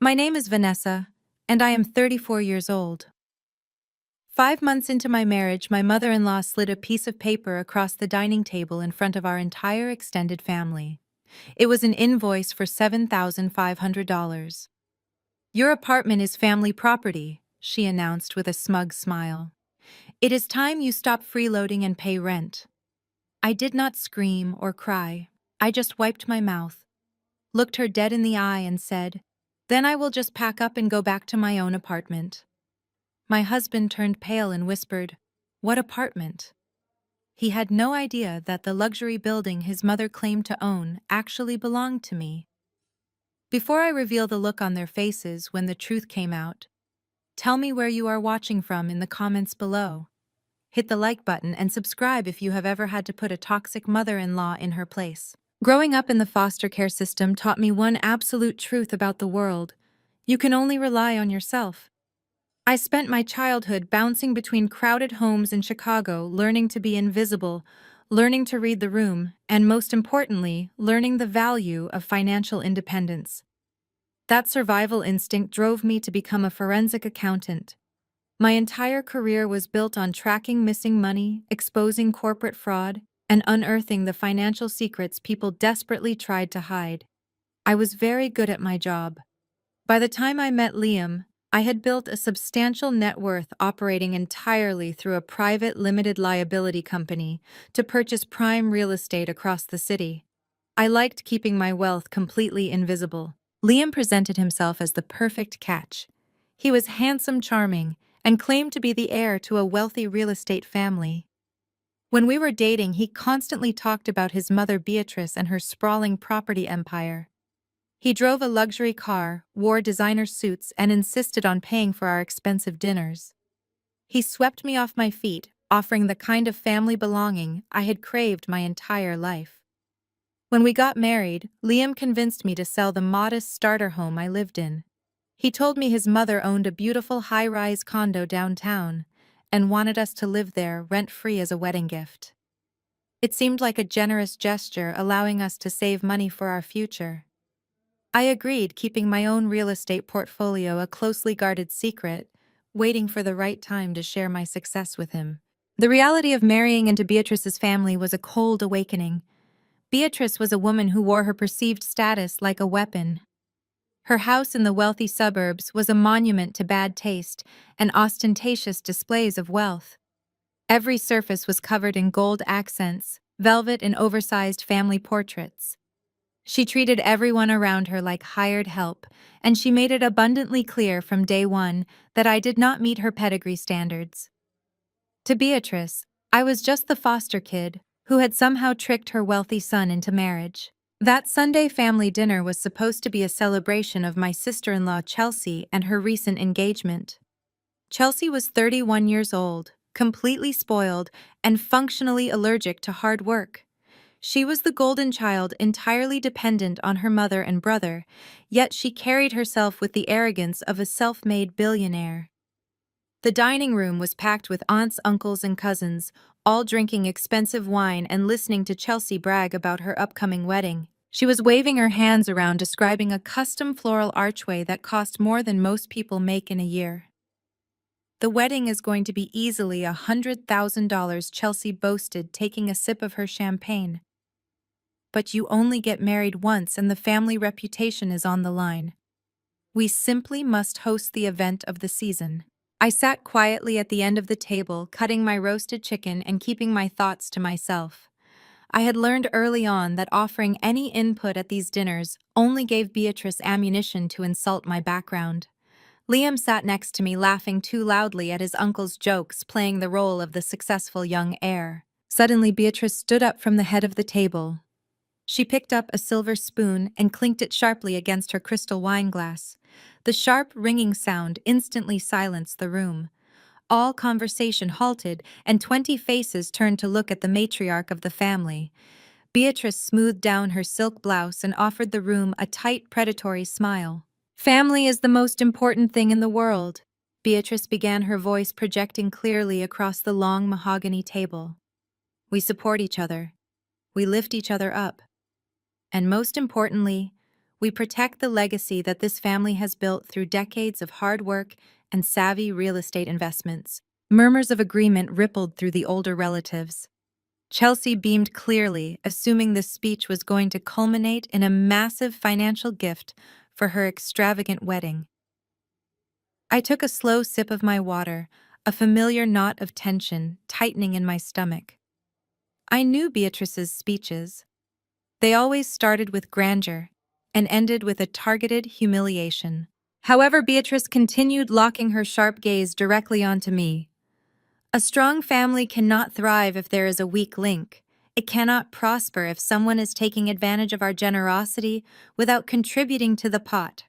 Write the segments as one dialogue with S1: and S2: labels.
S1: My name is Vanessa, and I am 34 years old. 5 months into my marriage, my mother-in-law slid a piece of paper across the dining table in front of our entire extended family. It was an invoice for $7,500. "Your apartment is family property," she announced with a smug smile. "It is time you stop freeloading and pay rent." I did not scream or cry. I just wiped my mouth, looked her dead in the eye and said, "Then I will just pack up and go back to my own apartment." My husband turned pale and whispered, "What apartment?" He had no idea that the luxury building his mother claimed to own actually belonged to me. Before I reveal the look on their faces when the truth came out, tell me where you are watching from in the comments below. Hit the like button and subscribe if you have ever had to put a toxic mother-in-law in her place. Growing up in the foster care system taught me one absolute truth about the world: you can only rely on yourself. I spent my childhood bouncing between crowded homes in Chicago, learning to be invisible, learning to read the room, and most importantly, learning the value of financial independence. That survival instinct drove me to become a forensic accountant. My entire career was built on tracking missing money, exposing corporate fraud, and unearthing the financial secrets people desperately tried to hide. I was very good at my job. By the time I met Liam, I had built a substantial net worth operating entirely through a private limited liability company to purchase prime real estate across the city. I liked keeping my wealth completely invisible. Liam presented himself as the perfect catch. He was handsome, charming, and claimed to be the heir to a wealthy real estate family. When we were dating, he constantly talked about his mother Beatrice and her sprawling property empire. He drove a luxury car, wore designer suits, and insisted on paying for our expensive dinners. He swept me off my feet, offering the kind of family belonging I had craved my entire life. When we got married, Liam convinced me to sell the modest starter home I lived in. He told me his mother owned a beautiful high-rise condo downtown and wanted us to live there rent-free as a wedding gift. It seemed like a generous gesture, allowing us to save money for our future. I agreed, keeping my own real estate portfolio a closely guarded secret, waiting for the right time to share my success with him. The reality of marrying into Beatrice's family was a cold awakening. Beatrice was a woman who wore her perceived status like a weapon. Her house in the wealthy suburbs was a monument to bad taste and ostentatious displays of wealth. Every surface was covered in gold accents, velvet, and oversized family portraits. She treated everyone around her like hired help, and she made it abundantly clear from day one that I did not meet her pedigree standards. To Beatrice, I was just the foster kid who had somehow tricked her wealthy son into marriage. That Sunday family dinner was supposed to be a celebration of my sister-in-law Chelsea and her recent engagement. Chelsea was 31 years old, completely spoiled, and functionally allergic to hard work. She was the golden child, entirely dependent on her mother and brother, yet she carried herself with the arrogance of a self-made billionaire. The dining room was packed with aunts, uncles, and cousins, all drinking expensive wine and listening to Chelsea brag about her upcoming wedding. She was waving her hands around, describing a custom floral archway that cost more than most people make in a year. "The wedding is going to be easily $100,000, Chelsea boasted, taking a sip of her champagne. "But you only get married once and the family reputation is on the line. We simply must host the event of the season." I sat quietly at the end of the table, cutting my roasted chicken and keeping my thoughts to myself. I had learned early on that offering any input at these dinners only gave Beatrice ammunition to insult my background. Liam sat next to me, laughing too loudly at his uncle's jokes, playing the role of the successful young heir. Suddenly, Beatrice stood up from the head of the table. She picked up a silver spoon and clinked it sharply against her crystal wine glass. The sharp, ringing sound instantly silenced the room. All conversation halted, and 20 faces turned to look at the matriarch of the family. Beatrice smoothed down her silk blouse and offered the room a tight, predatory smile. "Family is the most important thing in the world," Beatrice began, her voice projecting clearly across the long mahogany table. "We support each other. We lift each other up. And most importantly, We protect the legacy that this family has built through decades of hard work and savvy real estate investments. Murmurs of agreement rippled through the older relatives. Chelsea beamed clearly, assuming this speech was going to culminate in a massive financial gift for her extravagant wedding. I took a slow sip of my water, a familiar knot of tension tightening in my stomach. I knew Beatrice's speeches. They always started with grandeur and ended with a targeted humiliation. However, Beatrice continued locking her sharp gaze directly onto me. A strong family cannot thrive if there is a weak link. It cannot prosper if someone is taking advantage of our generosity without contributing to the pot.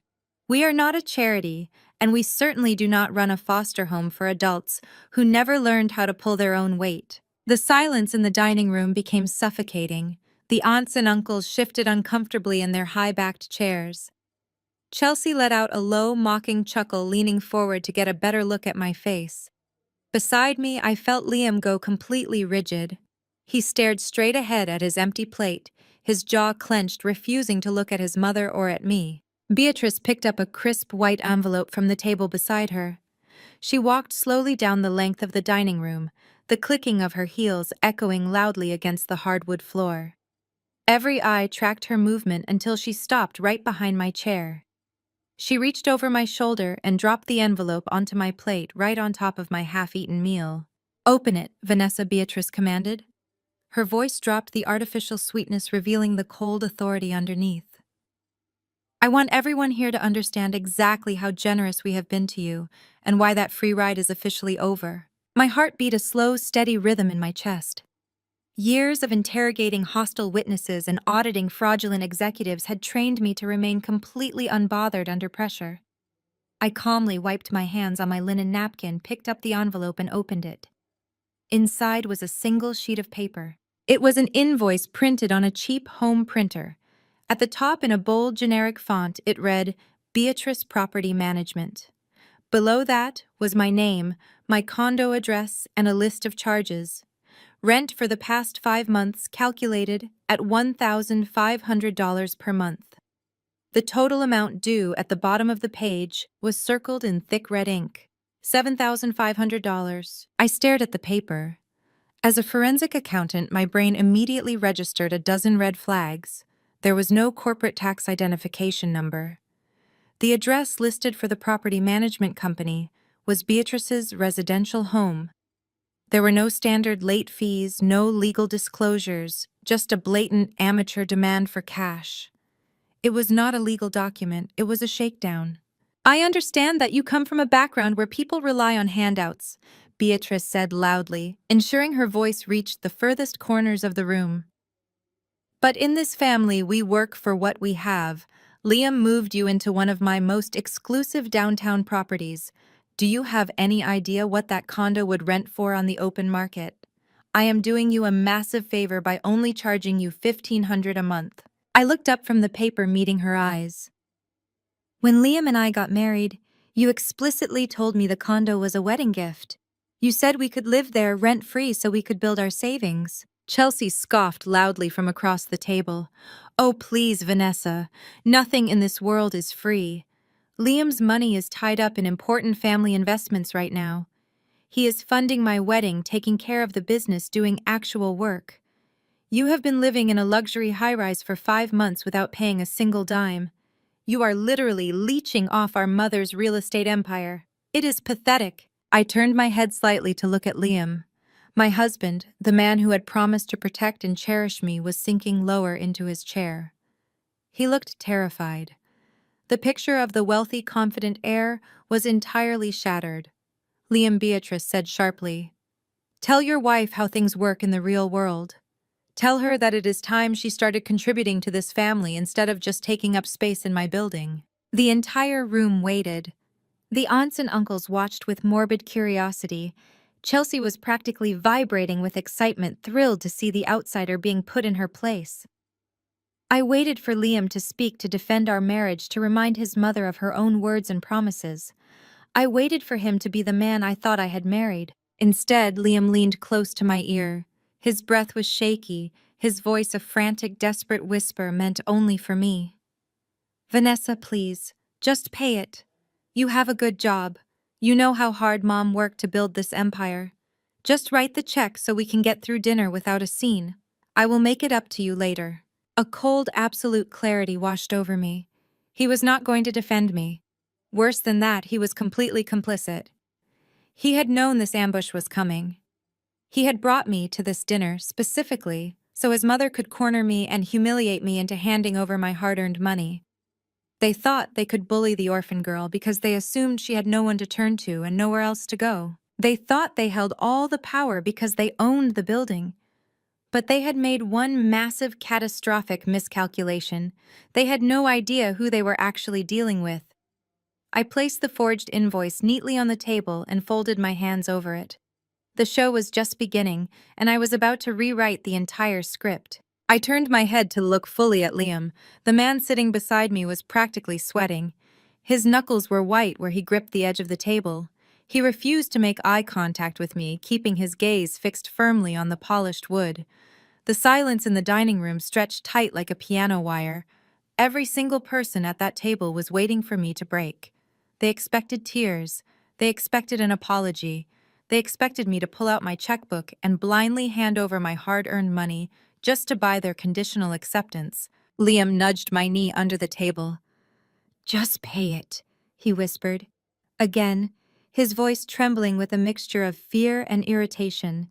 S1: We are not a charity, and we certainly do not run a foster home for adults who never learned how to pull their own weight. The silence in the dining room became suffocating. The aunts and uncles shifted uncomfortably in their high-backed chairs. Chelsea let out a low, mocking chuckle, leaning forward to get a better look at my face. Beside me, I felt Liam go completely rigid. He stared straight ahead at his empty plate, his jaw clenched, refusing to look at his mother or at me. Beatrice picked up a crisp white envelope from the table beside her. She walked slowly down the length of the dining room, the clicking of her heels echoing loudly against the hardwood floor. Every eye tracked her movement until she stopped right behind my chair. She reached over my shoulder and dropped the envelope onto my plate right on top of my half-eaten meal. "Open it," Vanessa Beatrice commanded. Her voice dropped the artificial sweetness, revealing the cold authority underneath. "I want everyone here to understand exactly how generous we have been to you and why that free ride is officially over." My heart beat a slow, steady rhythm in my chest. Years of interrogating hostile witnesses and auditing fraudulent executives had trained me to remain completely unbothered under pressure. I calmly wiped my hands on my linen napkin, picked up the envelope, and opened it. Inside was a single sheet of paper. It was an invoice printed on a cheap home printer. At the top, in a bold, generic font, it read, "Beatrice Property Management." Below that was my name, my condo address, and a list of charges. Rent for the past 5 months calculated at $1,500 per month. The total amount due at the bottom of the page was circled in thick red ink. $7,500. I stared at the paper. As a forensic accountant, my brain immediately registered a dozen red flags. There was no corporate tax identification number. The address listed for the property management company was Beatrice's residential home. There were no standard late fees, no legal disclosures, just a blatant amateur demand for cash. It was not a legal document, it was a shakedown. "I understand that you come from a background where people rely on handouts," Beatrice said loudly, ensuring her voice reached the furthest corners of the room. "But in this family, we work for what we have. Liam moved you into one of my most exclusive downtown properties. Do you have any idea what that condo would rent for on the open market? I am doing you a massive favor by only charging you $1,500 a month." I looked up from the paper, meeting her eyes. "When Liam and I got married, you explicitly told me the condo was a wedding gift. You said we could live there rent-free so we could build our savings." Chelsea scoffed loudly from across the table. "Oh, please, Vanessa. Nothing in this world is free. Liam's money is tied up in important family investments right now. He is funding my wedding, taking care of the business, doing actual work. You have been living in a luxury high-rise for 5 months without paying a single dime. You are literally leeching off our mother's real estate empire. It is pathetic." I turned my head slightly to look at Liam. My husband, the man who had promised to protect and cherish me, was sinking lower into his chair. He looked terrified. The picture of the wealthy, confident heir was entirely shattered. Beatrice said sharply, "Tell your wife how things work in the real world. Tell her that it is time she started contributing to this family instead of just taking up space in my building." The entire room waited. The aunts and uncles watched with morbid curiosity. Chelsea was practically vibrating with excitement, thrilled to see the outsider being put in her place. I waited for Liam to speak, to defend our marriage, to remind his mother of her own words and promises. I waited for him to be the man I thought I had married. Instead, Liam leaned close to my ear. His breath was shaky, his voice a frantic, desperate whisper meant only for me. Vanessa, please, just pay it. You have a good job. You know how hard Mom worked to build this empire. Just write the check so we can get through dinner without a scene. I will make it up to you later. A cold, absolute clarity washed over me. He was not going to defend me. Worse than that, he was completely complicit. He had known this ambush was coming. He had brought me to this dinner specifically so his mother could corner me and humiliate me into handing over my hard-earned money. They thought they could bully the orphan girl because they assumed she had no one to turn to and nowhere else to go. They thought they held all the power because they owned the building. But they had made one massive catastrophic miscalculation. They had no idea who they were actually dealing with. I placed the forged invoice neatly on the table and folded my hands over it. The show was just beginning, and I was about to rewrite the entire script. I turned my head to look fully at Liam. The man sitting beside me was practically sweating. His knuckles were white where he gripped the edge of the table. He refused to make eye contact with me, keeping his gaze fixed firmly on the polished wood. The silence in the dining room stretched tight like a piano wire. Every single person at that table was waiting for me to break. They expected tears. They expected an apology. They expected me to pull out my checkbook and blindly hand over my hard-earned money just to buy their conditional acceptance. Liam nudged my knee under the table. "Just pay it," he whispered. Again, his voice trembling with a mixture of fear and irritation.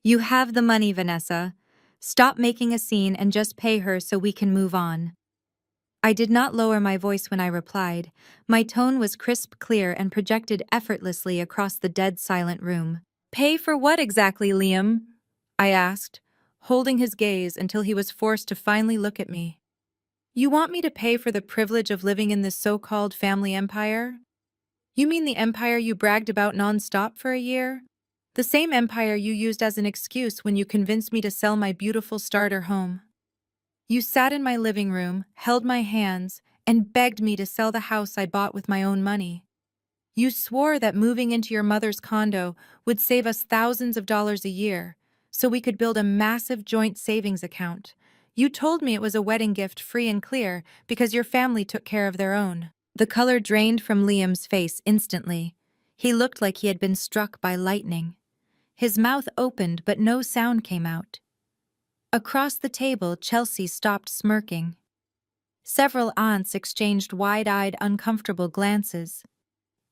S1: "You have the money, Vanessa. Stop making a scene and just pay her so we can move on." I did not lower my voice when I replied. My tone was crisp, clear, and projected effortlessly across the dead silent room. "Pay for what exactly, Liam?" I asked, holding his gaze until he was forced to finally look at me. "You want me to pay for the privilege of living in this so-called family empire? You mean the empire you bragged about non-stop for a year? The same empire you used as an excuse when you convinced me to sell my beautiful starter home. You sat in my living room, held my hands, and begged me to sell the house I bought with my own money. You swore that moving into your mother's condo would save us thousands of dollars a year, so we could build a massive joint savings account. You told me it was a wedding gift free and clear because your family took care of their own." The color drained from Liam's face instantly. He looked like he had been struck by lightning. His mouth opened, but no sound came out. Across the table, Chelsea stopped smirking. Several aunts exchanged wide-eyed, uncomfortable glances.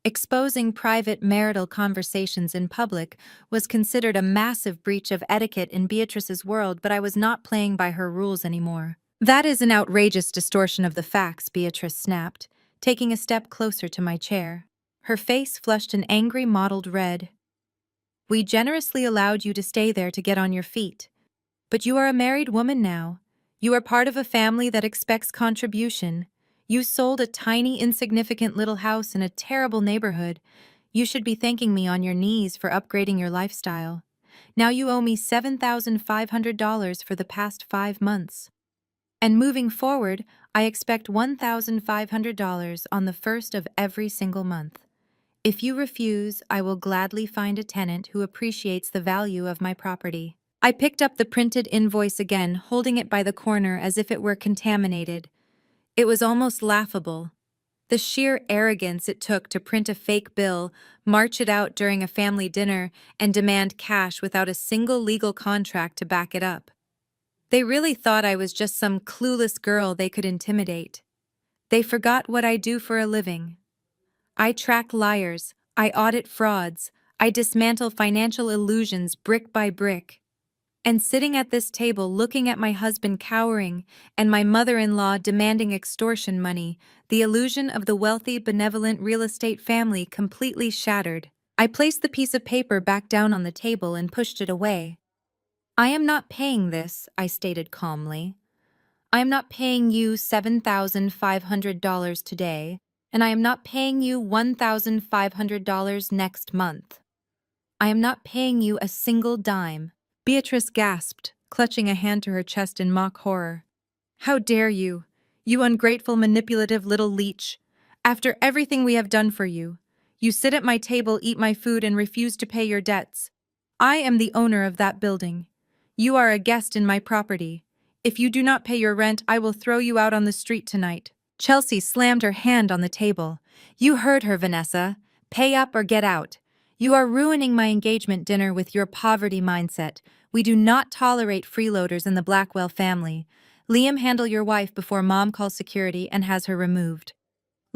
S1: Exposing private marital conversations in public was considered a massive breach of etiquette in Beatrice's world, but I was not playing by her rules anymore. "That is an outrageous distortion of the facts," Beatrice snapped, taking a step closer to my chair. Her face flushed an angry mottled red. "We generously allowed you to stay there to get on your feet. But you are a married woman now. You are part of a family that expects contribution. You sold a tiny, insignificant little house in a terrible neighborhood. You should be thanking me on your knees for upgrading your lifestyle. Now you owe me $7,500 for the past 5 months. And moving forward, I expect $1,500 on the first of every single month. If you refuse, I will gladly find a tenant who appreciates the value of my property." I picked up the printed invoice again, holding it by the corner as if it were contaminated. It was almost laughable. The sheer arrogance it took to print a fake bill, march it out during a family dinner, and demand cash without a single legal contract to back it up. They really thought I was just some clueless girl they could intimidate. They forgot what I do for a living. I track liars, I audit frauds, I dismantle financial illusions brick by brick. And sitting at this table looking at my husband cowering and my mother-in-law demanding extortion money, the illusion of the wealthy, benevolent real estate family completely shattered. I placed the piece of paper back down on the table and pushed it away. "I am not paying this," I stated calmly. "I am not paying you $7,500 today, and I am not paying you $1,500 next month. I am not paying you a single dime." Beatrice gasped, clutching a hand to her chest in mock horror. "How dare you? You ungrateful, manipulative little leech. After everything we have done for you, you sit at my table, eat my food, and refuse to pay your debts. I am the owner of that building. You are a guest in my property. If you do not pay your rent, I will throw you out on the street tonight." Chelsea slammed her hand on the table. You heard her, Vanessa. Pay up or get out. You are ruining my engagement dinner with your poverty mindset. We do not tolerate freeloaders in the Blackwell family. Liam, handle your wife before Mom calls security and has her removed.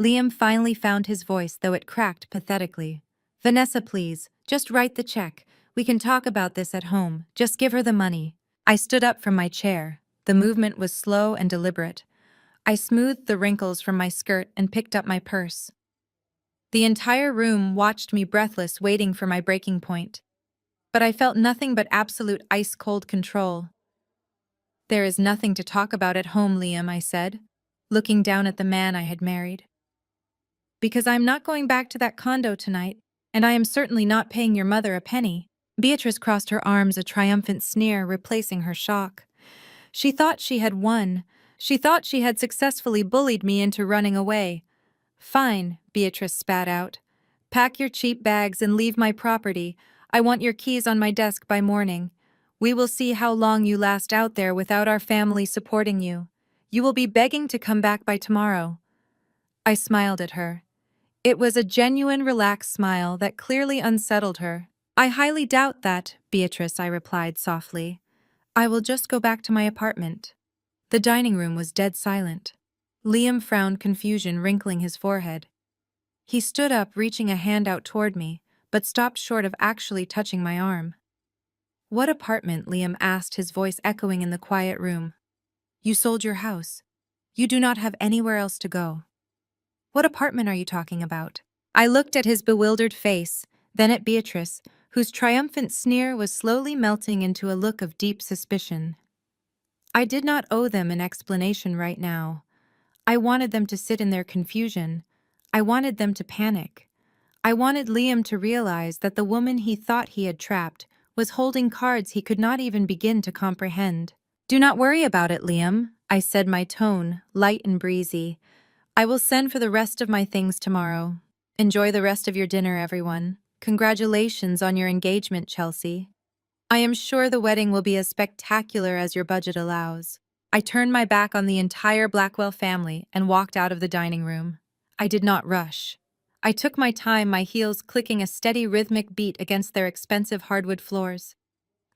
S1: Liam finally found his voice, though it cracked pathetically. Vanessa, please, just write the check. We can talk about this at home. Just give her the money. I stood up from my chair. The movement was slow and deliberate. I smoothed the wrinkles from my skirt and picked up my purse. The entire room watched me breathless, waiting for my breaking point. But I felt nothing but absolute ice-cold control. There is nothing to talk about at home, Liam, I said, looking down at the man I had married. Because I'm not going back to that condo tonight, and I am certainly not paying your mother a penny. Beatrice crossed her arms, a triumphant sneer replacing her shock. She thought she had won. She thought she had successfully bullied me into running away. Fine, Beatrice spat out. Pack your cheap bags and leave my property. I want your keys on my desk by morning. We will see how long you last out there without our family supporting you. You will be begging to come back by tomorrow. I smiled at her. It was a genuine, relaxed smile that clearly unsettled her. I highly doubt that, Beatrice, I replied softly. I will just go back to my apartment. The dining room was dead silent. Liam frowned, confusion wrinkling his forehead. He stood up, reaching a hand out toward me, but stopped short of actually touching my arm. What apartment? Liam asked, his voice echoing in the quiet room. You sold your house. You do not have anywhere else to go. What apartment are you talking about? I looked at his bewildered face, then at Beatrice, whose triumphant sneer was slowly melting into a look of deep suspicion. I did not owe them an explanation right now. I wanted them to sit in their confusion. I wanted them to panic. I wanted Liam to realize that the woman he thought he had trapped was holding cards he could not even begin to comprehend. Do not worry about it, Liam, I said, my tone light and breezy. I will send for the rest of my things tomorrow. Enjoy the rest of your dinner, everyone. Congratulations on your engagement, Chelsea. I am sure the wedding will be as spectacular as your budget allows. I turned my back on the entire Blackwell family and walked out of the dining room. I did not rush. I took my time, my heels clicking a steady rhythmic beat against their expensive hardwood floors.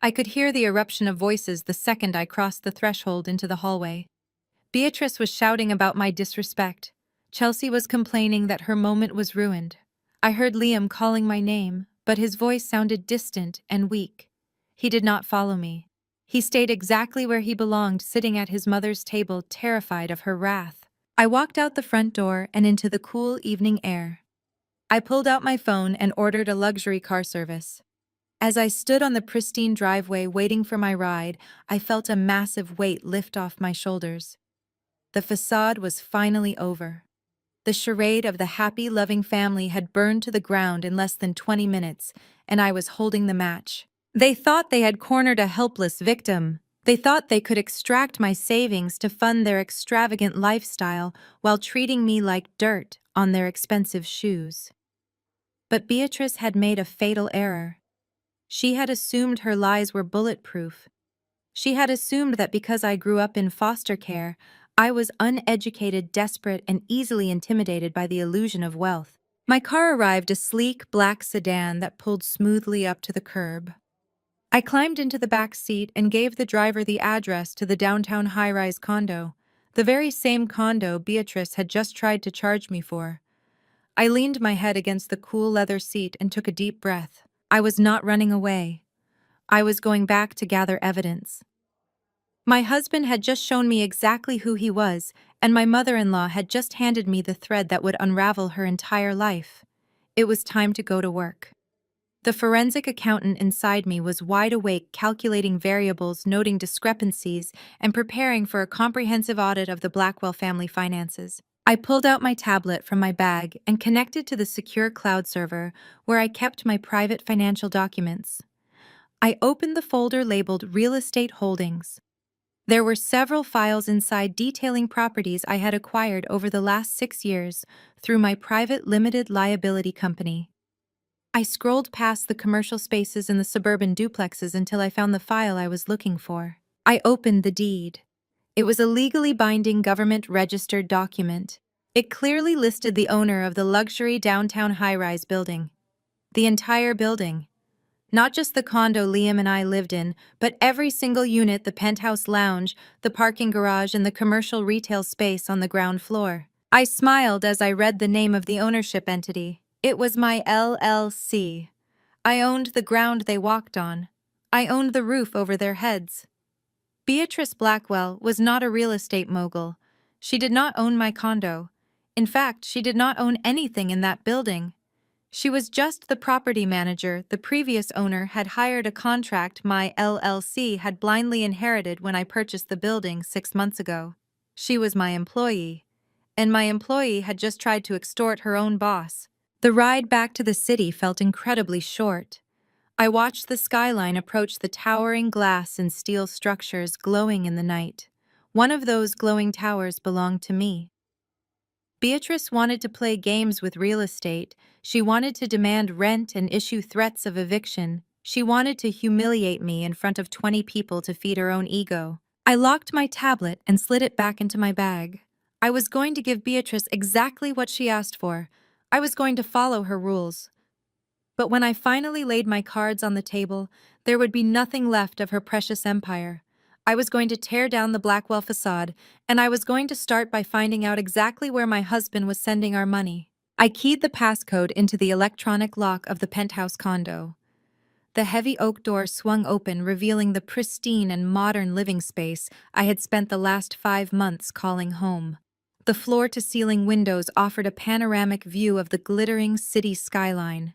S1: I could hear the eruption of voices the second I crossed the threshold into the hallway. Beatrice was shouting about my disrespect. Chelsea was complaining that her moment was ruined. I heard Liam calling my name, but his voice sounded distant and weak. He did not follow me. He stayed exactly where he belonged, sitting at his mother's table, terrified of her wrath. I walked out the front door and into the cool evening air. I pulled out my phone and ordered a luxury car service. As I stood on the pristine driveway waiting for my ride, I felt a massive weight lift off my shoulders. The facade was finally over. The charade of the happy, loving family had burned to the ground in less than 20 minutes, and I was holding the match. They thought they had cornered a helpless victim. They thought they could extract my savings to fund their extravagant lifestyle while treating me like dirt on their expensive shoes. But Beatrice had made a fatal error. She had assumed her lies were bulletproof. She had assumed that because I grew up in foster care, I was uneducated, desperate, and easily intimidated by the illusion of wealth. My car arrived, a sleek black sedan that pulled smoothly up to the curb. I climbed into the back seat and gave the driver the address to the downtown high-rise condo, the very same condo Beatrice had just tried to charge me for. I leaned my head against the cool leather seat and took a deep breath. I was not running away. I was going back to gather evidence. My husband had just shown me exactly who he was, and my mother-in-law had just handed me the thread that would unravel her entire life. It was time to go to work. The forensic accountant inside me was wide awake, calculating variables, noting discrepancies, and preparing for a comprehensive audit of the Blackwell family finances. I pulled out my tablet from my bag and connected to the secure cloud server where I kept my private financial documents. I opened the folder labeled Real Estate Holdings. There were several files inside detailing properties I had acquired over the last 6 years through my private limited liability company. I scrolled past the commercial spaces and the suburban duplexes until I found the file I was looking for. I opened the deed. It was a legally binding government-registered document. It clearly listed the owner of the luxury downtown high-rise building. The entire building. Not just the condo Liam and I lived in, but every single unit, the penthouse lounge, the parking garage, and the commercial retail space on the ground floor. I smiled as I read the name of the ownership entity. It was my LLC. I owned the ground they walked on. I owned the roof over their heads. Beatrice Blackwell was not a real estate mogul. She did not own my condo. In fact, she did not own anything in that building. She was just the property manager the previous owner had hired, a contract my LLC had blindly inherited when I purchased the building 6 months ago. She was my employee, and my employee had just tried to extort her own boss. The ride back to the city felt incredibly short. I watched the skyline approach, the towering glass and steel structures glowing in the night. One of those glowing towers belonged to me. Beatrice wanted to play games with real estate. She wanted to demand rent and issue threats of eviction. She wanted to humiliate me in front of 20 people to feed her own ego. I locked my tablet and slid it back into my bag. I was going to give Beatrice exactly what she asked for. I was going to follow her rules. But when I finally laid my cards on the table, there would be nothing left of her precious empire. I was going to tear down the Blackwell facade, and I was going to start by finding out exactly where my husband was sending our money. I keyed the passcode into the electronic lock of the penthouse condo. The heavy oak door swung open, revealing the pristine and modern living space I had spent the last 5 months calling home. The floor-to-ceiling windows offered a panoramic view of the glittering city skyline.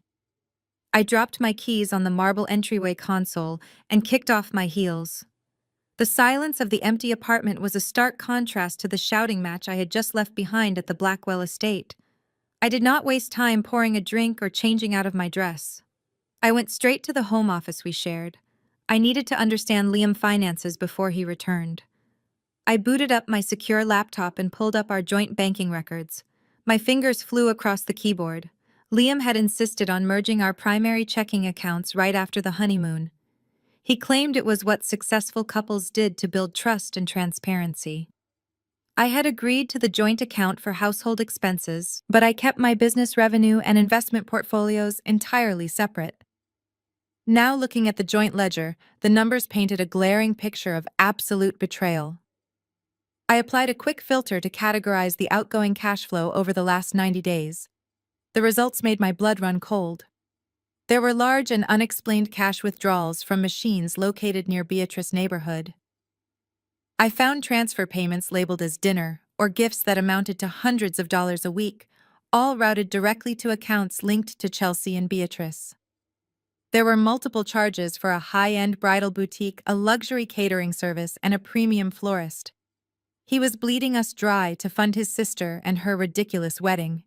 S1: I dropped my keys on the marble entryway console and kicked off my heels. The silence of the empty apartment was a stark contrast to the shouting match I had just left behind at the Blackwell estate. I did not waste time pouring a drink or changing out of my dress. I went straight to the home office we shared. I needed to understand Liam's finances before he returned. I booted up my secure laptop and pulled up our joint banking records. My fingers flew across the keyboard. Liam had insisted on merging our primary checking accounts right after the honeymoon. He claimed it was what successful couples did to build trust and transparency. I had agreed to the joint account for household expenses, but I kept my business revenue and investment portfolios entirely separate. Now, looking at the joint ledger, the numbers painted a glaring picture of absolute betrayal. I applied a quick filter to categorize the outgoing cash flow over the last 90 days. The results made my blood run cold. There were large and unexplained cash withdrawals from machines located near Beatrice neighborhood. I found transfer payments labeled as dinner or gifts that amounted to hundreds of dollars a week, all routed directly to accounts linked to Chelsea and Beatrice. There were multiple charges for a high-end bridal boutique, a luxury catering service, and a premium florist. He was bleeding us dry to fund his sister and her ridiculous wedding.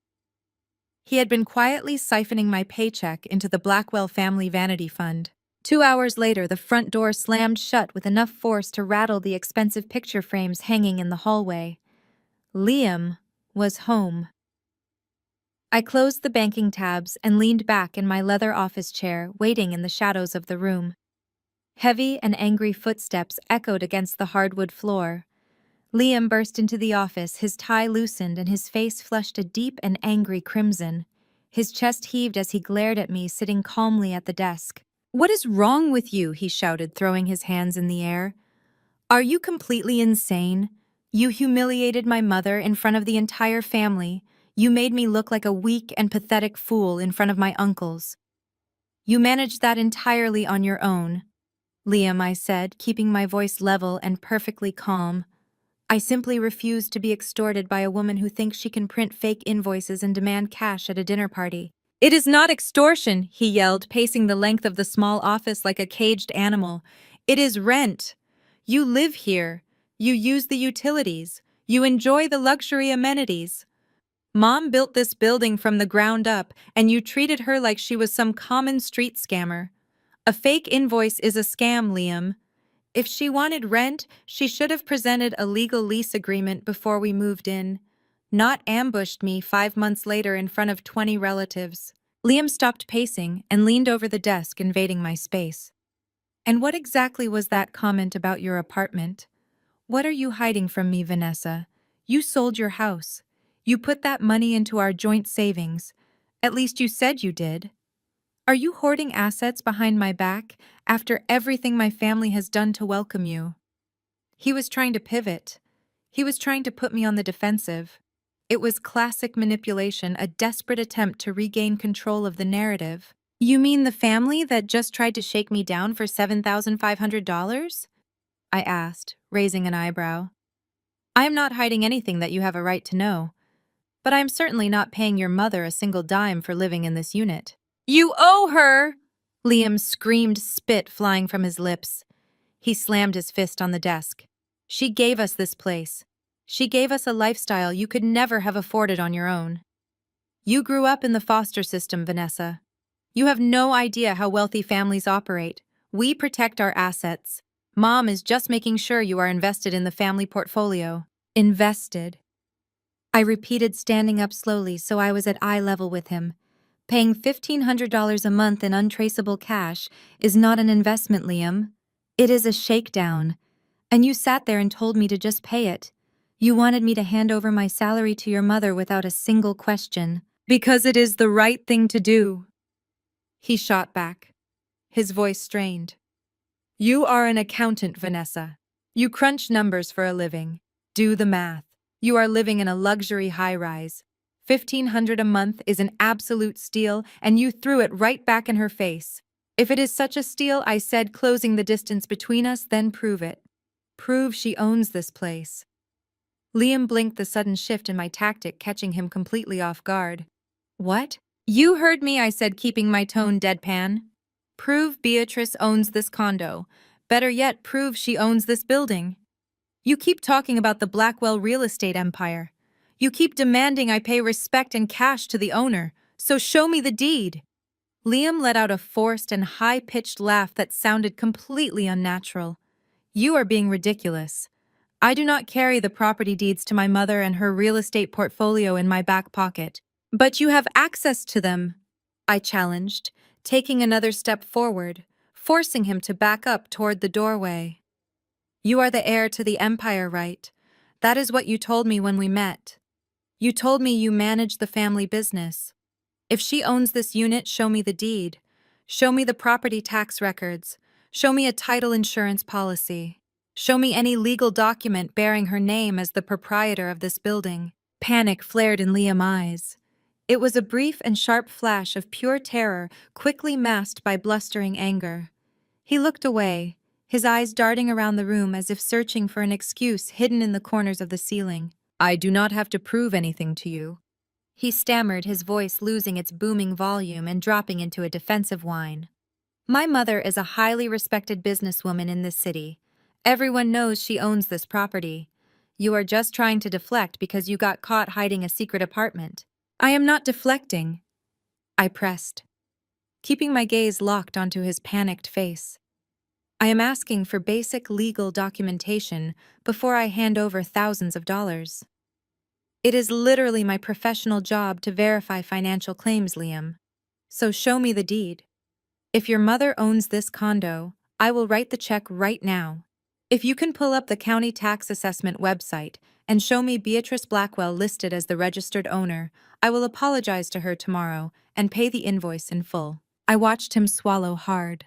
S1: He had been quietly siphoning my paycheck into the Blackwell family vanity fund. 2 hours later, the front door slammed shut with enough force to rattle the expensive picture frames hanging in the hallway. Liam was home. I closed the banking tabs and leaned back in my leather office chair, waiting in the shadows of the room. Heavy and angry footsteps echoed against the hardwood floor. Liam burst into the office, his tie loosened and his face flushed a deep and angry crimson. His chest heaved as he glared at me, sitting calmly at the desk. "What is wrong with you?" he shouted, throwing his hands in the air. "Are you completely insane? You humiliated my mother in front of the entire family. You made me look like a weak and pathetic fool in front of my uncles. You managed that entirely on your own." "Liam," I said, keeping my voice level and perfectly calm. "I simply refuse to be extorted by a woman who thinks she can print fake invoices and demand cash at a dinner party." "It is not extortion," he yelled, pacing the length of the small office like a caged animal. "It is rent. You live here. You use the utilities. You enjoy the luxury amenities. Mom built this building from the ground up, and you treated her like she was some common street scammer. A fake invoice is a scam, Liam. If she wanted rent, she should have presented a legal lease agreement before we moved in, not ambushed me 5 months later in front of 20 relatives." Liam stopped pacing and leaned over the desk, invading my space. "And what exactly was that comment about your apartment? What are you hiding from me, Vanessa? You sold your house. You put that money into our joint savings. At least you said you did. Are you hoarding assets behind my back after everything my family has done to welcome you? He was trying to pivot. He was trying to put me on the defensive. It was classic manipulation, a desperate attempt to regain control of the narrative. You mean the family that just tried to shake me down for $7,500? I asked, raising an eyebrow. I am not hiding anything that you have a right to know, but I am certainly not paying your mother a single dime for living in this unit. You owe her! Liam screamed, spit flying from his lips. He slammed his fist on the desk. She gave us this place. She gave us a lifestyle you could never have afforded on your own. You grew up in the foster system, Vanessa. You have no idea how wealthy families operate. We protect our assets. Mom is just making sure you are invested in the family portfolio. Invested. I repeated, standing up slowly so I was at eye level with him. Paying $1,500 a month in untraceable cash is not an investment, Liam. It is a shakedown. And you sat there and told me to just pay it. You wanted me to hand over my salary to your mother without a single question. Because it is the right thing to do. He shot back, his voice strained. You are an accountant, Vanessa. You crunch numbers for a living. Do the math. You are living in a luxury high-rise. $1,500 a month is an absolute steal, and you threw it right back in her face. If it is such a steal, I said, closing the distance between us, then prove it. Prove she owns this place. Liam blinked, the sudden shift in my tactic catching him completely off guard. What? You heard me, I said, keeping my tone deadpan. Prove Beatrice owns this condo. Better yet, prove she owns this building. You keep talking about the Blackwell real estate empire. You keep demanding I pay respect and cash to the owner, so show me the deed. Liam let out a forced and high-pitched laugh that sounded completely unnatural. You are being ridiculous. I do not carry the property deeds to my mother and her real estate portfolio in my back pocket. But you have access to them, I challenged, taking another step forward, forcing him to back up toward the doorway. You are the heir to the empire, right? That is what you told me when we met. You told me you manage the family business. If she owns this unit, show me the deed. Show me the property tax records. Show me a title insurance policy. Show me any legal document bearing her name as the proprietor of this building. Panic flared in Liam's eyes. It was a brief and sharp flash of pure terror, quickly masked by blustering anger. He looked away, his eyes darting around the room as if searching for an excuse hidden in the corners of the ceiling. I do not have to prove anything to you. He stammered, his voice losing its booming volume and dropping into a defensive whine. My mother is a highly respected businesswoman in this city. Everyone knows she owns this property. You are just trying to deflect because you got caught hiding a secret apartment. I am not deflecting, I pressed, keeping my gaze locked onto his panicked face. I am asking for basic legal documentation before I hand over thousands of dollars. It is literally my professional job to verify financial claims, Liam. So show me the deed. If your mother owns this condo, I will write the check right now. If you can pull up the county tax assessment website and show me Beatrice Blackwell listed as the registered owner, I will apologize to her tomorrow and pay the invoice in full. I watched him swallow hard.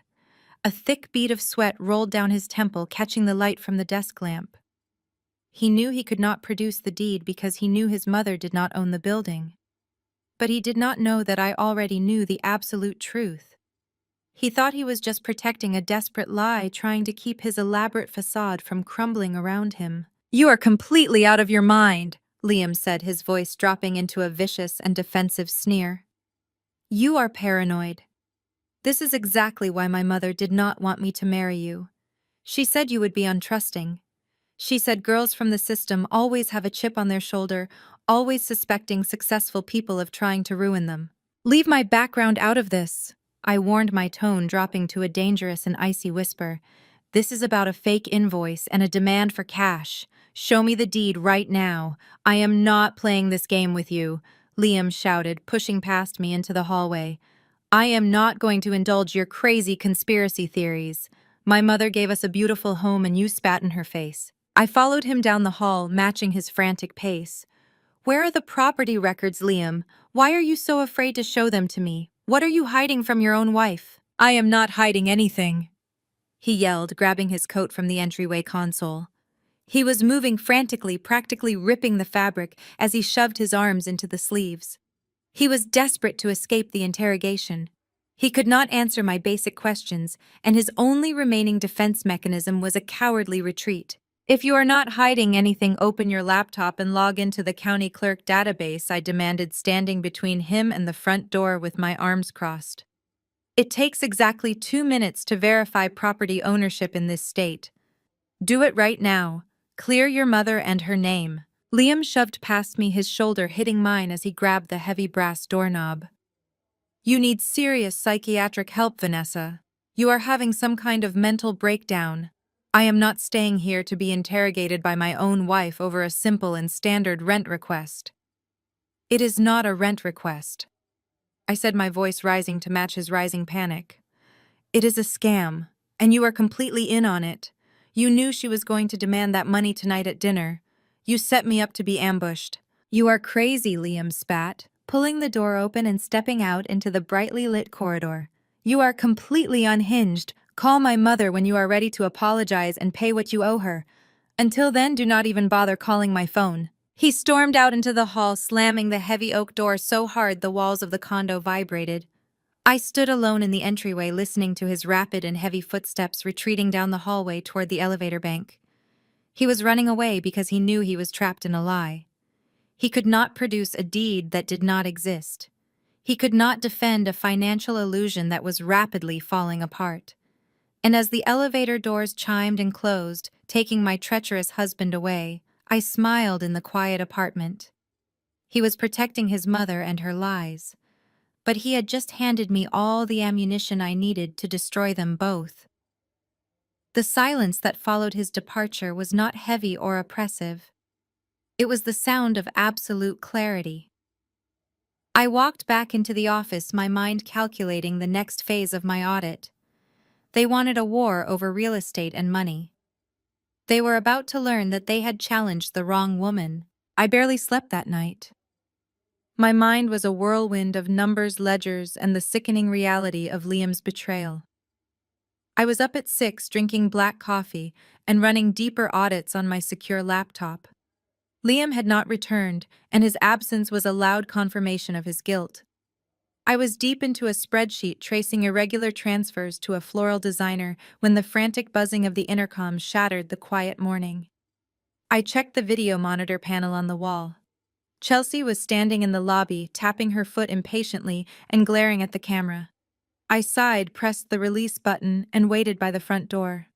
S1: A thick bead of sweat rolled down his temple, catching the light from the desk lamp. He knew he could not produce the deed because he knew his mother did not own the building. But he did not know that I already knew the absolute truth. He thought he was just protecting a desperate lie, trying to keep his elaborate facade from crumbling around him. You are completely out of your mind, Liam said, his voice dropping into a vicious and defensive sneer. You are paranoid. This is exactly why my mother did not want me to marry you. She said you would be untrusting. She said girls from the system always have a chip on their shoulder, always suspecting successful people of trying to ruin them. Leave my background out of this, I warned, my tone dropping to a dangerous and icy whisper. This is about a fake invoice and a demand for cash. Show me the deed right now. I am not playing this game with you, Liam shouted, pushing past me into the hallway. I am not going to indulge your crazy conspiracy theories. My mother gave us a beautiful home and you spat in her face. I followed him down the hall, matching his frantic pace. Where are the property records, Liam? Why are you so afraid to show them to me? What are you hiding from your own wife? I am not hiding anything, he yelled, grabbing his coat from the entryway console. He was moving frantically, practically ripping the fabric as he shoved his arms into the sleeves. He was desperate to escape the interrogation. He could not answer my basic questions, and his only remaining defense mechanism was a cowardly retreat. If you are not hiding anything, open your laptop and log into the county clerk database, I demanded, standing between him and the front door with my arms crossed. It takes exactly 2 minutes to verify property ownership in this state. Do it right now. Clear your mother and her name. Liam shoved past me, his shoulder hitting mine as he grabbed the heavy brass doorknob. You need serious psychiatric help, Vanessa. You are having some kind of mental breakdown. I am not staying here to be interrogated by my own wife over a simple and standard rent request. It is not a rent request, I said, my voice rising to match his rising panic. It is a scam, and you are completely in on it. You knew she was going to demand that money tonight at dinner. You set me up to be ambushed. You are crazy, Liam spat, pulling the door open and stepping out into the brightly lit corridor. You are completely unhinged. Call my mother when you are ready to apologize and pay what you owe her. Until then, do not even bother calling my phone. He stormed out into the hall, slamming the heavy oak door so hard the walls of the condo vibrated. I stood alone in the entryway, listening to his rapid and heavy footsteps retreating down the hallway toward the elevator bank. He was running away because he knew he was trapped in a lie. He could not produce a deed that did not exist. He could not defend a financial illusion that was rapidly falling apart. And as the elevator doors chimed and closed, taking my treacherous husband away, I smiled in the quiet apartment. He was protecting his mother and her lies, but he had just handed me all the ammunition I needed to destroy them both. The silence that followed his departure was not heavy or oppressive. It was the sound of absolute clarity. I walked back into the office, my mind calculating the next phase of my audit. They wanted a war over real estate and money. They were about to learn that they had challenged the wrong woman. I barely slept that night. My mind was a whirlwind of numbers, ledgers, and the sickening reality of Liam's betrayal. I was up at 6, drinking black coffee and running deeper audits on my secure laptop. Liam had not returned, and his absence was a loud confirmation of his guilt. I was deep into a spreadsheet tracing irregular transfers to a floral designer when the frantic buzzing of the intercom shattered the quiet morning. I checked the video monitor panel on the wall. Chelsea was standing in the lobby, tapping her foot impatiently and glaring at the camera. I sighed, pressed the release button, and waited by the front door.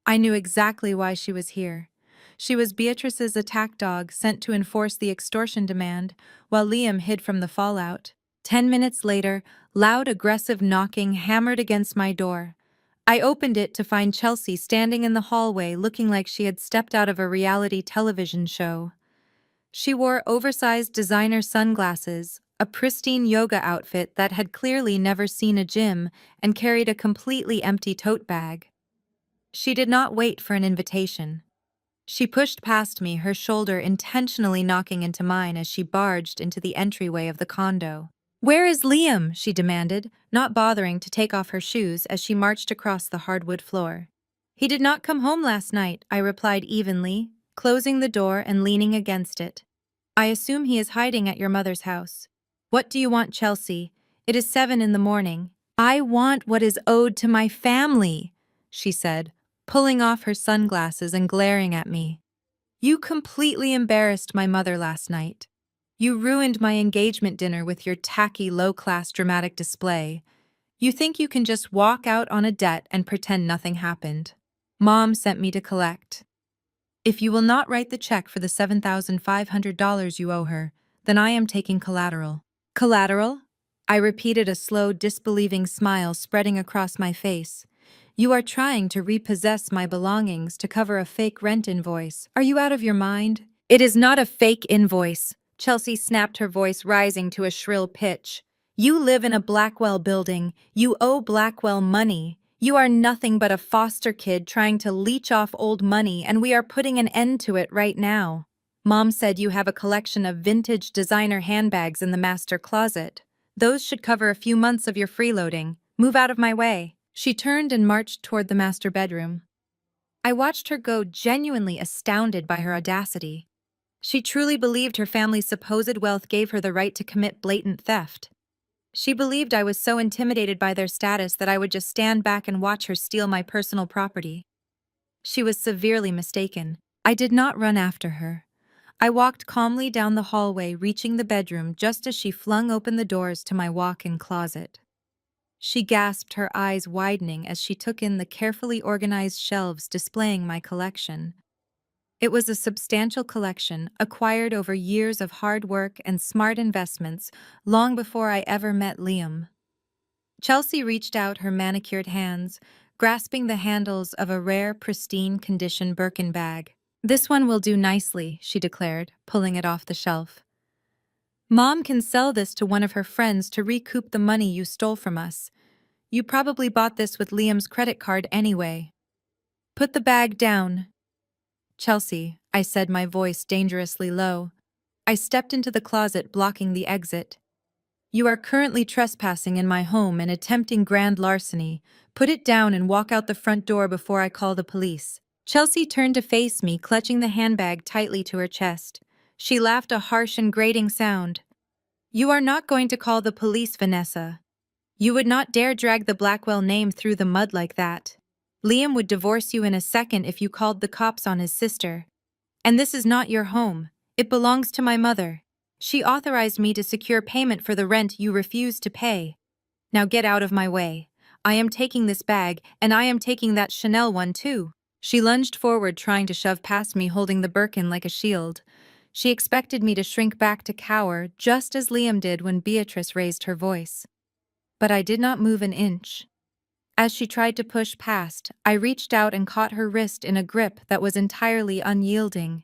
S1: I knew exactly why she was here. She was Beatrice's attack dog, sent to enforce the extortion demand, while Liam hid from the fallout. 10 minutes later, loud, aggressive knocking hammered against my door. I opened it to find Chelsea standing in the hallway, looking like she had stepped out of a reality television show. She wore oversized designer sunglasses, a pristine yoga outfit that had clearly never seen a gym, and carried a completely empty tote bag. She did not wait for an invitation. She pushed past me, her shoulder intentionally knocking into mine as she barged into the entryway of the condo. "Where is Liam?" she demanded, not bothering to take off her shoes as she marched across the hardwood floor. "He did not come home last night," I replied evenly, closing the door and leaning against it. "I assume he is hiding at your mother's house." "What do you want, Chelsea? It is 7 in the morning. I want what is owed to my family," she said, pulling off her sunglasses and glaring at me. "You completely embarrassed my mother last night. You ruined my engagement dinner with your tacky, low-class dramatic display. You think you can just walk out on a debt and pretend nothing happened. Mom sent me to collect. If you will not write the check for the $7,500 you owe her, then I am taking collateral." "Collateral?" I repeated, a slow, disbelieving smile spreading across my face. "You are trying to repossess my belongings to cover a fake rent invoice. Are you out of your mind?" "It is not a fake invoice," Chelsea snapped, her voice rising to a shrill pitch. "You live in a Blackwell building. You owe Blackwell money. You are nothing but a foster kid trying to leech off old money, and we are putting an end to it right now. Mom said you have a collection of vintage designer handbags in the master closet. Those should cover a few months of your freeloading. Move out of my way. She turned and marched toward the master bedroom. I watched her go, genuinely astounded by her audacity. She truly believed her family's supposed wealth gave her the right to commit blatant theft. She believed I was so intimidated by their status that I would just stand back and watch her steal my personal property. She was severely mistaken. I did not run after her. I walked calmly down the hallway, reaching the bedroom just as she flung open the doors to my walk-in closet. She gasped, her eyes widening as she took in the carefully organized shelves displaying my collection. It was a substantial collection, acquired over years of hard work and smart investments, long before I ever met Liam. Chelsea reached out her manicured hands, grasping the handles of a rare, pristine condition Birkin bag. "This one will do nicely," she declared, pulling it off the shelf. "Mom can sell this to one of her friends to recoup the money you stole from us. You probably bought this with Liam's credit card anyway." "Put the bag down." "Chelsea," I said, my voice dangerously low. I stepped into the closet, blocking the exit. "You are currently trespassing in my home and attempting grand larceny. Put it down and walk out the front door before I call the police." Chelsea turned to face me, clutching the handbag tightly to her chest. She laughed, a harsh and grating sound. "You are not going to call the police, Vanessa. You would not dare drag the Blackwell name through the mud like that. Liam would divorce you in a second if you called the cops on his sister. And this is not your home. It belongs to my mother. She authorized me to secure payment for the rent you refused to pay. Now get out of my way. I am taking this bag, and I am taking that Chanel one too." She lunged forward, trying to shove past me, holding the Birkin like a shield. She expected me to shrink back, to cower, just as Liam did when Beatrice raised her voice. But I did not move an inch. As she tried to push past, I reached out and caught her wrist in a grip that was entirely unyielding.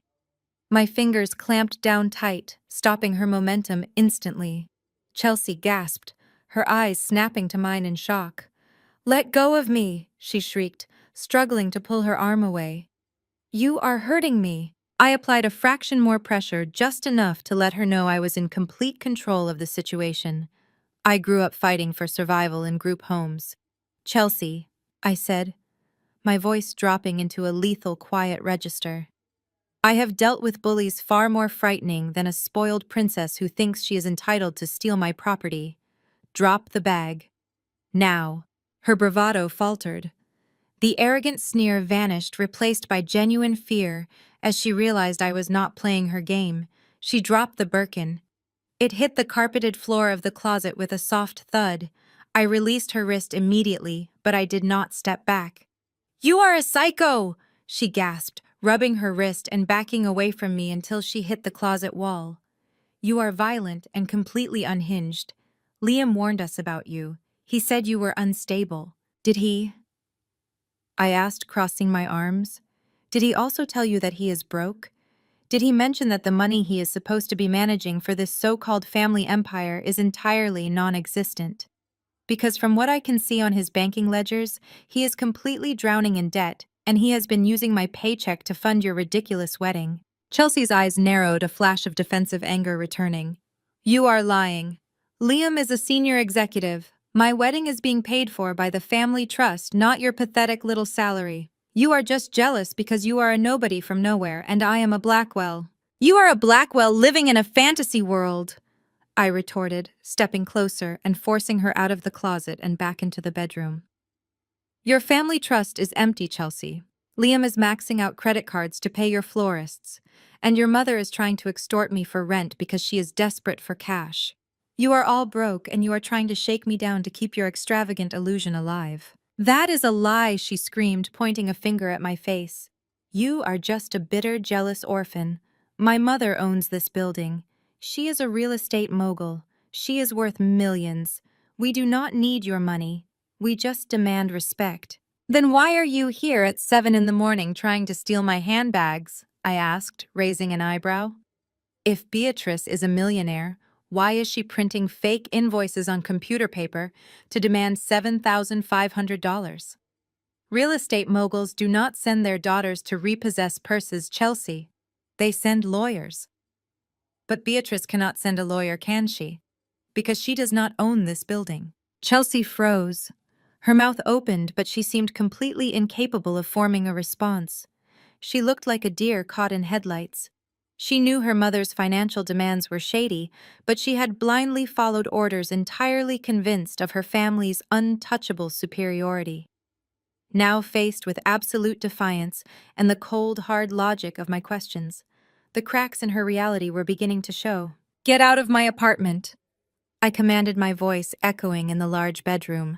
S1: My fingers clamped down tight, stopping her momentum instantly. Chelsea gasped, her eyes snapping to mine in shock. "Let go of me," she shrieked, struggling to pull her arm away. "You are hurting me." I applied a fraction more pressure, just enough to let her know I was in complete control of the situation. I grew up fighting for survival in group homes. "Chelsea," I said, my voice dropping into a lethal quiet register. "I have dealt with bullies far more frightening than a spoiled princess who thinks she is entitled to steal my property. Drop the bag. Now." Her bravado faltered. The arrogant sneer vanished, replaced by genuine fear, as she realized I was not playing her game. She dropped the Birkin. It hit the carpeted floor of the closet with a soft thud. I released her wrist immediately, but I did not step back. "You are a psycho!" she gasped, rubbing her wrist and backing away from me until she hit the closet wall. "You are violent and completely unhinged. Liam warned us about you. He said you were unstable." "Did he?" I asked, crossing my arms. "Did he also tell you that he is broke? Did he mention that the money he is supposed to be managing for this so-called family empire is entirely non-existent? Because from what I can see on his banking ledgers, he is completely drowning in debt, and he has been using my paycheck to fund your ridiculous wedding." Chelsea's eyes narrowed, a flash of defensive anger returning. "You are lying. Liam is a senior executive. My wedding is being paid for by the family trust, not your pathetic little salary. You are just jealous because you are a nobody from nowhere, and I am a Blackwell." "You are a Blackwell living in a fantasy world," I retorted, stepping closer and forcing her out of the closet and back into the bedroom. "Your family trust is empty, Chelsea. Liam is maxing out credit cards to pay your florists, and your mother is trying to extort me for rent because she is desperate for cash. You are all broke, and you are trying to shake me down to keep your extravagant illusion alive." "That is a lie," she screamed, pointing a finger at my face. "You are just a bitter, jealous orphan. My mother owns this building. She is a real estate mogul. She is worth millions. We do not need your money. We just demand respect." "Then why are you here at 7 in the morning trying to steal my handbags?" I asked, raising an eyebrow. "If Beatrice is a millionaire, why is she printing fake invoices on computer paper to demand $7,500? Real estate moguls do not send their daughters to repossess purses, Chelsea. They send lawyers. But Beatrice cannot send a lawyer, can she? Because she does not own this building. Chelsea froze. Her mouth opened, but she seemed completely incapable of forming a response. She looked like a deer caught in headlights. She knew her mother's financial demands were shady, but she had blindly followed orders, entirely convinced of her family's untouchable superiority. Now faced with absolute defiance and the cold, hard logic of my questions, the cracks in her reality were beginning to show. "Get out of my apartment!" I commanded, my voice echoing in the large bedroom.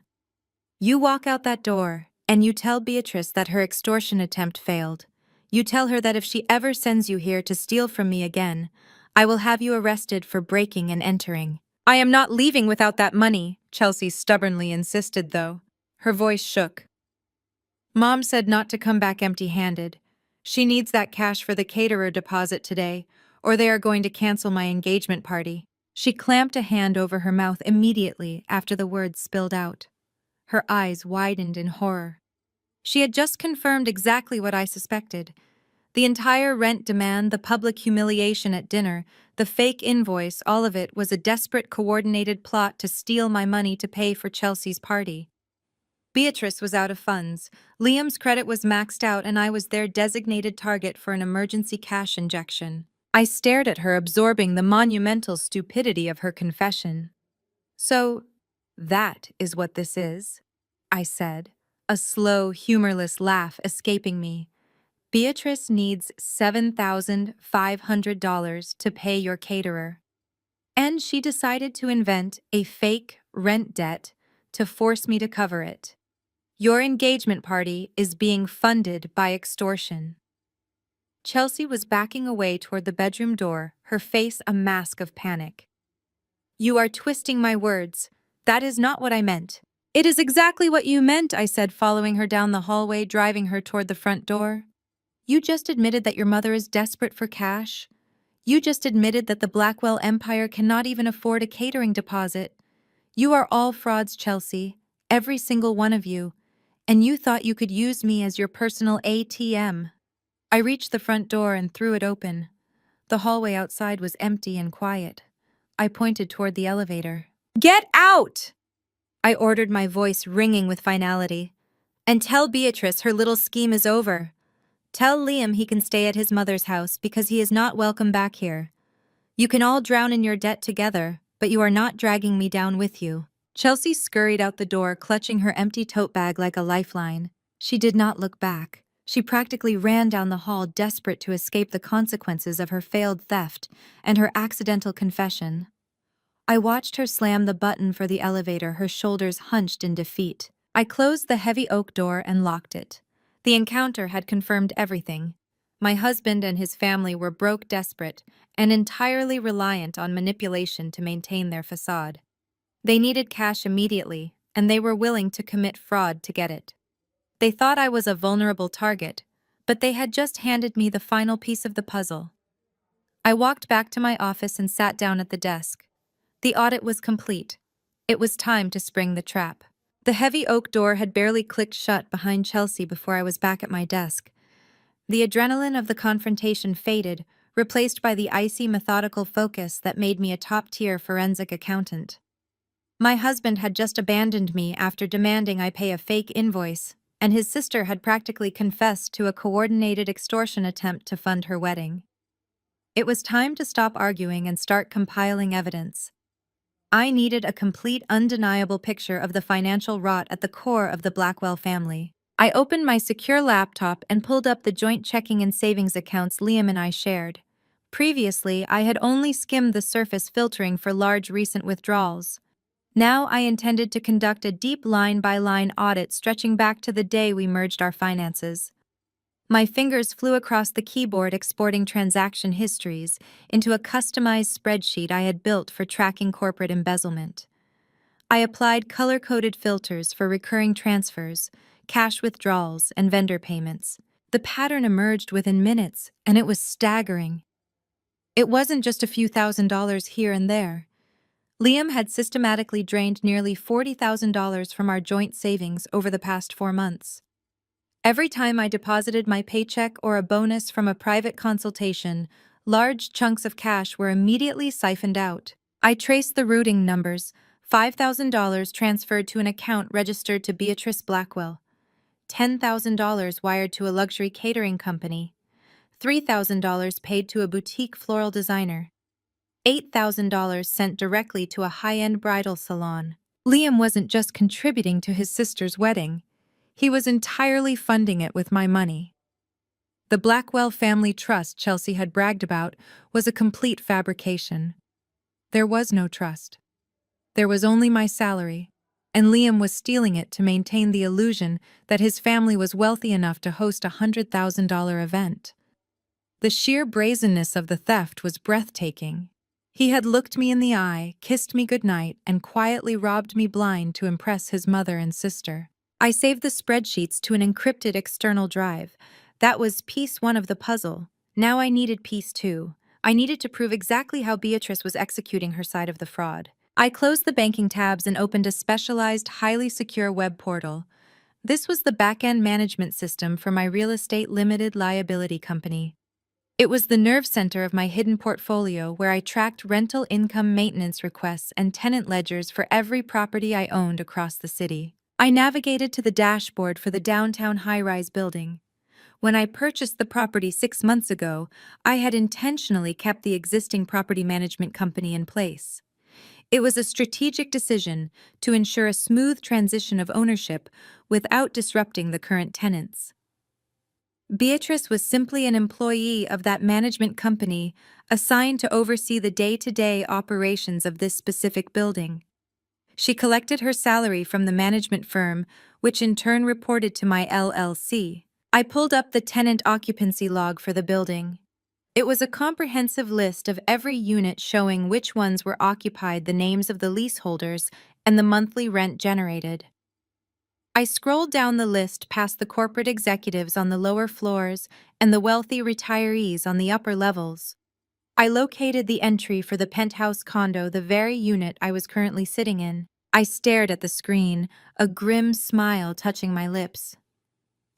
S1: "You walk out that door, and you tell Beatrice that her extortion attempt failed. You tell her that if she ever sends you here to steal from me again, I will have you arrested for breaking and entering." "I am not leaving without that money," Chelsea stubbornly insisted, though. Her voice shook. "Mom said not to come back empty-handed. She needs that cash for the caterer deposit today, or they are going to cancel my engagement party." She clamped a hand over her mouth immediately after the words spilled out. Her eyes widened in horror. She had just confirmed exactly what I suspected. The entire rent demand, the public humiliation at dinner, the fake invoice, all of it was a desperate, coordinated plot to steal my money to pay for Chelsea's party. Beatrice was out of funds, Liam's credit was maxed out, and I was their designated target for an emergency cash injection. I stared at her, absorbing the monumental stupidity of her confession. "So, that is what this is," I said, a slow, humorless laugh escaping me. "Beatrice needs $7,500 to pay your caterer. And she decided to invent a fake rent debt to force me to cover it. Your engagement party is being funded by extortion." Chelsea was backing away toward the bedroom door, her face a mask of panic. "You are twisting my words. That is not what I meant." "It is exactly what you meant," I said, following her down the hallway, driving her toward the front door. "You just admitted that your mother is desperate for cash. You just admitted that the Blackwell Empire cannot even afford a catering deposit. You are all frauds, Chelsea, every single one of you, and you thought you could use me as your personal ATM." I reached the front door and threw it open. The hallway outside was empty and quiet. I pointed toward the elevator. "Get out!" I ordered, my voice ringing with finality. "And tell Beatrice her little scheme is over. Tell Liam he can stay at his mother's house because he is not welcome back here. You can all drown in your debt together, but you are not dragging me down with you." Chelsea scurried out the door, clutching her empty tote bag like a lifeline. She did not look back. She practically ran down the hall, desperate to escape the consequences of her failed theft and her accidental confession. I watched her slam the button for the elevator, her shoulders hunched in defeat. I closed the heavy oak door and locked it. The encounter had confirmed everything. My husband and his family were broke, desperate, and entirely reliant on manipulation to maintain their facade. They needed cash immediately, and they were willing to commit fraud to get it. They thought I was a vulnerable target, but they had just handed me the final piece of the puzzle. I walked back to my office and sat down at the desk. The audit was complete. It was time to spring the trap. The heavy oak door had barely clicked shut behind Chelsea before I was back at my desk. The adrenaline of the confrontation faded, replaced by the icy, methodical focus that made me a top-tier forensic accountant. My husband had just abandoned me after demanding I pay a fake invoice, and his sister had practically confessed to a coordinated extortion attempt to fund her wedding. It was time to stop arguing and start compiling evidence. I needed a complete, undeniable picture of the financial rot at the core of the Blackwell family. I opened my secure laptop and pulled up the joint checking and savings accounts Liam and I shared. Previously, I had only skimmed the surface, filtering for large recent withdrawals. Now I intended to conduct a deep line-by-line audit stretching back to the day we merged our finances. My fingers flew across the keyboard, exporting transaction histories into a customized spreadsheet I had built for tracking corporate embezzlement. I applied color-coded filters for recurring transfers, cash withdrawals, and vendor payments. The pattern emerged within minutes, and it was staggering. It wasn't just a few $1,000s here and there. Liam had systematically drained nearly $40,000 from our joint savings over the past 4 months. Every time I deposited my paycheck or a bonus from a private consultation, large chunks of cash were immediately siphoned out. I traced the routing numbers: $5,000 transferred to an account registered to Beatrice Blackwell, $10,000 wired to a luxury catering company, $3,000 paid to a boutique floral designer, $8,000 sent directly to a high-end bridal salon. Liam wasn't just contributing to his sister's wedding, he was entirely funding it with my money. The Blackwell family trust Chelsea had bragged about was a complete fabrication. There was no trust. There was only my salary, and Liam was stealing it to maintain the illusion that his family was wealthy enough to host a $100,000 event. The sheer brazenness of the theft was breathtaking. He had looked me in the eye, kissed me goodnight, and quietly robbed me blind to impress his mother and sister. I saved the spreadsheets to an encrypted external drive. That was piece one of the puzzle. Now I needed piece two. I needed to prove exactly how Beatrice was executing her side of the fraud. I closed the banking tabs and opened a specialized, highly secure web portal. This was the back-end management system for my real estate limited liability company. It was the nerve center of my hidden portfolio where I tracked rental income maintenance requests and tenant ledgers for every property I owned across the city. I navigated to the dashboard for the downtown high-rise building. When I purchased the property 6 months ago, I had intentionally kept the existing property management company in place. It was a strategic decision to ensure a smooth transition of ownership without disrupting the current tenants. Beatrice was simply an employee of that management company assigned to oversee the day-to-day operations of this specific building. She collected her salary from the management firm, which in turn reported to my LLC. I pulled up the tenant occupancy log for the building. It was a comprehensive list of every unit showing which ones were occupied, the names of the leaseholders, and the monthly rent generated. I scrolled down the list past the corporate executives on the lower floors and the wealthy retirees on the upper levels. I located the entry for the penthouse condo, the very unit I was currently sitting in. I stared at the screen, a grim smile touching my lips.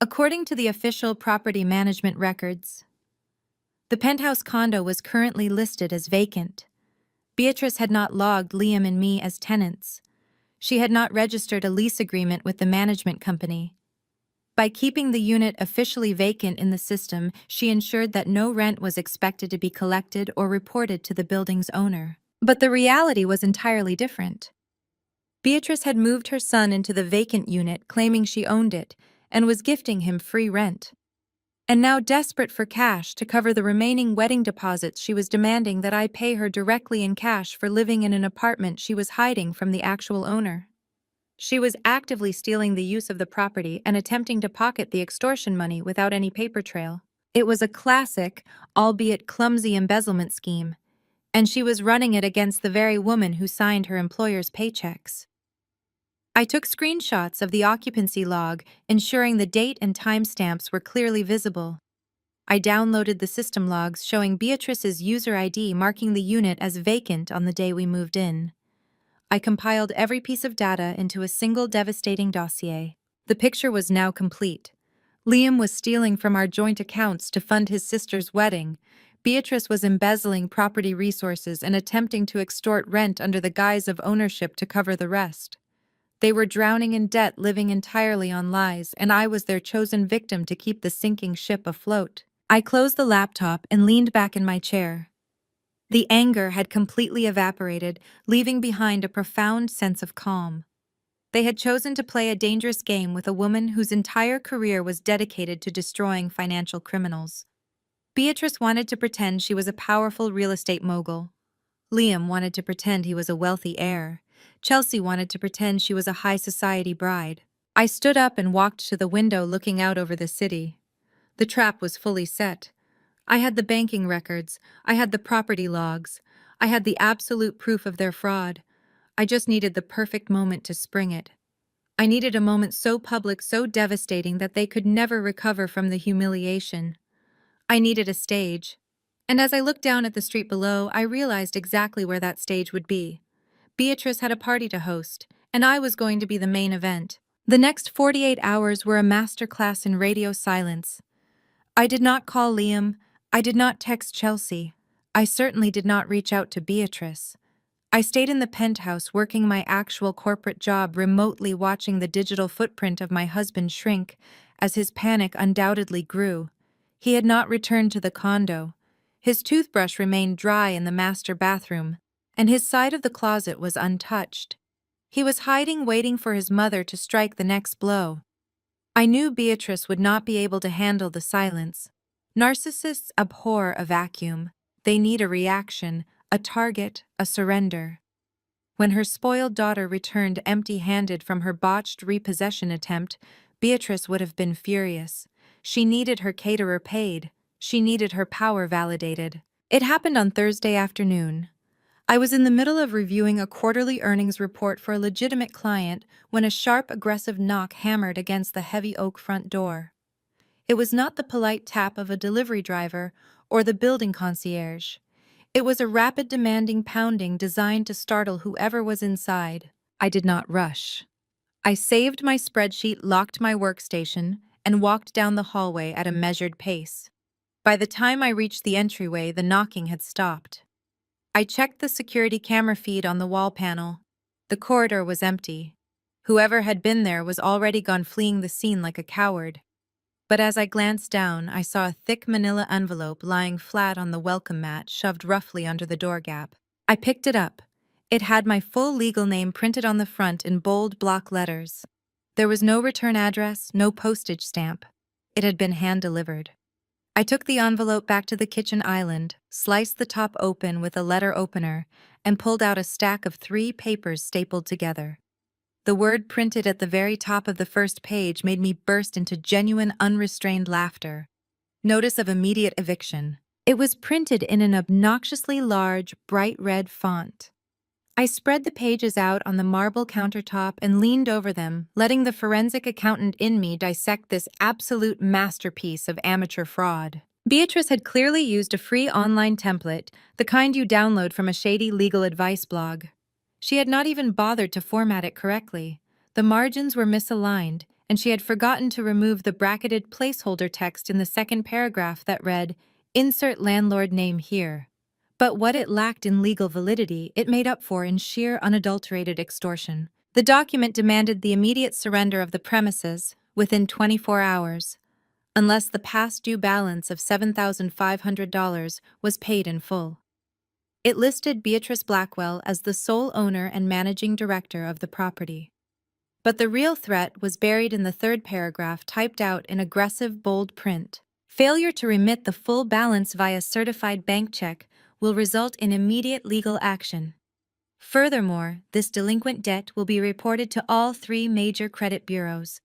S1: According to the official property management records, the penthouse condo was currently listed as vacant. Beatrice had not logged Liam and me as tenants. She had not registered a lease agreement with the management company. By keeping the unit officially vacant in the system, she ensured that no rent was expected to be collected or reported to the building's owner. But the reality was entirely different. Beatrice had moved her son into the vacant unit, claiming she owned it, and was gifting him free rent. And now, desperate for cash to cover the remaining wedding deposits, she was demanding that I pay her directly in cash for living in an apartment she was hiding from the actual owner. She was actively stealing the use of the property and attempting to pocket the extortion money without any paper trail. It was a classic, albeit clumsy embezzlement scheme, and she was running it against the very woman who signed her employer's paychecks. I took screenshots of the occupancy log, ensuring the date and timestamps were clearly visible. I downloaded the system logs showing Beatrice's user ID marking the unit as vacant on the day we moved in. I compiled every piece of data into a single devastating dossier. The picture was now complete. Liam was stealing from our joint accounts to fund his sister's wedding. Beatrice was embezzling property resources and attempting to extort rent under the guise of ownership to cover the rest. They were drowning in debt, living entirely on lies, and I was their chosen victim to keep the sinking ship afloat. I closed the laptop and leaned back in my chair. The anger had completely evaporated, leaving behind a profound sense of calm. They had chosen to play a dangerous game with a woman whose entire career was dedicated to destroying financial criminals. Beatrice wanted to pretend she was a powerful real estate mogul. Liam wanted to pretend he was a wealthy heir. Chelsea wanted to pretend she was a high society bride. I stood up and walked to the window looking out over the city. The trap was fully set. I had the banking records, I had the property logs, I had the absolute proof of their fraud. I just needed the perfect moment to spring it. I needed a moment so public, so devastating that they could never recover from the humiliation. I needed a stage. And as I looked down at the street below, I realized exactly where that stage would be. Beatrice had a party to host, and I was going to be the main event. The next 48 hours were a masterclass in radio silence. I did not call Liam. I did not text Chelsea. I certainly did not reach out to Beatrice. I stayed in the penthouse working my actual corporate job, remotely watching the digital footprint of my husband shrink as his panic undoubtedly grew. He had not returned to the condo. His toothbrush remained dry in the master bathroom, and his side of the closet was untouched. He was hiding, waiting for his mother to strike the next blow. I knew Beatrice would not be able to handle the silence. Narcissists abhor a vacuum. They need a reaction, a target, a surrender. When her spoiled daughter returned empty-handed from her botched repossession attempt, Beatrice would have been furious. She needed her caterer paid. She needed her power validated. It happened on Thursday afternoon. I was in the middle of reviewing a quarterly earnings report for a legitimate client when a sharp, aggressive knock hammered against the heavy oak front door. It was not the polite tap of a delivery driver or the building concierge. It was a rapid, demanding pounding designed to startle whoever was inside. I did not rush. I saved my spreadsheet, locked my workstation, and walked down the hallway at a measured pace. By the time I reached the entryway, the knocking had stopped. I checked the security camera feed on the wall panel. The corridor was empty. Whoever had been there was already gone, fleeing the scene like a coward. But as I glanced down, I saw a thick manila envelope lying flat on the welcome mat, shoved roughly under the door gap. I picked it up. It had my full legal name printed on the front in bold block letters. There was no return address, no postage stamp. It had been hand-delivered. I took the envelope back to the kitchen island, sliced the top open with a letter opener, and pulled out a stack of 3 papers stapled together. The word printed at the very top of the first page made me burst into genuine, unrestrained laughter. Notice of immediate eviction. It was printed in an obnoxiously large, bright red font. I spread the pages out on the marble countertop and leaned over them, letting the forensic accountant in me dissect this absolute masterpiece of amateur fraud. Beatrice had clearly used a free online template, the kind you download from a shady legal advice blog. She had not even bothered to format it correctly. The margins were misaligned, and she had forgotten to remove the bracketed placeholder text in the second paragraph that read, "Insert landlord name here." But what it lacked in legal validity, it made up for in sheer unadulterated extortion. The document demanded the immediate surrender of the premises within 24 hours, unless the past due balance of $7,500 was paid in full. It listed Beatrice Blackwell as the sole owner and managing director of the property. But the real threat was buried in the third paragraph, typed out in aggressive, bold print. Failure to remit the full balance via certified bank check will result in immediate legal action. Furthermore, this delinquent debt will be reported to all 3 major credit bureaus.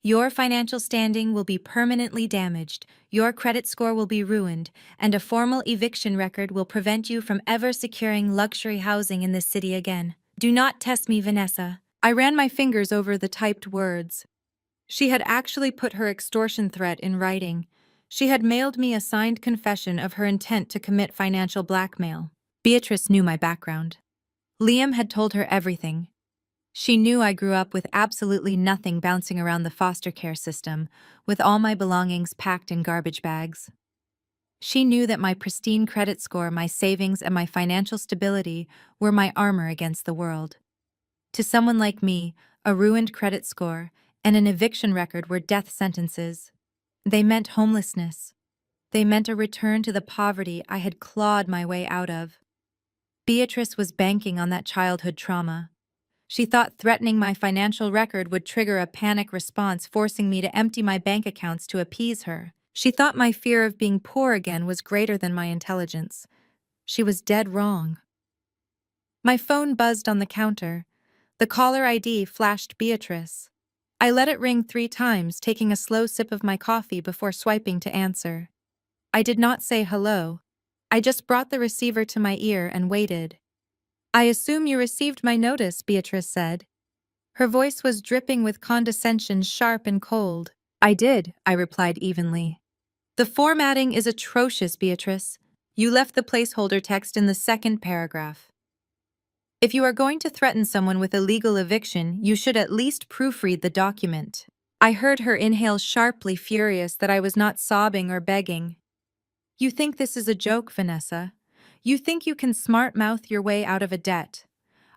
S1: Your financial standing will be permanently damaged, your credit score will be ruined, and a formal eviction record will prevent you from ever securing luxury housing in this city again. Do not test me, Vanessa. I ran my fingers over the typed words. She had actually put her extortion threat in writing. She had mailed me a signed confession of her intent to commit financial blackmail. Beatrice knew my background. Liam had told her everything. She knew I grew up with absolutely nothing, bouncing around the foster care system, with all my belongings packed in garbage bags. She knew that my pristine credit score, my savings, and my financial stability were my armor against the world. To someone like me, a ruined credit score and an eviction record were death sentences. They meant homelessness. They meant a return to the poverty I had clawed my way out of. Beatrice was banking on that childhood trauma. She thought threatening my financial record would trigger a panic response, forcing me to empty my bank accounts to appease her. She thought my fear of being poor again was greater than my intelligence. She was dead wrong. My phone buzzed on the counter. The caller ID flashed Beatrice. I let it ring 3 times, taking a slow sip of my coffee before swiping to answer. I did not say hello. I just brought the receiver to my ear and waited. "I assume you received my notice," Beatrice said. Her voice was dripping with condescension, sharp and cold. "I did," I replied evenly. "The formatting is atrocious, Beatrice. You left the placeholder text in the second paragraph." If you are going to threaten someone with illegal eviction, you should at least proofread the document. I heard her inhale sharply, furious that I was not sobbing or begging. You think this is a joke, Vanessa? You think you can smart-mouth your way out of a debt?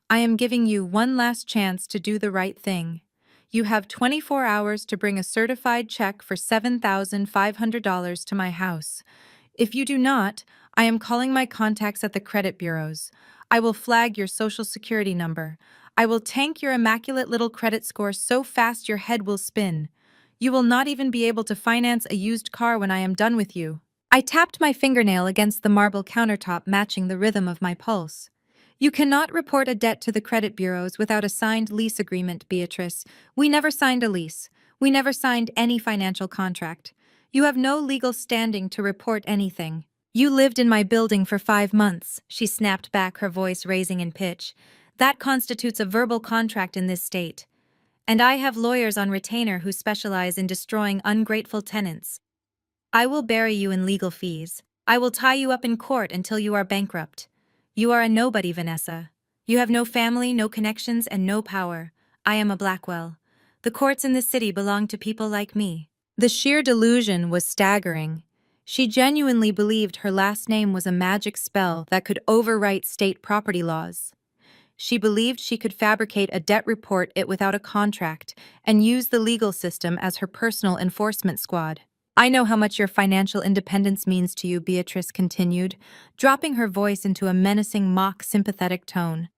S1: I am giving you one last chance to do the right thing. You have 24 hours to bring a certified check for $7,500 to my house. If you do not, I am calling my contacts at the credit bureaus. I will flag your social security number. I will tank your immaculate little credit score so fast your head will spin. You will not even be able to finance a used car when I am done with you. I tapped my fingernail against the marble countertop, matching the rhythm of my pulse. You cannot report a debt to the credit bureaus without a signed lease agreement, Beatrice. We never signed a lease. We never signed any financial contract. You have no legal standing to report anything. You lived in my building for 5 months, she snapped back, her voice raising in pitch. That constitutes a verbal contract in this state. And I have lawyers on retainer who specialize in destroying ungrateful tenants. I will bury you in legal fees. I will tie you up in court until you are bankrupt. You are a nobody, Vanessa. You have no family, no connections, and no power. I am a Blackwell. The courts in this city belong to people like me. The sheer delusion was staggering. She genuinely believed her last name was a magic spell that could overwrite state property laws. She believed she could fabricate a debt report it without a contract and use the legal system as her personal enforcement squad. I know how much your financial independence means to you, Beatrice continued, dropping her voice into a menacing, mock-sympathetic tone.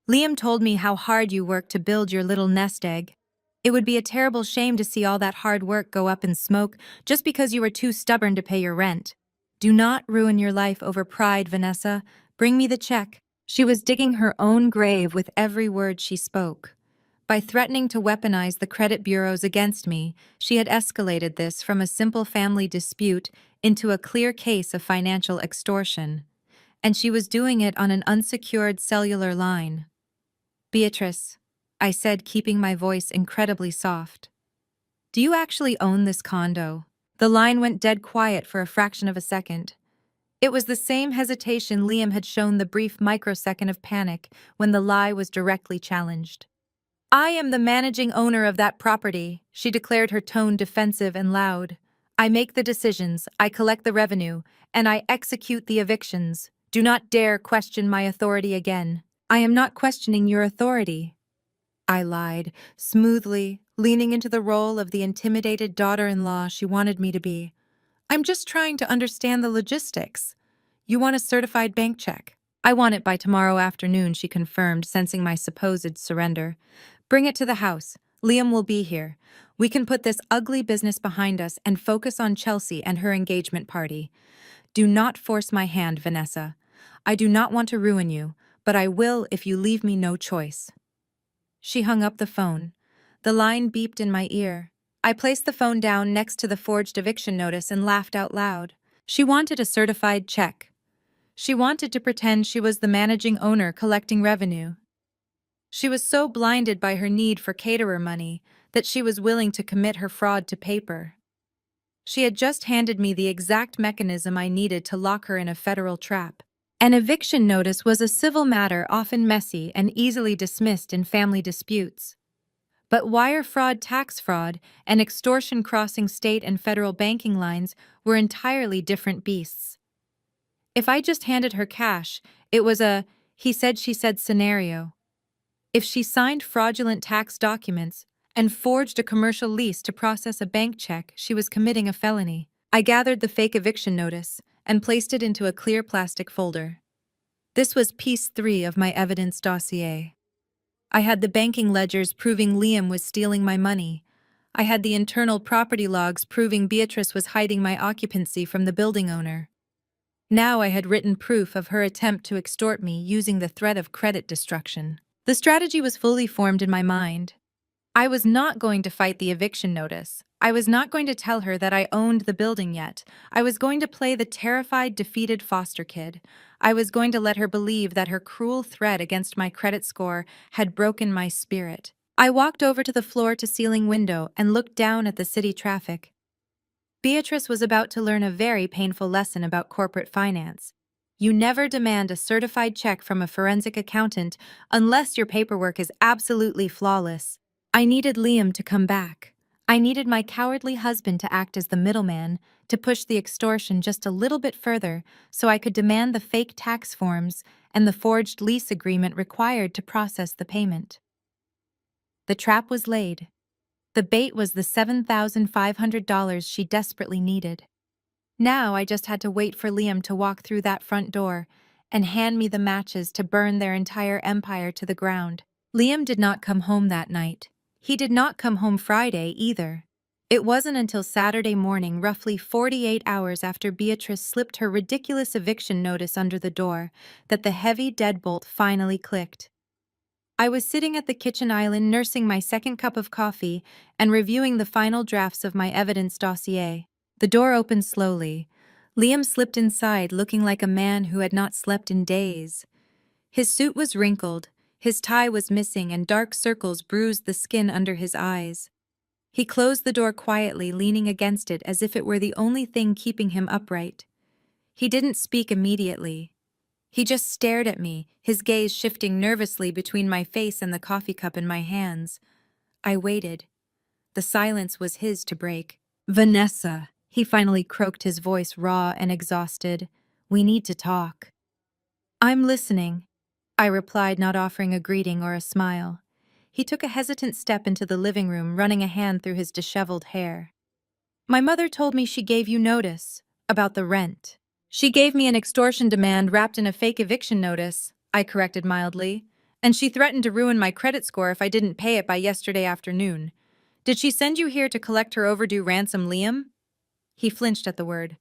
S1: Liam told me how hard you worked to build your little nest egg. It would be a terrible shame to see all that hard work go up in smoke just because you were too stubborn to pay your rent. Do not ruin your life over pride, Vanessa. Bring me the check. She was digging her own grave with every word she spoke. By threatening to weaponize the credit bureaus against me, she had escalated this from a simple family dispute into a clear case of financial extortion. And she was doing it on an unsecured cellular line. Beatrice, I said, keeping my voice incredibly soft. Do you actually own this condo? The line went dead quiet for a fraction of a second. It was the same hesitation Liam had shown the brief microsecond of panic when the lie was directly challenged. I am the managing owner of that property, she declared, her tone defensive and loud. I make the decisions, I collect the revenue, and I execute the evictions. Do not dare question my authority again. I am not questioning your authority. I lied, smoothly, leaning into the role of the intimidated daughter-in-law she wanted me to be. I'm just trying to understand the logistics. You want a certified bank check? I want it by tomorrow afternoon, she confirmed, sensing my supposed surrender. Bring it to the house. Liam will be here. We can put this ugly business behind us and focus on Chelsea and her engagement party. Do not force my hand, Vanessa. I do not want to ruin you, but I will if you leave me no choice. She hung up the phone. The line beeped in my ear. I placed the phone down next to the forged eviction notice and laughed out loud. She wanted a certified check. She wanted to pretend she was the managing owner collecting revenue. She was so blinded by her need for caterer money that she was willing to commit her fraud to paper. She had just handed me the exact mechanism I needed to lock her in a federal trap. An eviction notice was a civil matter often messy and easily dismissed in family disputes. But wire fraud, tax fraud, and extortion crossing state and federal banking lines were entirely different beasts. If I just handed her cash, it was a he said she said scenario. If she signed fraudulent tax documents and forged a commercial lease to process a bank check, she was committing a felony. I gathered the fake eviction notice and placed it into a clear plastic folder. This was piece 3 of my evidence dossier. I had the banking ledgers proving Liam was stealing my money. I had the internal property logs proving Beatrice was hiding my occupancy from the building owner. Now I had written proof of her attempt to extort me using the threat of credit destruction. The strategy was fully formed in my mind. I was not going to fight the eviction notice. I was not going to tell her that I owned the building yet. I was going to play the terrified, defeated foster kid. I was going to let her believe that her cruel threat against my credit score had broken my spirit. I walked over to the floor-to-ceiling window and looked down at the city traffic. Beatrice was about to learn a very painful lesson about corporate finance. You never demand a certified check from a forensic accountant unless your paperwork is absolutely flawless. I needed Liam to come back. I needed my cowardly husband to act as the middleman, to push the extortion just a little bit further so I could demand the fake tax forms and the forged lease agreement required to process the payment. The trap was laid. The bait was the $7,500 she desperately needed. Now I just had to wait for Liam to walk through that front door and hand me the matches to burn their entire empire to the ground. Liam did not come home that night. He did not come home Friday either. It wasn't until Saturday morning, roughly 48 hours after Beatrice slipped her ridiculous eviction notice under the door, that the heavy deadbolt finally clicked. I was sitting at the kitchen island nursing my second cup of coffee and reviewing the final drafts of my evidence dossier. The door opened slowly. Liam slipped inside looking like a man who had not slept in days. His suit was wrinkled, his tie was missing, and dark circles bruised the skin under his eyes. He closed the door quietly, leaning against it as if it were the only thing keeping him upright. He didn't speak immediately. He just stared at me, his gaze shifting nervously between my face and the coffee cup in my hands. I waited. The silence was his to break. "Vanessa," he finally croaked, his voice raw and exhausted. "We need to talk." "I'm listening," I replied, not offering a greeting or a smile. He took a hesitant step into the living room, running a hand through his disheveled hair. "My mother told me she gave you notice about the rent." "She gave me an extortion demand wrapped in a fake eviction notice," I corrected mildly, "and she threatened to ruin my credit score if I didn't pay it by yesterday afternoon. Did she send you here to collect her overdue ransom, Liam?" He flinched at the word.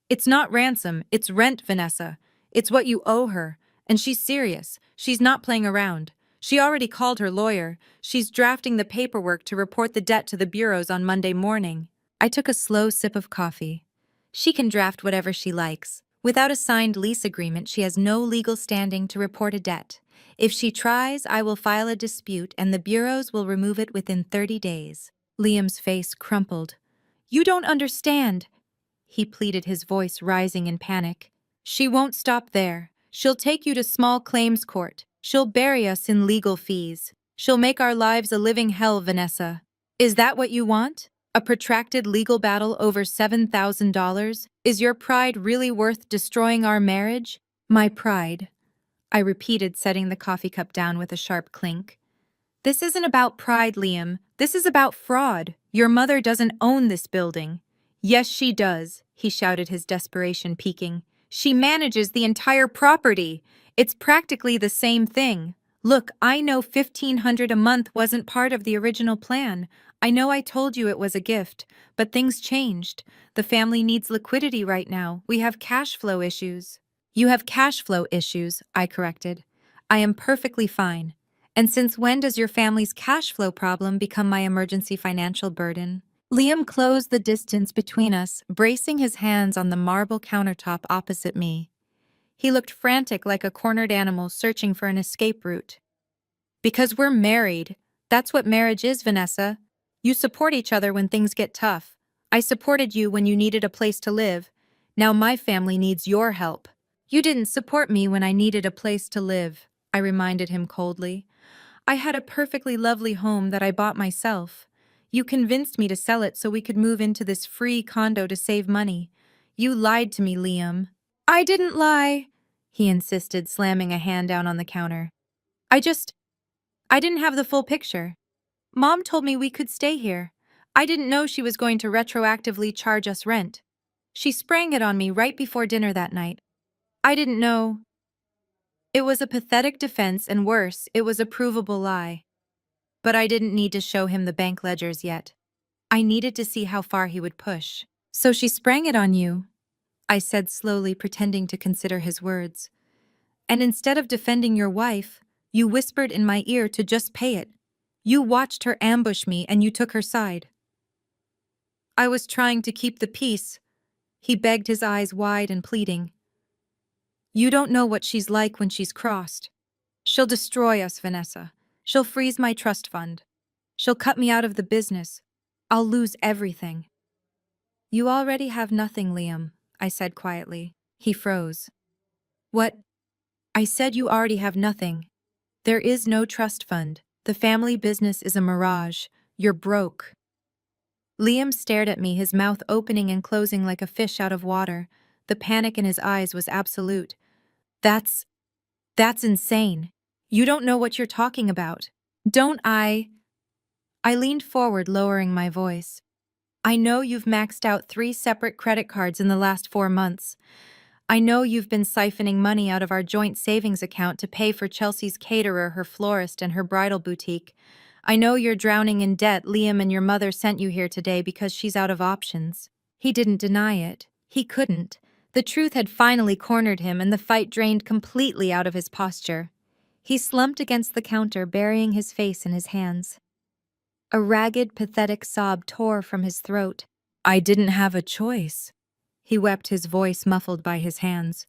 S1: "It's not ransom, it's rent, Vanessa. It's what you owe her. And she's serious. She's not playing around. She already called her lawyer. She's drafting the paperwork to report the debt to the bureaus on Monday morning." I took a slow sip of coffee. She can draft whatever she likes. Without a signed lease agreement, she has no legal standing to report a debt. If she tries, I will file a dispute and the bureaus will remove it within 30 days. Liam's face crumpled. "You don't understand," he pleaded, his voice rising in panic. "She won't stop there. She'll take you to small claims court. She'll bury us in legal fees. She'll make our lives a living hell, Vanessa. Is that what you want? A protracted legal battle over $7,000? Is your pride really worth destroying our marriage?" "My pride," I repeated, setting the coffee cup down with a sharp clink. "This isn't about pride, Liam. This is about fraud. Your mother doesn't own this building." "Yes, she does," he shouted, his desperation peaking. "She manages the entire property. It's practically the same thing. Look, I know $1,500 a month wasn't part of the original plan. I know I told you it was a gift, but things changed. The family needs liquidity right now. We have cash flow issues." "You have cash flow issues," I corrected. "I am perfectly fine. And since when does your family's cash flow problem become my emergency financial burden?" Liam closed the distance between us, bracing his hands on the marble countertop opposite me. He looked frantic, like a cornered animal searching for an escape route. "Because we're married. That's what marriage is, Vanessa. You support each other when things get tough. I supported you when you needed a place to live. Now my family needs your help." "You didn't support me when I needed a place to live," I reminded him coldly. "I had a perfectly lovely home that I bought myself. You convinced me to sell it so we could move into this free condo to save money. You lied to me, Liam." "I didn't lie," he insisted, slamming a hand down on the counter. I didn't have the full picture. Mom told me we could stay here. I didn't know she was going to retroactively charge us rent. She sprang it on me right before dinner that night. I didn't know." It was a pathetic defense, and worse, it was a provable lie. But I didn't need to show him the bank ledgers yet. I needed to see how far he would push. "So she sprang it on you," I said slowly, pretending to consider his words. "And instead of defending your wife, you whispered in my ear to just pay it. You watched her ambush me and you took her side." "I was trying to keep the peace," he begged, his eyes wide and pleading. "You don't know what she's like when she's crossed. She'll destroy us, Vanessa. She'll freeze my trust fund. She'll cut me out of the business. I'll lose everything." "You already have nothing, Liam," I said quietly. He froze. What? I said you already have nothing. There is no trust fund. The family business is a mirage. You're broke. Liam stared at me, his mouth opening and closing like a fish out of water. The panic in his eyes was absolute. That's insane. You don't know what you're talking about. Don't I? I leaned forward, lowering my voice. I know you've maxed out 3 separate credit cards in the last 4 months. I know you've been siphoning money out of our joint savings account to pay for Chelsea's caterer, her florist, and her bridal boutique. I know you're drowning in debt. Liam and your mother sent you here today because she's out of options. He didn't deny it. He couldn't. The truth had finally cornered him, and the fight drained completely out of his posture. He slumped against the counter, burying his face in his hands. A ragged, pathetic sob tore from his throat. I didn't have a choice. He wept, his voice muffled by his hands.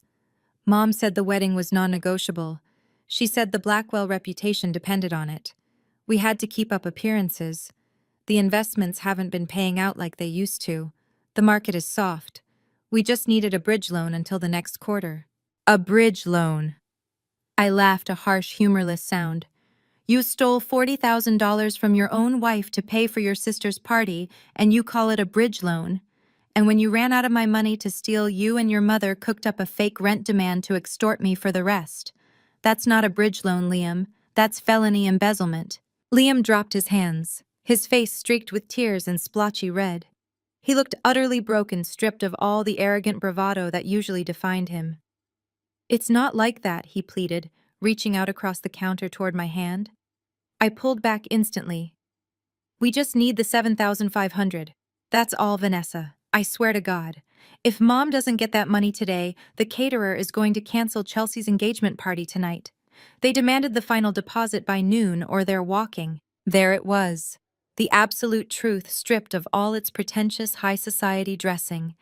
S1: Mom said the wedding was non-negotiable. She said the Blackwell reputation depended on it. We had to keep up appearances. The investments haven't been paying out like they used to. The market is soft. We just needed a bridge loan until the next quarter. A bridge loan. I laughed, a harsh, humorless sound. You stole $40,000 from your own wife to pay for your sister's party, and you call it a bridge loan. And when you ran out of my money to steal, you and your mother cooked up a fake rent demand to extort me for the rest. That's not a bridge loan, Liam. That's felony embezzlement. Liam dropped his hands, his face streaked with tears and splotchy red. He looked utterly broken, stripped of all the arrogant bravado that usually defined him. It's not like that, he pleaded, reaching out across the counter toward my hand. I pulled back instantly. We just need the $7,500. That's all, Vanessa. I swear to God. If Mom doesn't get that money today, the caterer is going to cancel Chelsea's engagement party tonight. They demanded the final deposit by noon or they're walking. There it was. The absolute truth, stripped of all its pretentious high society dressing.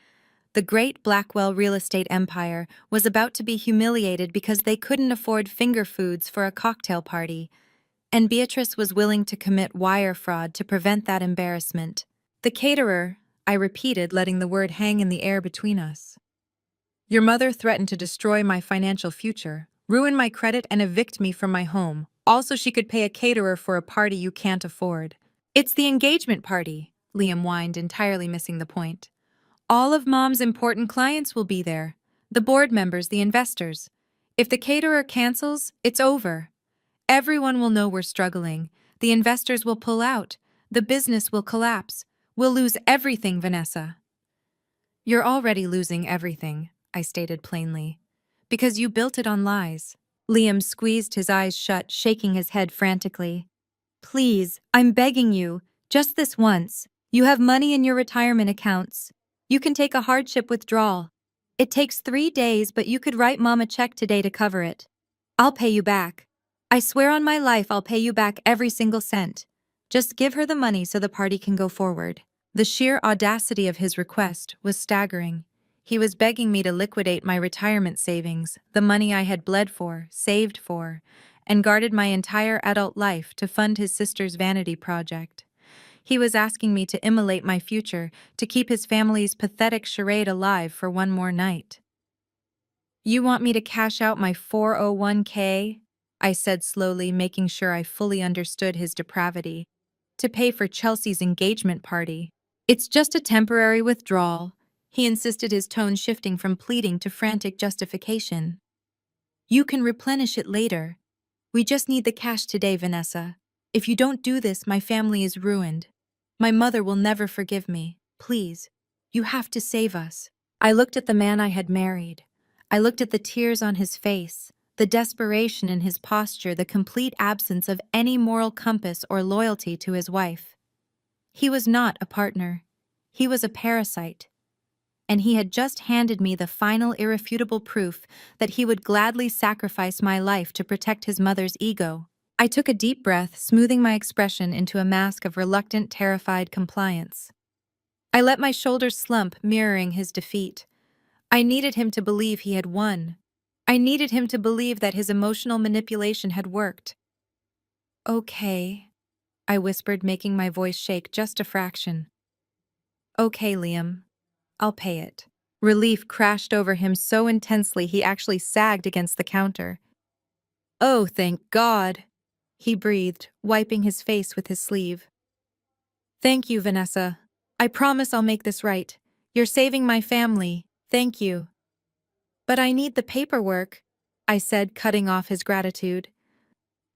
S1: The great Blackwell real estate empire was about to be humiliated because they couldn't afford finger foods for a cocktail party. And Beatrice was willing to commit wire fraud to prevent that embarrassment. The caterer, I repeated, letting the word hang in the air between us. Your mother threatened to destroy my financial future, ruin my credit, and evict me from my home. Also, she could pay a caterer for a party you can't afford. It's the engagement party, Liam whined, entirely missing the point. All of Mom's important clients will be there. The board members, the investors. If the caterer cancels, it's over. Everyone will know we're struggling. The investors will pull out. The business will collapse. We'll lose everything, Vanessa. You're already losing everything, I stated plainly. Because you built it on lies. Liam squeezed his eyes shut, shaking his head frantically. Please, I'm begging you, just this once. You have money in your retirement accounts. You can take a hardship withdrawal. It takes 3 days, but you could write Mom a check today to cover it. I'll pay you back. I swear on my life I'll pay you back every single cent. Just give her the money so the party can go forward. The sheer audacity of his request was staggering. He was begging me to liquidate my retirement savings, the money I had bled for, saved for, and guarded my entire adult life to fund his sister's vanity project. He was asking me to immolate my future to keep his family's pathetic charade alive for one more night. You want me to cash out my 401k? I said slowly, making sure I fully understood his depravity. To pay for Chelsea's engagement party. It's just a temporary withdrawal, he insisted, his tone shifting from pleading to frantic justification. You can replenish it later. We just need the cash today, Vanessa. If you don't do this, my family is ruined. My mother will never forgive me. Please, you have to save us. I looked at the man I had married. I looked at the tears on his face, the desperation in his posture, the complete absence of any moral compass or loyalty to his wife. He was not a partner. He was a parasite. And he had just handed me the final irrefutable proof that he would gladly sacrifice my life to protect his mother's ego. I took a deep breath, smoothing my expression into a mask of reluctant, terrified compliance. I let my shoulders slump, mirroring his defeat. I needed him to believe he had won. I needed him to believe that his emotional manipulation had worked. Okay, I whispered, making my voice shake just a fraction. Okay, Liam. I'll pay it. Relief crashed over him so intensely he actually sagged against the counter. "Oh, thank God," he breathed, wiping his face with his sleeve. "Thank you, Vanessa. I promise I'll make this right. You're saving my family. Thank you." "But I need the paperwork," I said, cutting off his gratitude.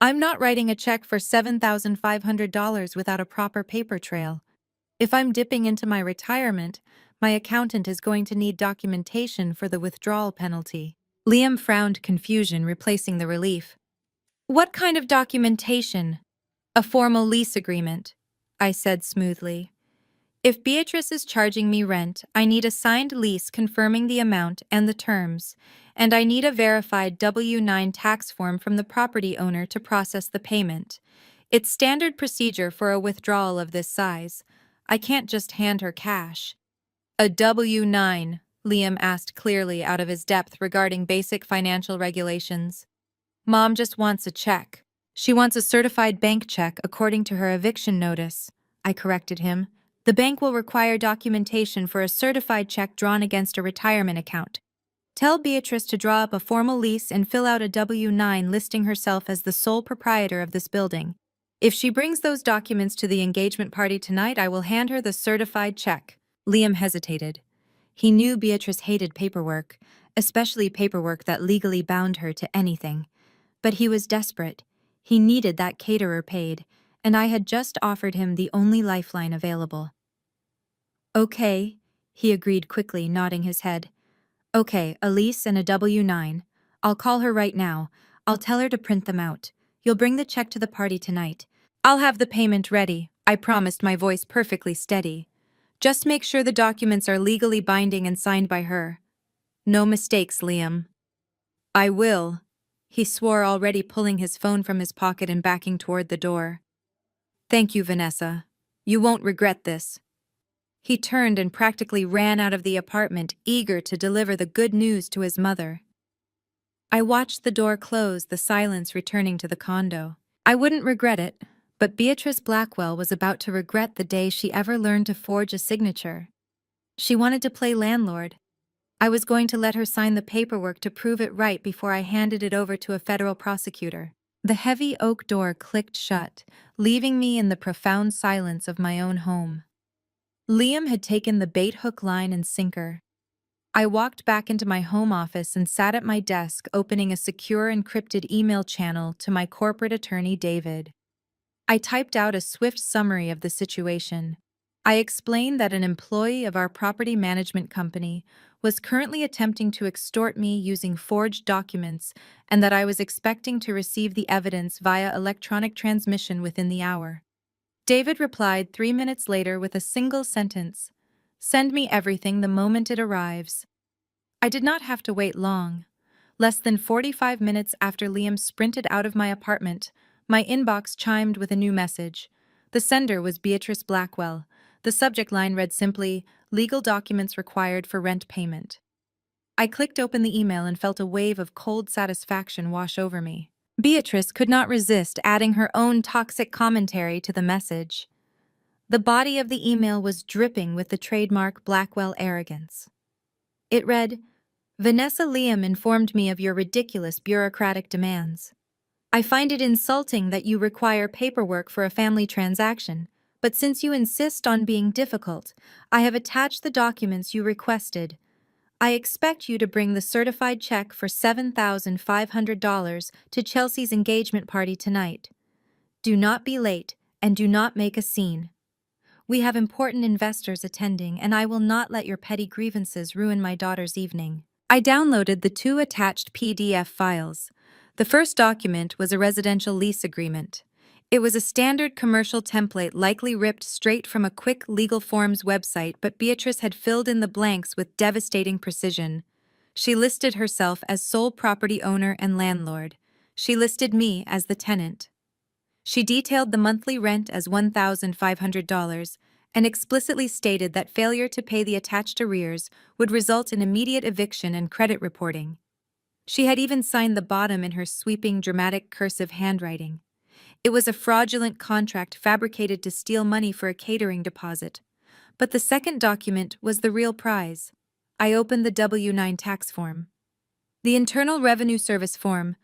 S1: "I'm not writing a check for $7,500 without a proper paper trail. If I'm dipping into my retirement, my accountant is going to need documentation for the withdrawal penalty." Liam frowned confusion, replacing the relief. "What kind of documentation?" "A formal lease agreement," I said smoothly. "If Beatrice is charging me rent, I need a signed lease confirming the amount and the terms, and I need a verified W-9 tax form from the property owner to process the payment. It's standard procedure for a withdrawal of this size. I can't just hand her cash." "A W-9?" Liam asked, clearly out of his depth regarding basic financial regulations. "Mom just wants a check. She wants a certified bank check according to her eviction notice," I corrected him. "The bank will require documentation for a certified check drawn against a retirement account. Tell Beatrice to draw up a formal lease and fill out a W-9 listing herself as the sole proprietor of this building. If she brings those documents to the engagement party tonight, I will hand her the certified check." Liam hesitated. He knew Beatrice hated paperwork, especially paperwork that legally bound her to anything. But he was desperate. He needed that caterer paid, and I had just offered him the only lifeline available. "Okay," he agreed quickly, nodding his head. "Okay, a lease and a W-9. I'll call her right now. I'll tell her to print them out. You'll bring the check to the party tonight. I'll have the payment ready," I promised, my voice perfectly steady. "Just make sure the documents are legally binding and signed by her. No mistakes, Liam." "I will," he swore, already pulling his phone from his pocket and backing toward the door. "Thank you, Vanessa. You won't regret this." He turned and practically ran out of the apartment, eager to deliver the good news to his mother. I watched the door close, the silence returning to the condo. I wouldn't regret it, but Beatrice Blackwell was about to regret the day she ever learned to forge a signature. She wanted to play landlord. I was going to let her sign the paperwork to prove it right before I handed it over to a federal prosecutor. The heavy oak door clicked shut, leaving me in the profound silence of my own home. Liam had taken the bait, hook, line, and sinker. I walked back into my home office and sat at my desk, opening a secure encrypted email channel to my corporate attorney, David. I typed out a swift summary of the situation. I explained that an employee of our property management company was currently attempting to extort me using forged documents, and that I was expecting to receive the evidence via electronic transmission within the hour. David replied 3 minutes later with a single sentence: "Send me everything the moment it arrives." I did not have to wait long. Less than 45 minutes after Liam sprinted out of my apartment, my inbox chimed with a new message. The sender was Beatrice Blackwell. The subject line read simply, "Legal documents required for rent payment." I clicked open the email and felt a wave of cold satisfaction wash over me. Beatrice could not resist adding her own toxic commentary to the message. The body of the email was dripping with the trademark Blackwell arrogance. It read, "Vanessa, Liam informed me of your ridiculous bureaucratic demands. I find it insulting that you require paperwork for a family transaction, but since you insist on being difficult, I have attached the documents you requested. I expect you to bring the certified check for $7,500 to Chelsea's engagement party tonight. Do not be late and do not make a scene. We have important investors attending, and I will not let your petty grievances ruin my daughter's evening." I downloaded the 2 attached PDF files. The first document was a residential lease agreement. It was a standard commercial template, likely ripped straight from a quick legal forms website, but Beatrice had filled in the blanks with devastating precision. She listed herself as sole property owner and landlord. She listed me as the tenant. She detailed the monthly rent as $1,500 and explicitly stated that failure to pay the attached arrears would result in immediate eviction and credit reporting. She had even signed the bottom in her sweeping, dramatic cursive handwriting. It was a fraudulent contract fabricated to steal money for a catering deposit. But the second document was the real prize. I opened the W-9 tax form. The Internal Revenue Service form,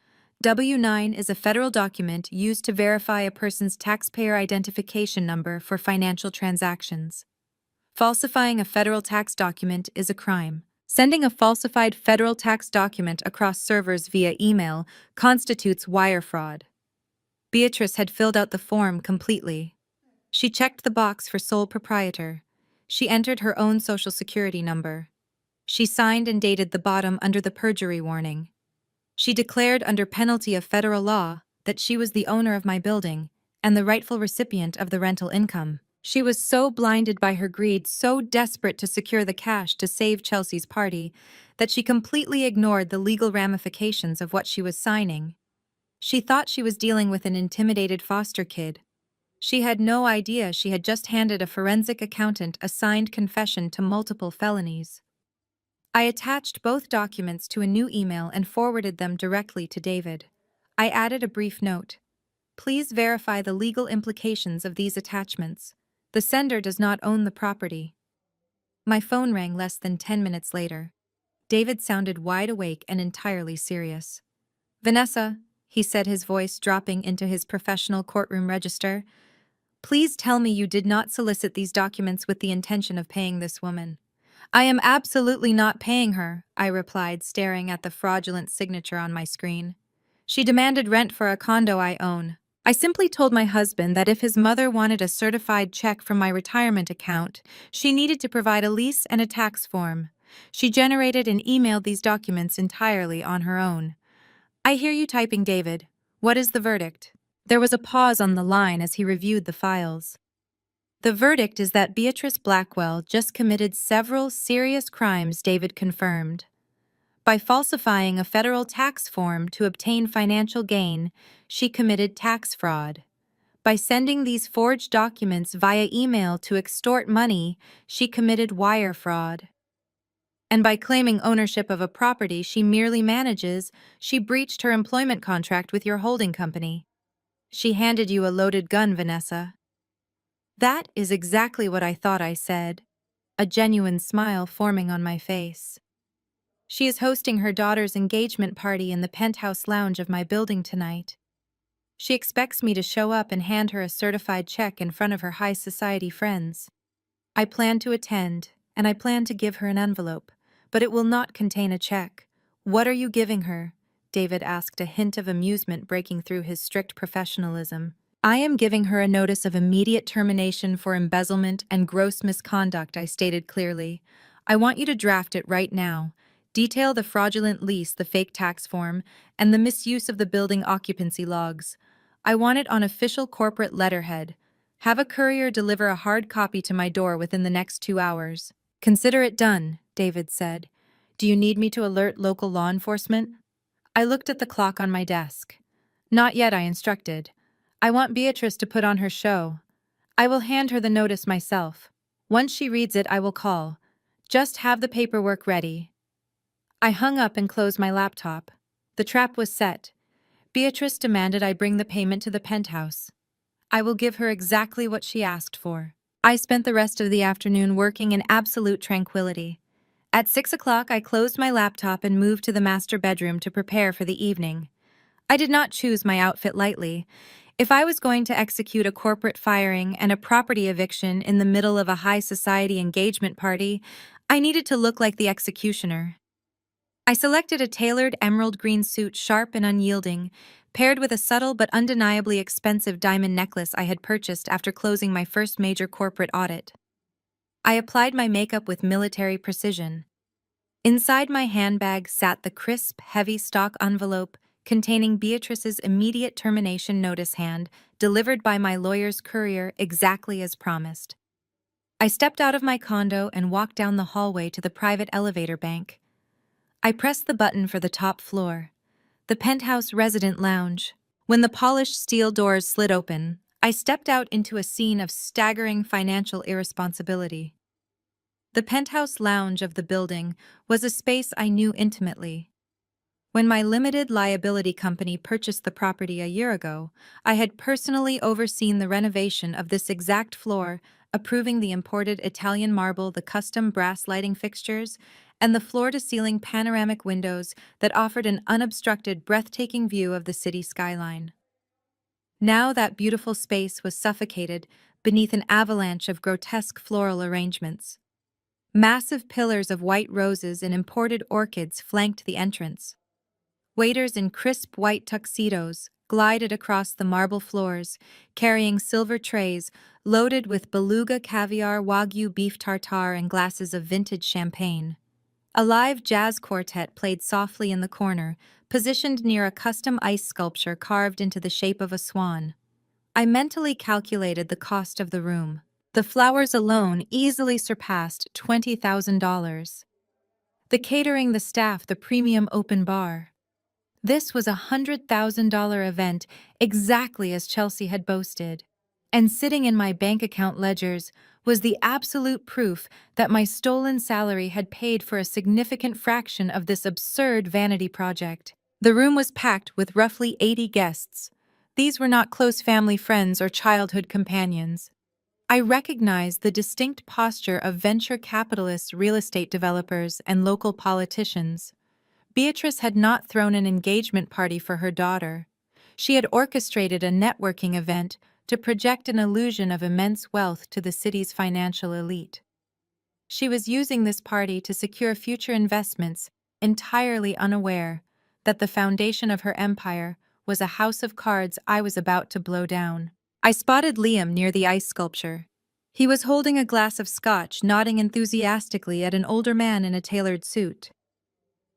S1: W-9, is a federal document used to verify a person's taxpayer identification number for financial transactions. Falsifying a federal tax document is a crime. Sending a falsified federal tax document across servers via email constitutes wire fraud. Beatrice had filled out the form completely. She checked the box for sole proprietor. She entered her own social security number. She signed and dated the bottom under the perjury warning. She declared under penalty of federal law that she was the owner of my building and the rightful recipient of the rental income. She was so blinded by her greed, so desperate to secure the cash to save Chelsea's party, that she completely ignored the legal ramifications of what she was signing. She thought she was dealing with an intimidated foster kid. She had no idea she had just handed a forensic accountant a signed confession to multiple felonies. I attached both documents to a new email and forwarded them directly to David. I added a brief note. Please verify the legal implications of these attachments. The sender does not own the property. My phone rang less than 10 minutes later. David sounded wide awake and entirely serious. Vanessa, he said, his voice dropping into his professional courtroom register, please tell me you did not solicit these documents with the intention of paying this woman. I am absolutely not paying her, I replied, staring at the fraudulent signature on my screen. She demanded rent for a condo I own. I simply told my husband that if his mother wanted a certified check from my retirement account, she needed to provide a lease and a tax form. She generated and emailed these documents entirely on her own. I hear you typing, David. What is the verdict? There was a pause on the line as he reviewed the files. The verdict is that Beatrice Blackwell just committed several serious crimes, David confirmed. By falsifying a federal tax form to obtain financial gain, she committed tax fraud. By sending these forged documents via email to extort money, she committed wire fraud. And by claiming ownership of a property she merely manages, she breached her employment contract with your holding company. She handed you a loaded gun, Vanessa. That is exactly what I thought, I said, a genuine smile forming on my face. She is hosting her daughter's engagement party in the penthouse lounge of my building tonight. She expects me to show up and hand her a certified check in front of her high society friends. I plan to attend, and I plan to give her an envelope, but it will not contain a check. What are you giving her? David asked, a hint of amusement breaking through his strict professionalism. I am giving her a notice of immediate termination for embezzlement and gross misconduct, I stated clearly. I want you to draft it right now. Detail the fraudulent lease, the fake tax form, and the misuse of the building occupancy logs. I want it on official corporate letterhead. Have a courier deliver a hard copy to my door within the next 2 hours. Consider it done, David said. Do you need me to alert local law enforcement? I looked at the clock on my desk. Not yet, I instructed. I want Beatrice to put on her show. I will hand her the notice myself. Once she reads it, I will call. Just have the paperwork ready. I hung up and closed my laptop. The trap was set. Beatrice demanded I bring the payment to the penthouse. I will give her exactly what she asked for. I spent the rest of the afternoon working in absolute tranquility. At 6 o'clock, I closed my laptop and moved to the master bedroom to prepare for the evening. I did not choose my outfit lightly. If I was going to execute a corporate firing and a property eviction in the middle of a high society engagement party, I needed to look like the executioner. I selected a tailored emerald green suit, sharp and unyielding, paired with a subtle but undeniably expensive diamond necklace I had purchased after closing my first major corporate audit. I applied my makeup with military precision. Inside my handbag sat the crisp, heavy stock envelope containing Beatrice's immediate termination notice, hand delivered by my lawyer's courier exactly as promised. I stepped out of my condo and walked down the hallway to the private elevator bank. I pressed the button for the top floor, the penthouse resident lounge. When the polished steel doors slid open, I stepped out into a scene of staggering financial irresponsibility. The penthouse lounge of the building was a space I knew intimately. When my limited liability company purchased the property a year ago, I had personally overseen the renovation of this exact floor, approving the imported Italian marble, the custom brass lighting fixtures, and the floor-to-ceiling panoramic windows that offered an unobstructed, breathtaking view of the city skyline. Now that beautiful space was suffocated beneath an avalanche of grotesque floral arrangements. Massive pillars of white roses and imported orchids flanked the entrance. Waiters in crisp white tuxedos glided across the marble floors, carrying silver trays loaded with beluga caviar, wagyu beef tartare, and glasses of vintage champagne. A live jazz quartet played softly in the corner, positioned near a custom ice sculpture carved into the shape of a swan. I mentally calculated the cost of the room. The flowers alone easily surpassed $20,000. The catering, the staff, the premium open bar. This was $100,000 event, exactly as Chelsea had boasted. And sitting in my bank account ledgers was the absolute proof that my stolen salary had paid for a significant fraction of this absurd vanity project. The room was packed with roughly 80 guests. These were not close family friends or childhood companions. I recognized the distinct posture of venture capitalists, real estate developers, and local politicians. Beatrice had not thrown an engagement party for her daughter. She had orchestrated a networking event to project an illusion of immense wealth to the city's financial elite. She was using this party to secure future investments, entirely unaware that the foundation of her empire was a house of cards I was about to blow down. I spotted Liam near the ice sculpture. He was holding a glass of scotch, nodding enthusiastically at an older man in a tailored suit.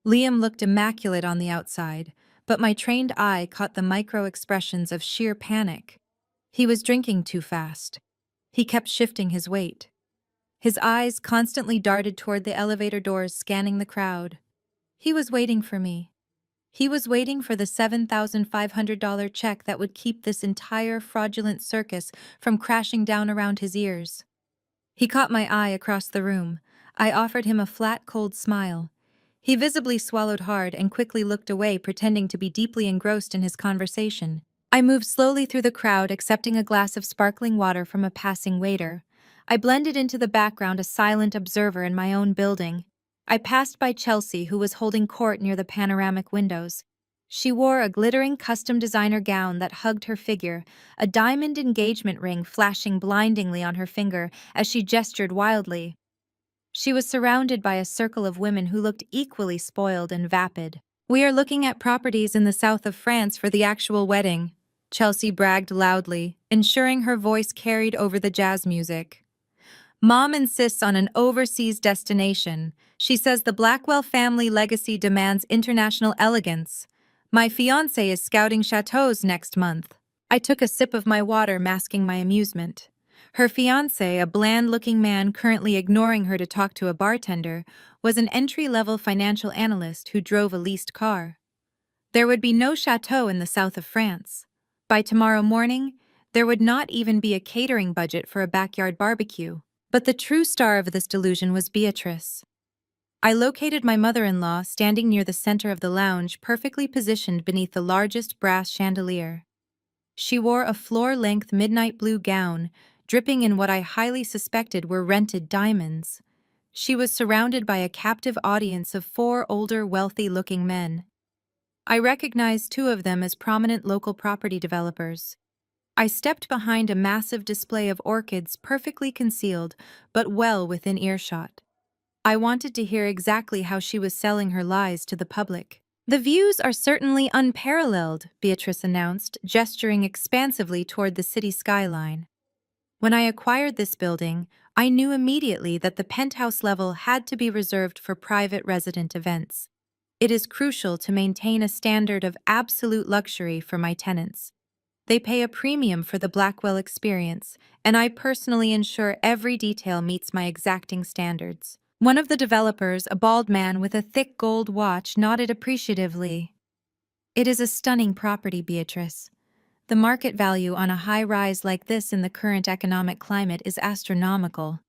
S1: Liam looked immaculate on the outside, but my trained eye caught the micro-expressions of sheer panic. He was drinking too fast. He kept shifting his weight. His eyes constantly darted toward the elevator doors, scanning the crowd. He was waiting for me. He was waiting for the $7,500 check that would keep this entire fraudulent circus from crashing down around his ears. He caught my eye across the room. I offered him a flat, cold smile. He visibly swallowed hard and quickly looked away, pretending to be deeply engrossed in his conversation. I moved slowly through the crowd, accepting a glass of sparkling water from a passing waiter. I blended into the background, a silent observer in my own building. I passed by Chelsea, who was holding court near the panoramic windows. She wore a glittering custom designer gown that hugged her figure, a diamond engagement ring flashing blindingly on her finger as she gestured wildly. She was surrounded by a circle of women who looked equally spoiled and vapid. "We are looking at properties in the south of France for the actual wedding," Chelsea bragged loudly, ensuring her voice carried over the jazz music. "Mom insists on an overseas destination. She says the Blackwell family legacy demands international elegance. My fiancé is scouting chateaux next month." I took a sip of my water, masking my amusement. Her fiancé, a bland-looking man currently ignoring her to talk to a bartender, was an entry-level financial analyst who drove a leased car. There would be no chateau in the south of France. By tomorrow morning, there would not even be a catering budget for a backyard barbecue. But the true star of this delusion was Beatrice. I located my mother-in-law standing near the center of the lounge, perfectly positioned beneath the largest brass chandelier. She wore a floor-length midnight blue gown, dripping in what I highly suspected were rented diamonds. She was surrounded by a captive audience of 4 older, wealthy-looking men. I recognized 2 of them as prominent local property developers. I stepped behind a massive display of orchids, perfectly concealed, but well within earshot. I wanted to hear exactly how she was selling her lies to the public. "The views are certainly unparalleled," Beatrice announced, gesturing expansively toward the city skyline. When I acquired this building, I knew immediately that the penthouse level had to be reserved for private resident events. It is crucial to maintain a standard of absolute luxury for my tenants. They pay a premium for the Blackwell experience, and I personally ensure every detail meets my exacting standards. One of the developers, a bald man with a thick gold watch, nodded appreciatively. "It is a stunning property, Beatrice. The market value on a high-rise like this in the current economic climate is astronomical.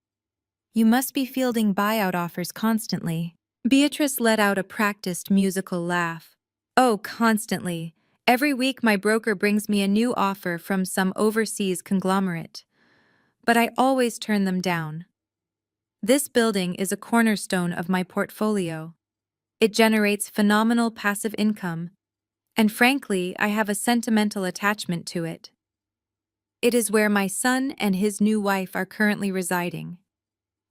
S1: You must be fielding buyout offers constantly." Beatrice let out a practiced musical laugh. "Oh, constantly. Every week my broker brings me a new offer from some overseas conglomerate. But I always turn them down. This building is a cornerstone of my portfolio. It generates phenomenal passive income, and frankly, I have a sentimental attachment to it. It is where my son and his new wife are currently residing.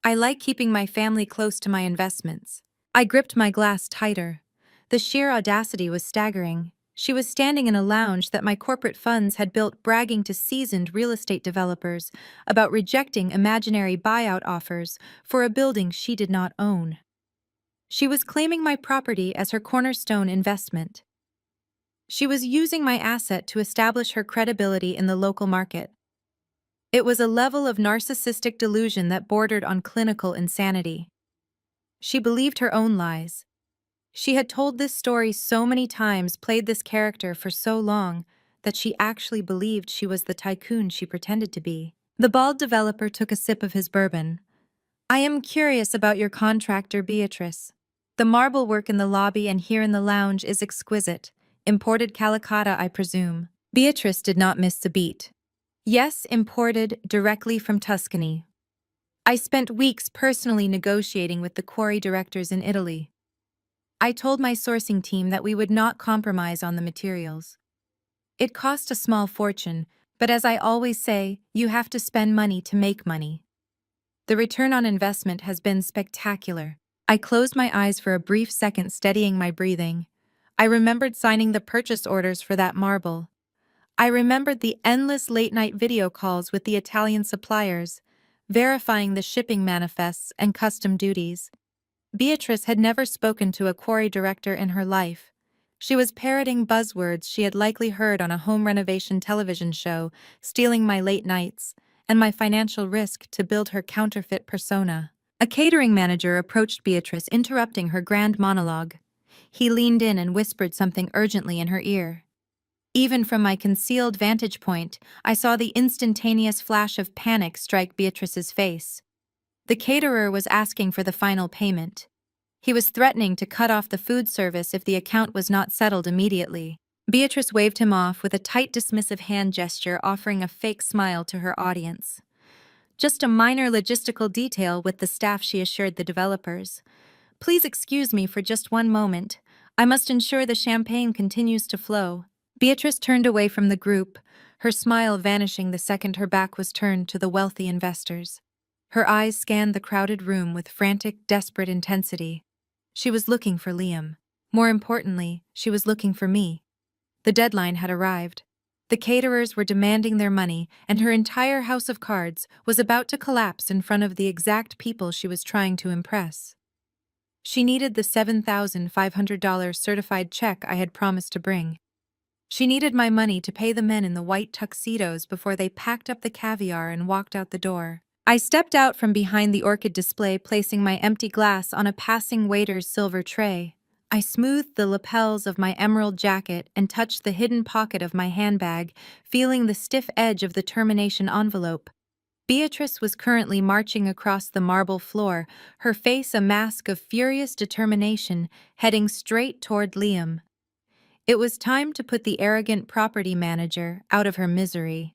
S1: I like keeping my family close to my investments. I gripped my glass tighter. The sheer audacity was staggering. She was standing in a lounge that my corporate funds had built, bragging to seasoned real estate developers about rejecting imaginary buyout offers for a building she did not own. She was claiming my property as her cornerstone investment. She was using my asset to establish her credibility in the local market. It was a level of narcissistic delusion that bordered on clinical insanity. She believed her own lies. She had told this story so many times, played this character for so long, that she actually believed she was the tycoon she pretended to be. The bald developer took a sip of his bourbon. I am curious about your contractor, Beatrice. The marble work in the lobby and here in the lounge is exquisite. Imported Calicut, I presume. Beatrice did not miss a beat. Yes, imported directly from Tuscany. I spent weeks personally negotiating with the quarry directors in Italy. I told my sourcing team that we would not compromise on the materials. It cost a small fortune, but as I always say, you have to spend money to make money. The return on investment has been spectacular. I closed my eyes for a brief second, steadying my breathing. I remembered signing the purchase orders for that marble. I remembered the endless late-night video calls with the Italian suppliers, verifying the shipping manifests and custom duties. Beatrice had never spoken to a quarry director in her life. She was parroting buzzwords she had likely heard on a home renovation television show, stealing my late nights, and my financial risk to build her counterfeit persona. A catering manager approached Beatrice, interrupting her grand monologue. He leaned in and whispered something urgently in her ear. Even from my concealed vantage point, I saw the instantaneous flash of panic strike Beatrice's face. The caterer was asking for the final payment. He was threatening to cut off the food service if the account was not settled immediately. Beatrice waved him off with a tight, dismissive hand gesture, offering a fake smile to her audience. Just a minor logistical detail with the staff, she assured the developers. Please excuse me for just one moment. I must ensure the champagne continues to flow. Beatrice turned away from the group, her smile vanishing the second her back was turned to the wealthy investors. Her eyes scanned the crowded room with frantic, desperate intensity. She was looking for Liam. More importantly, she was looking for me. The deadline had arrived. The caterers were demanding their money, and her entire house of cards was about to collapse in front of the exact people she was trying to impress. She needed the $7,500 certified check I had promised to bring. She needed my money to pay the men in the white tuxedos before they packed up the caviar and walked out the door. I stepped out from behind the orchid display, placing my empty glass on a passing waiter's silver tray. I smoothed the lapels of my emerald jacket and touched the hidden pocket of my handbag, feeling the stiff edge of the termination envelope. Beatrice was currently marching across the marble floor, her face a mask of furious determination, heading straight toward Liam. It was time to put the arrogant property manager out of her misery.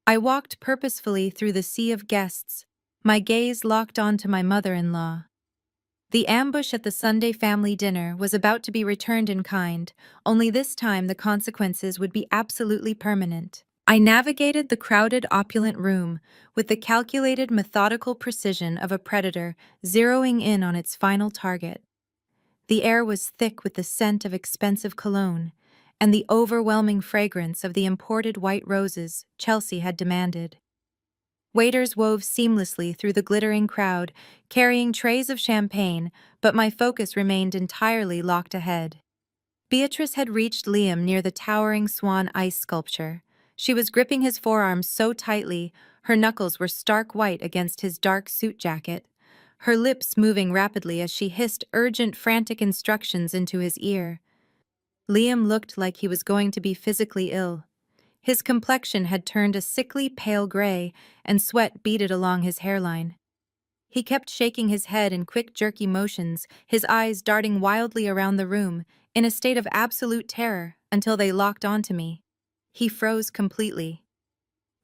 S1: I walked purposefully through the sea of guests, my gaze locked onto my mother-in-law. The ambush at the Sunday family dinner was about to be returned in kind, only this time the consequences would be absolutely permanent. I navigated the crowded, opulent room with the calculated, methodical precision of a predator zeroing in on its final target. The air was thick with the scent of expensive cologne and the overwhelming fragrance of the imported white roses Chelsea had demanded. Waiters wove seamlessly through the glittering crowd, carrying trays of champagne, but my focus remained entirely locked ahead. Beatrice had reached Liam near the towering swan ice sculpture. She was gripping his forearms so tightly, her knuckles were stark white against his dark suit jacket, her lips moving rapidly as she hissed urgent, frantic instructions into his ear. Liam looked like he was going to be physically ill. His complexion had turned a sickly pale gray, and sweat beaded along his hairline. He kept shaking his head in quick, jerky motions, his eyes darting wildly around the room, in a state of absolute terror, until they locked onto me. He froze completely.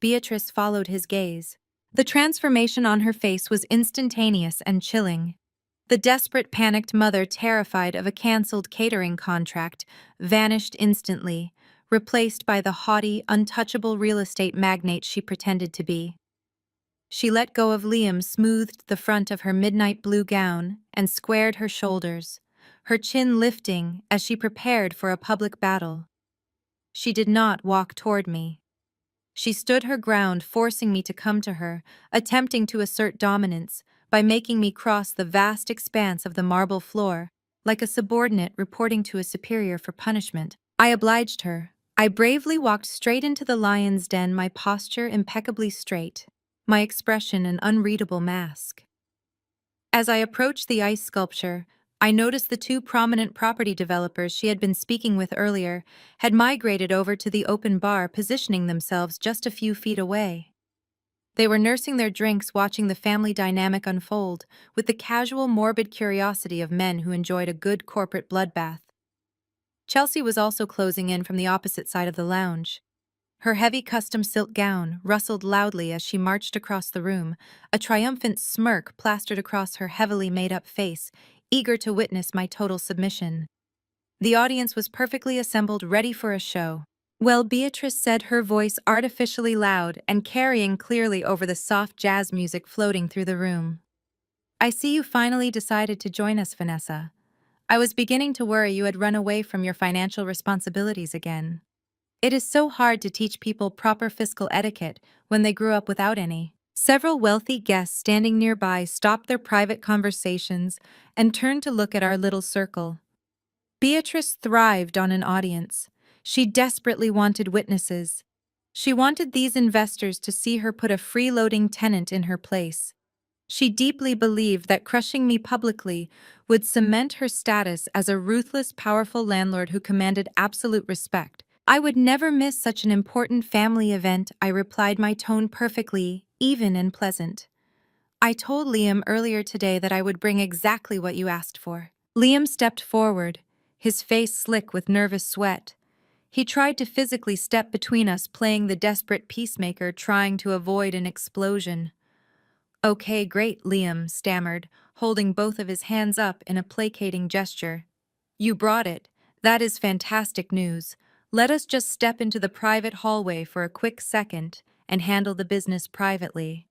S1: Beatrice followed his gaze. The transformation on her face was instantaneous and chilling. The desperate, panicked mother, terrified of a cancelled catering contract, vanished instantly, replaced by the haughty, untouchable real estate magnate she pretended to be. She let go of Liam, smoothed the front of her midnight blue gown, and squared her shoulders, her chin lifting as she prepared for a public battle. She did not walk toward me. She stood her ground, forcing me to come to her, attempting to assert dominance by making me cross the vast expanse of the marble floor, like a subordinate reporting to a superior for punishment. I obliged her. I bravely walked straight into the lion's den, my posture impeccably straight, my expression an unreadable mask. As I approached the ice sculpture, I noticed the two prominent property developers she had been speaking with earlier had migrated over to the open bar, positioning themselves just a few feet away. They were nursing their drinks, watching the family dynamic unfold, with the casual, morbid curiosity of men who enjoyed a good corporate bloodbath. Chelsea was also closing in from the opposite side of the lounge. Her heavy custom silk gown rustled loudly as she marched across the room, a triumphant smirk plastered across her heavily made-up face, eager to witness my total submission. The audience was perfectly assembled, ready for a show. "Well," Beatrice said, her voice artificially loud and carrying clearly over the soft jazz music floating through the room. "I see you finally decided to join us, Vanessa. I was beginning to worry you had run away from your financial responsibilities again. It is so hard to teach people proper fiscal etiquette when they grew up without any." Several wealthy guests standing nearby stopped their private conversations and turned to look at our little circle. Beatrice thrived on an audience. She desperately wanted witnesses. She wanted these investors to see her put a freeloading tenant in her place. She deeply believed that crushing me publicly would cement her status as a ruthless, powerful landlord who commanded absolute respect. "I would never miss such an important family event," I replied, my tone perfectly even and pleasant. "I told Liam earlier today that I would bring exactly what you asked for." Liam stepped forward, his face slick with nervous sweat. He tried to physically step between us, playing the desperate peacemaker, trying to avoid an explosion. "Okay, great," Liam stammered, holding both of his hands up in a placating gesture. "You brought it. That is fantastic news. Let us just step into the private hallway for a quick second and handle the business privately.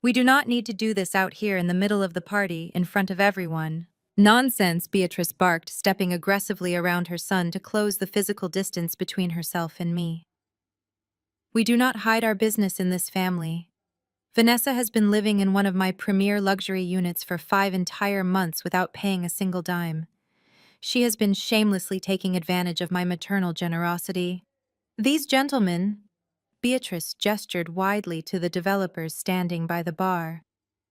S1: We do not need to do this out here in the middle of the party, in front of everyone." "Nonsense," Beatrice barked, stepping aggressively around her son to close the physical distance between herself and me. "We do not hide our business in this family. Vanessa has been living in one of my premier luxury units for 5 entire months without paying a single dime. She has been shamelessly taking advantage of my maternal generosity. These gentlemen," Beatrice gestured widely to the developers standing by the bar,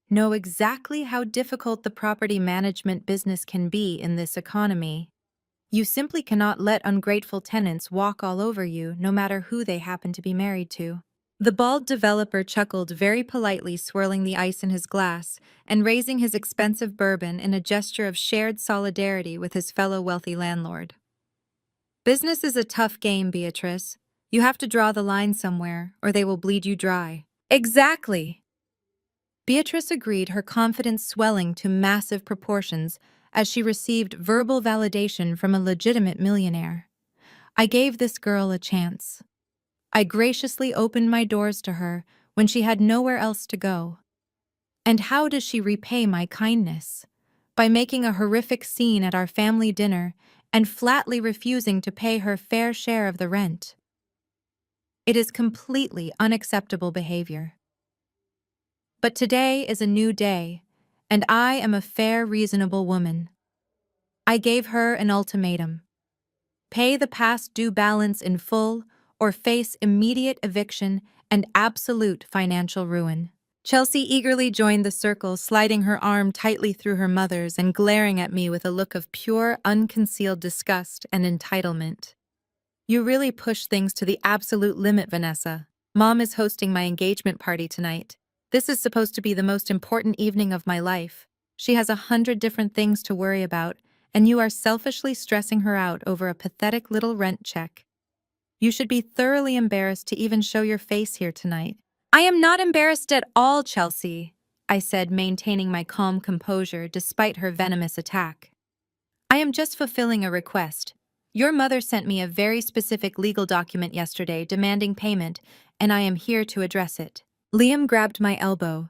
S1: "know exactly how difficult the property management business can be in this economy. You simply cannot let ungrateful tenants walk all over you, no matter who they happen to be married to." The bald developer chuckled very politely, swirling the ice in his glass and raising his expensive bourbon in a gesture of shared solidarity with his fellow wealthy landlord. "Business is a tough game, Beatrice. You have to draw the line somewhere, or they will bleed you dry." "Exactly," Beatrice agreed, her confidence swelling to massive proportions as she received verbal validation from a legitimate millionaire. I gave this girl a chance. I graciously opened my doors to her when she had nowhere else to go. And how does she repay my kindness? By making a horrific scene at our family dinner and flatly refusing to pay her fair share of the rent. It is completely unacceptable behavior. But today is a new day, and I am a fair, reasonable woman. I gave her an ultimatum. Pay the past due balance in full or face immediate eviction and absolute financial ruin. Chelsea eagerly joined the circle, sliding her arm tightly through her mother's and glaring at me with a look of pure, unconcealed disgust and entitlement. "You really push things to the absolute limit, Vanessa. Mom is hosting my engagement party tonight. This is supposed to be the most important evening of my life. She has 100 different things to worry about, and you are selfishly stressing her out over a pathetic little rent check. You should be thoroughly embarrassed to even show your face here tonight." I am not embarrassed at all, Chelsea, I said, maintaining my calm composure despite her venomous attack. I am just fulfilling a request. Your mother sent me a very specific legal document yesterday demanding payment, and I am here to address it. Liam grabbed my elbow,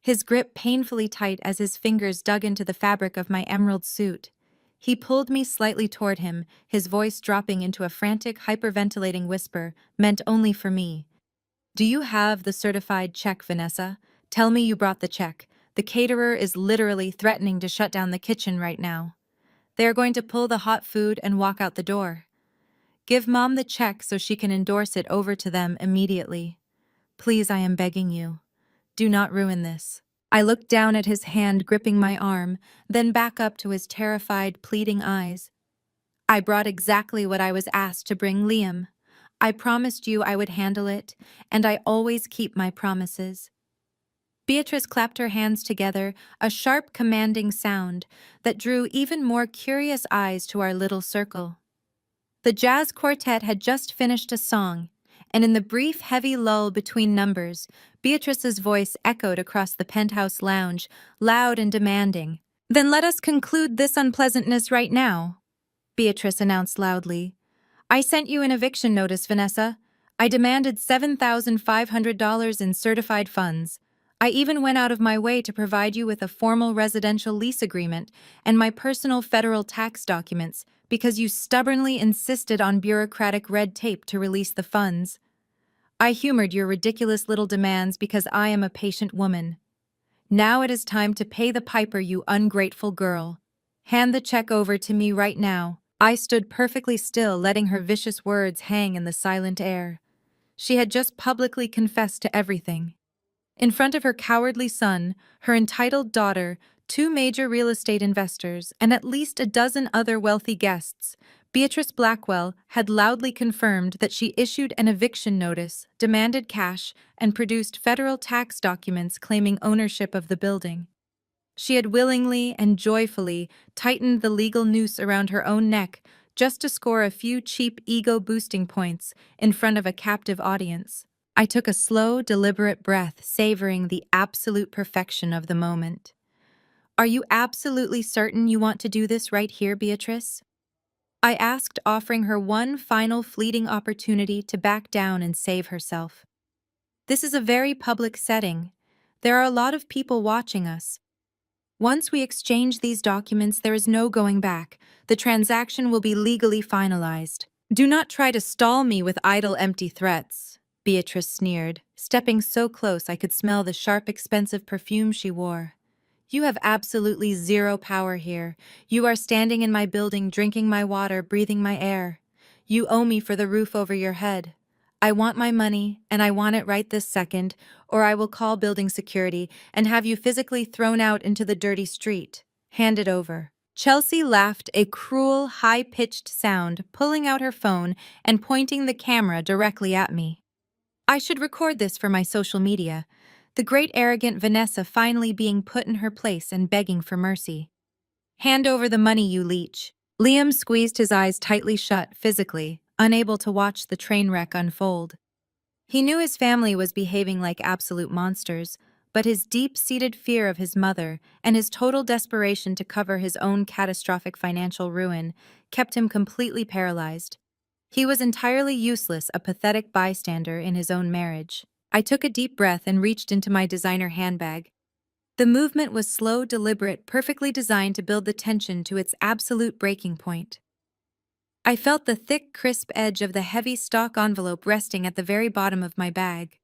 S1: his grip painfully tight as his fingers dug into the fabric of my emerald suit. He pulled me slightly toward him, his voice dropping into a frantic, hyperventilating whisper meant only for me. Do you have the certified check, Vanessa? Tell me you brought the check. The caterer is literally threatening to shut down the kitchen right now. They are going to pull the hot food and walk out the door. Give Mom the check so she can endorse it over to them immediately. Please, I am begging you. Do not ruin this. I looked down at his hand gripping my arm, then back up to his terrified, pleading eyes. I brought exactly what I was asked to bring, Liam. I promised you I would handle it, and I always keep my promises. Beatrice clapped her hands together, a sharp, commanding sound that drew even more curious eyes to our little circle. The jazz quartet had just finished a song, and in the brief, heavy lull between numbers, Beatrice's voice echoed across the penthouse lounge, loud and demanding. Then let us conclude this unpleasantness right now, Beatrice announced loudly. I sent you an eviction notice, Vanessa. I demanded $7,500 in certified funds. I even went out of my way to provide you with a formal residential lease agreement and my personal federal tax documents because you stubbornly insisted on bureaucratic red tape to release the funds. I humored your ridiculous little demands because I am a patient woman. Now it is time to pay the piper, you ungrateful girl. Hand the check over to me right now. I stood perfectly still, letting her vicious words hang in the silent air. She had just publicly confessed to everything. In front of her cowardly son, her entitled daughter, 2 major real estate investors, and at least a dozen other wealthy guests, Beatrice Blackwell had loudly confirmed that she issued an eviction notice, demanded cash, and produced federal tax documents claiming ownership of the building. She had willingly and joyfully tightened the legal noose around her own neck just to score a few cheap ego-boosting points in front of a captive audience. I took a slow, deliberate breath, savoring the absolute perfection of the moment. Are you absolutely certain you want to do this right here, Beatrice? I asked, offering her one final fleeting opportunity to back down and save herself. This is a very public setting. There are a lot of people watching us. Once we exchange these documents, there is no going back. The transaction will be legally finalized. Do not try to stall me with idle, empty threats, Beatrice sneered, stepping so close I could smell the sharp, expensive perfume she wore. You have absolutely zero power here. You are standing in my building, drinking my water, breathing my air. You owe me for the roof over your head. I want my money, and I want it right this second, or I will call building security and have you physically thrown out into the dirty street. Hand it over. Chelsea laughed, a cruel, high-pitched sound, pulling out her phone and pointing the camera directly at me. I should record this for my social media. The great arrogant Vanessa finally being put in her place and begging for mercy. Hand over the money, you leech. Liam squeezed his eyes tightly shut, physically, unable to watch the train wreck unfold. He knew his family was behaving like absolute monsters, but his deep-seated fear of his mother and his total desperation to cover his own catastrophic financial ruin kept him completely paralyzed. He was entirely useless, a pathetic bystander in his own marriage. I took a deep breath and reached into my designer handbag. The movement was slow, deliberate, perfectly designed to build the tension to its absolute breaking point. I felt the thick, crisp edge of the heavy stock envelope resting at the very bottom of my bag.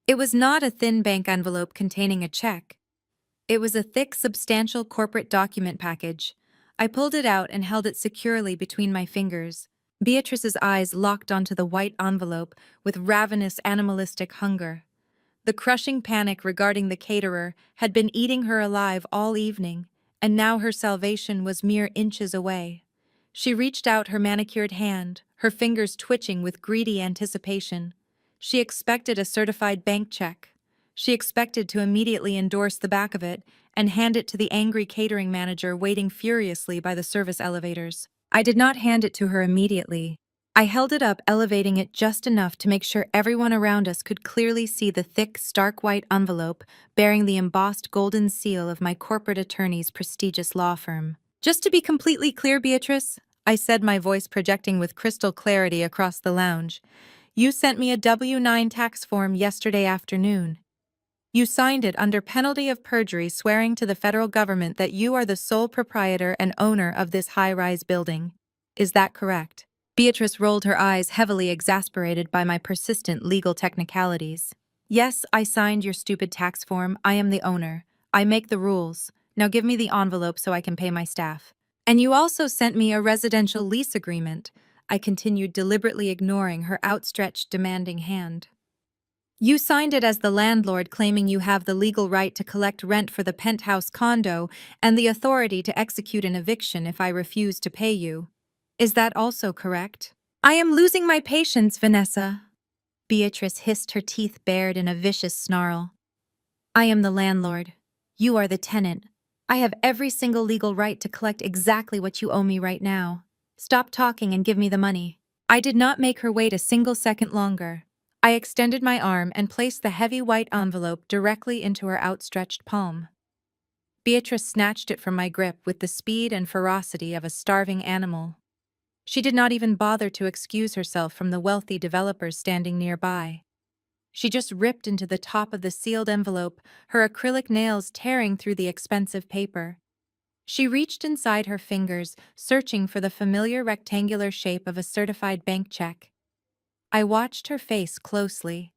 S1: It was not a thin bank envelope containing a check. It was a thick, substantial corporate document package. I pulled it out and held it securely between my fingers. Beatrice's eyes locked onto the white envelope with ravenous, animalistic hunger. The crushing panic regarding the caterer had been eating her alive all evening, and now her salvation was mere inches away. She reached out her manicured hand, her fingers twitching with greedy anticipation. She expected a certified bank check. She expected to immediately endorse the back of it and hand it to the angry catering manager waiting furiously by the service elevators. I did not hand it to her immediately. I held it up, elevating it just enough to make sure everyone around us could clearly see the thick, stark white envelope bearing the embossed golden seal of my corporate attorney's prestigious law firm. Just to be completely clear, Beatrice, I said, my voice projecting with crystal clarity across the lounge, you sent me a W-9 tax form yesterday afternoon. You signed it under penalty of perjury, swearing to the federal government that you are the sole proprietor and owner of this high-rise building. Is that correct? Beatrice rolled her eyes, heavily exasperated by my persistent legal technicalities. Yes, I signed your stupid tax form. I am the owner. I make the rules. Now give me the envelope so I can pay my staff. And you also sent me a residential lease agreement. I continued, deliberately ignoring her outstretched, demanding hand. You signed it as the landlord, claiming you have the legal right to collect rent for the penthouse condo and the authority to execute an eviction if I refuse to pay you. Is that also correct? I am losing my patience, Vanessa. Beatrice hissed, her teeth bared in a vicious snarl. I am the landlord. You are the tenant. I have every single legal right to collect exactly what you owe me right now. Stop talking and give me the money. I did not make her wait a single second longer. I extended my arm and placed the heavy white envelope directly into her outstretched palm. Beatrice snatched it from my grip with the speed and ferocity of a starving animal. She did not even bother to excuse herself from the wealthy developers standing nearby. She just ripped into the top of the sealed envelope, her acrylic nails tearing through the expensive paper. She reached inside her fingers, searching for the familiar rectangular shape of a certified bank check. I watched her face closely.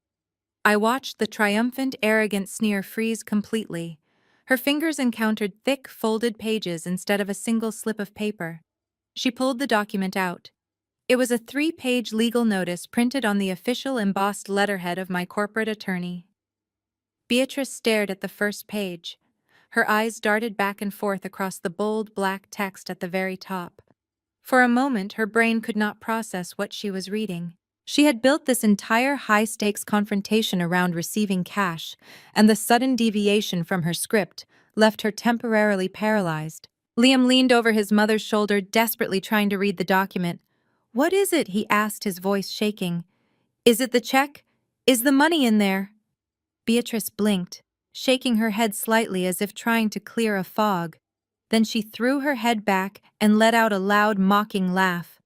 S1: I watched the triumphant, arrogant sneer freeze completely. Her fingers encountered thick, folded pages instead of a single slip of paper. She pulled the document out. It was a 3-page legal notice printed on the official embossed letterhead of my corporate attorney. Beatrice stared at the first page. Her eyes darted back and forth across the bold black text at the very top. For a moment, her brain could not process what she was reading. She had built this entire high-stakes confrontation around receiving cash, and the sudden deviation from her script left her temporarily paralyzed. Liam leaned over his mother's shoulder, desperately trying to read the document. What is it? He asked, his voice shaking. Is it the check? Is the money in there? Beatrice blinked, shaking her head slightly as if trying to clear a fog. Then she threw her head back and let out a loud, mocking laugh.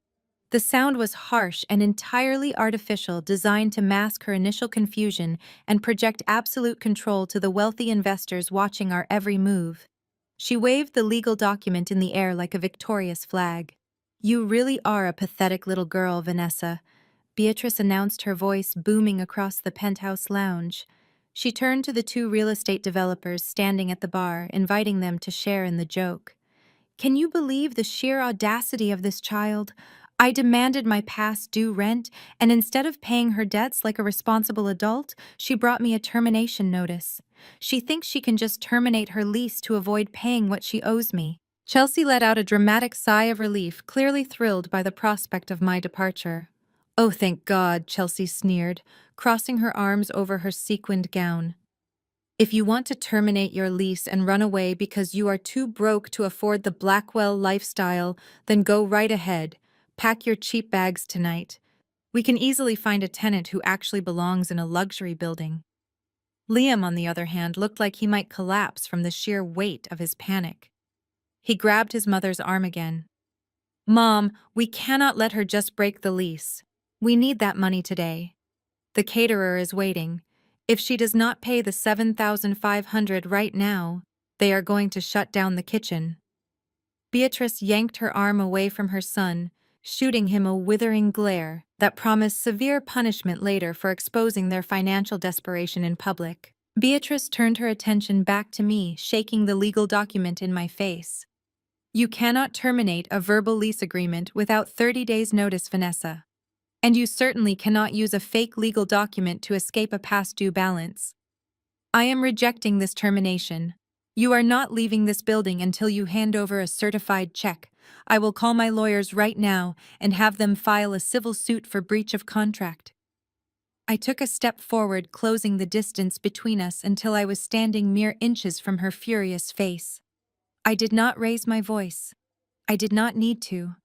S1: The sound was harsh and entirely artificial, designed to mask her initial confusion and project absolute control to the wealthy investors watching our every move. She waved the legal document in the air like a victorious flag. You really are a pathetic little girl, Vanessa, Beatrice announced, her voice booming across the penthouse lounge. She turned to the 2 real estate developers standing at the bar, inviting them to share in the joke. Can you believe the sheer audacity of this child? I demanded my past due rent, and instead of paying her debts like a responsible adult, she brought me a termination notice. She thinks she can just terminate her lease to avoid paying what she owes me. Chelsea let out a dramatic sigh of relief, clearly thrilled by the prospect of my departure. Oh, thank God, Chelsea sneered, crossing her arms over her sequined gown. If you want to terminate your lease and run away because you are too broke to afford the Blackwell lifestyle, then go right ahead. Pack your cheap bags tonight. We can easily find a tenant who actually belongs in a luxury building. Liam, on the other hand, looked like he might collapse from the sheer weight of his panic. He grabbed his mother's arm again. Mom, we cannot let her just break the lease. We need that money today. The caterer is waiting. If she does not pay the $7,500 right now, they are going to shut down the kitchen. Beatrice yanked her arm away from her son, shooting him a withering glare that promised severe punishment later for exposing their financial desperation in public. Beatrice turned her attention back to me, shaking the legal document in my face. You cannot terminate a verbal lease agreement without 30 days' notice, Vanessa. And you certainly cannot use a fake legal document to escape a past due balance. I am rejecting this termination. You are not leaving this building until you hand over a certified check. I will call my lawyers right now and have them file a civil suit for breach of contract. I took a step forward, closing the distance between us until I was standing mere inches from her furious face. I did not raise my voice. I did not need to.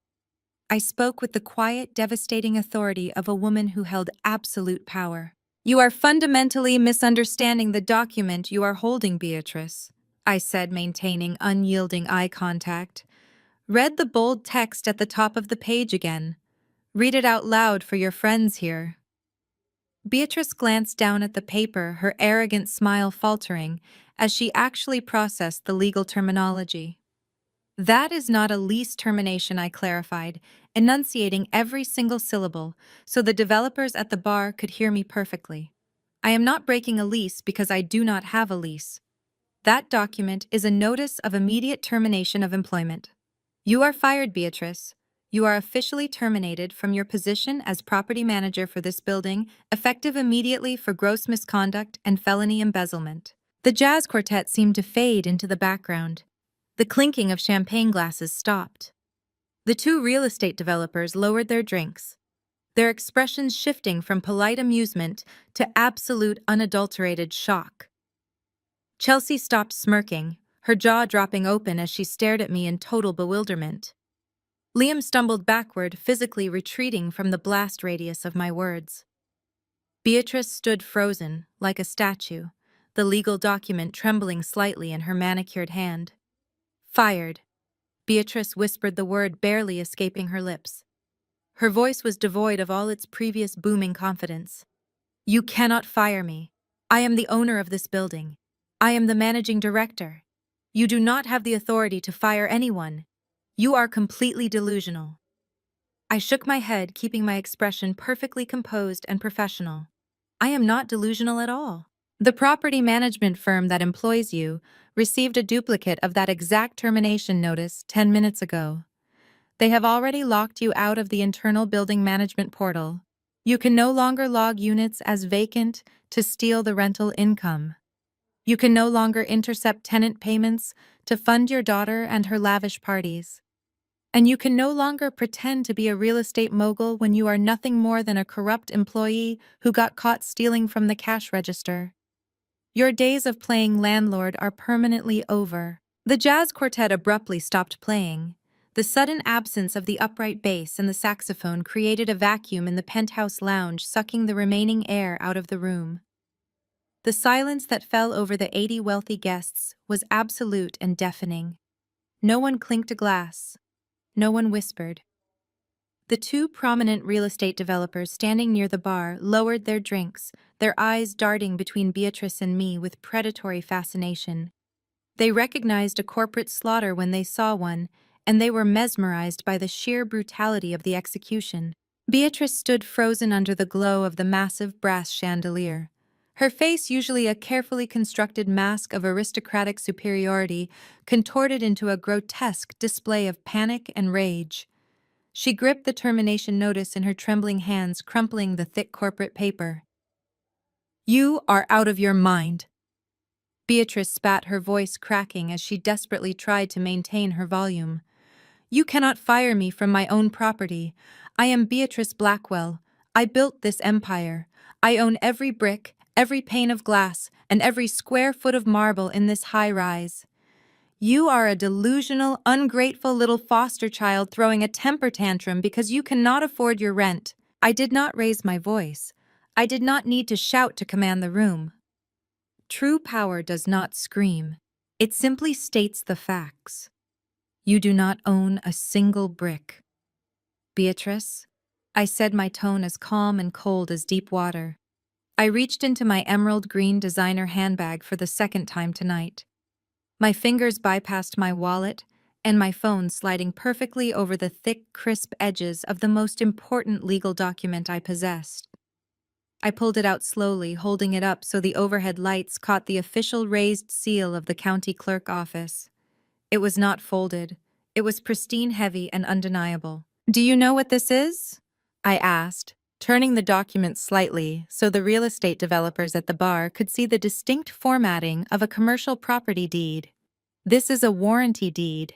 S1: I spoke with the quiet, devastating authority of a woman who held absolute power. You are fundamentally misunderstanding the document you are holding, Beatrice, I said, maintaining unyielding eye contact. Read the bold text at the top of the page again. Read it out loud for your friends here. Beatrice glanced down at the paper, her arrogant smile faltering as she actually processed the legal terminology. That is not a lease termination, I clarified, enunciating every single syllable so the developers at the bar could hear me perfectly. I am not breaking a lease because I do not have a lease. That document is a notice of immediate termination of employment. You are fired, Beatrice. You are officially terminated from your position as property manager for this building, effective immediately for gross misconduct and felony embezzlement. The jazz quartet seemed to fade into the background. The clinking of champagne glasses stopped. The two real estate developers lowered their drinks, their expressions shifting from polite amusement to absolute unadulterated shock. Chelsea stopped smirking, her jaw dropping open as she stared at me in total bewilderment. Liam stumbled backward, physically retreating from the blast radius of my words. Beatrice stood frozen, like a statue, the legal document trembling slightly in her manicured hand. Fired. Beatrice whispered the word, barely escaping her lips. Her voice was devoid of all its previous booming confidence. You cannot fire me. I am the owner of this building. I am the managing director. You do not have the authority to fire anyone. You are completely delusional. I shook my head, keeping my expression perfectly composed and professional. I am not delusional at all. The property management firm that employs you received a duplicate of that exact termination notice 10 minutes ago. They have already locked you out of the internal building management portal. You can no longer log units as vacant to steal the rental income. You can no longer intercept tenant payments to fund your daughter and her lavish parties. And you can no longer pretend to be a real estate mogul when you are nothing more than a corrupt employee who got caught stealing from the cash register. Your days of playing landlord are permanently over. The jazz quartet abruptly stopped playing. The sudden absence of the upright bass and the saxophone created a vacuum in the penthouse lounge, sucking the remaining air out of the room. The silence that fell over the 80 wealthy guests was absolute and deafening. No one clinked a glass. No one whispered. The two prominent real estate developers standing near the bar lowered their drinks, their eyes darting between Beatrice and me with predatory fascination. They recognized a corporate slaughter when they saw one, and they were mesmerized by the sheer brutality of the execution. Beatrice stood frozen under the glow of the massive brass chandelier. Her face, usually a carefully constructed mask of aristocratic superiority, contorted into a grotesque display of panic and rage. She gripped the termination notice in her trembling hands, crumpling the thick corporate paper. You are out of your mind. Beatrice spat, her voice cracking as she desperately tried to maintain her volume. You cannot fire me from my own property. I am Beatrice Blackwell. I built this empire. I own every brick, every pane of glass, and every square foot of marble in this high-rise. You are a delusional, ungrateful little foster child throwing a temper tantrum because you cannot afford your rent. I did not raise my voice. I did not need to shout to command the room. True power does not scream. It simply states the facts. You do not own a single brick. Beatrice, I said, my tone as calm and cold as deep water. I reached into my emerald green designer handbag for the second time tonight. My fingers bypassed my wallet and my phone, sliding perfectly over the thick, crisp edges of the most important legal document I possessed. I pulled it out slowly, holding it up so the overhead lights caught the official raised seal of the county clerk office. It was not folded. It was pristine, heavy, and undeniable. Do you know what this is? I asked, turning the document slightly so the real estate developers at the bar could see the distinct formatting of a commercial property deed. This is a warranty deed.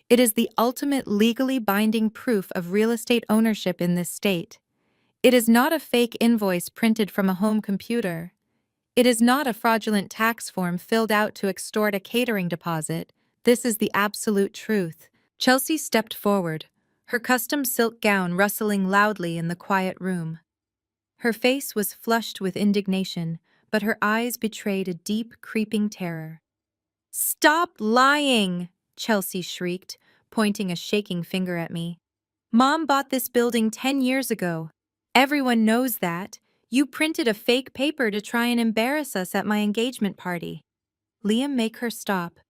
S1: It is the ultimate legally binding proof of real estate ownership in this state. It is not a fake invoice printed from a home computer. It is not a fraudulent tax form filled out to extort a catering deposit. This is the absolute truth. Chelsea stepped forward, her custom silk gown rustling loudly in the quiet room. Her face was flushed with indignation, but her eyes betrayed a deep, creeping terror. "Stop lying!" Chelsea shrieked, pointing a shaking finger at me. "Mom bought this building 10 years ago. Everyone knows that. You printed a fake paper to try and embarrass us at my engagement party." Liam, make her stop.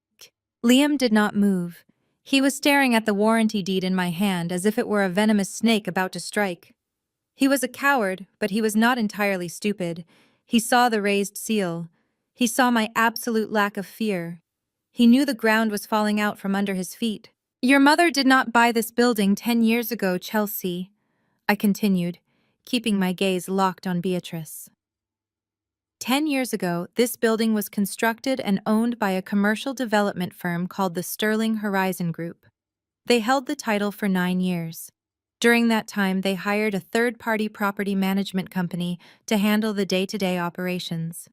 S1: Liam did not move. He was staring at the warranty deed in my hand as if it were a venomous snake about to strike. He was a coward, but he was not entirely stupid. He saw the raised seal. He saw my absolute lack of fear. He knew the ground was falling out from under his feet. "Your mother did not buy this building 10 years ago, Chelsea," I continued, keeping my gaze locked on Beatrice. 10 years ago, this building was constructed and owned by a commercial development firm called the Sterling Horizon Group. They held the title for 9 years. During that time, they hired a third-party property management company to handle the day-to-day operations.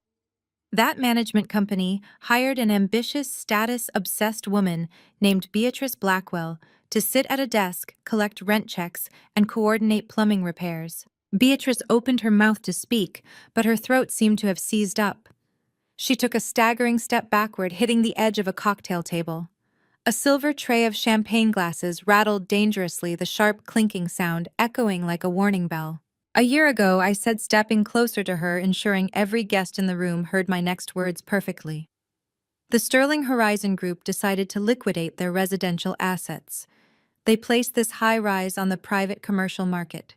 S1: That management company hired an ambitious, status-obsessed woman named Beatrice Blackwell to sit at a desk, collect rent checks, and coordinate plumbing repairs. Beatrice opened her mouth to speak, but her throat seemed to have seized up. She took a staggering step backward, hitting the edge of a cocktail table. A silver tray of champagne glasses rattled dangerously, the sharp clinking sound echoing like a warning bell. A year ago, I said, stepping closer to her, ensuring every guest in the room heard my next words perfectly. The Sterling Horizon Group decided to liquidate their residential assets. They placed this high-rise on the private commercial market.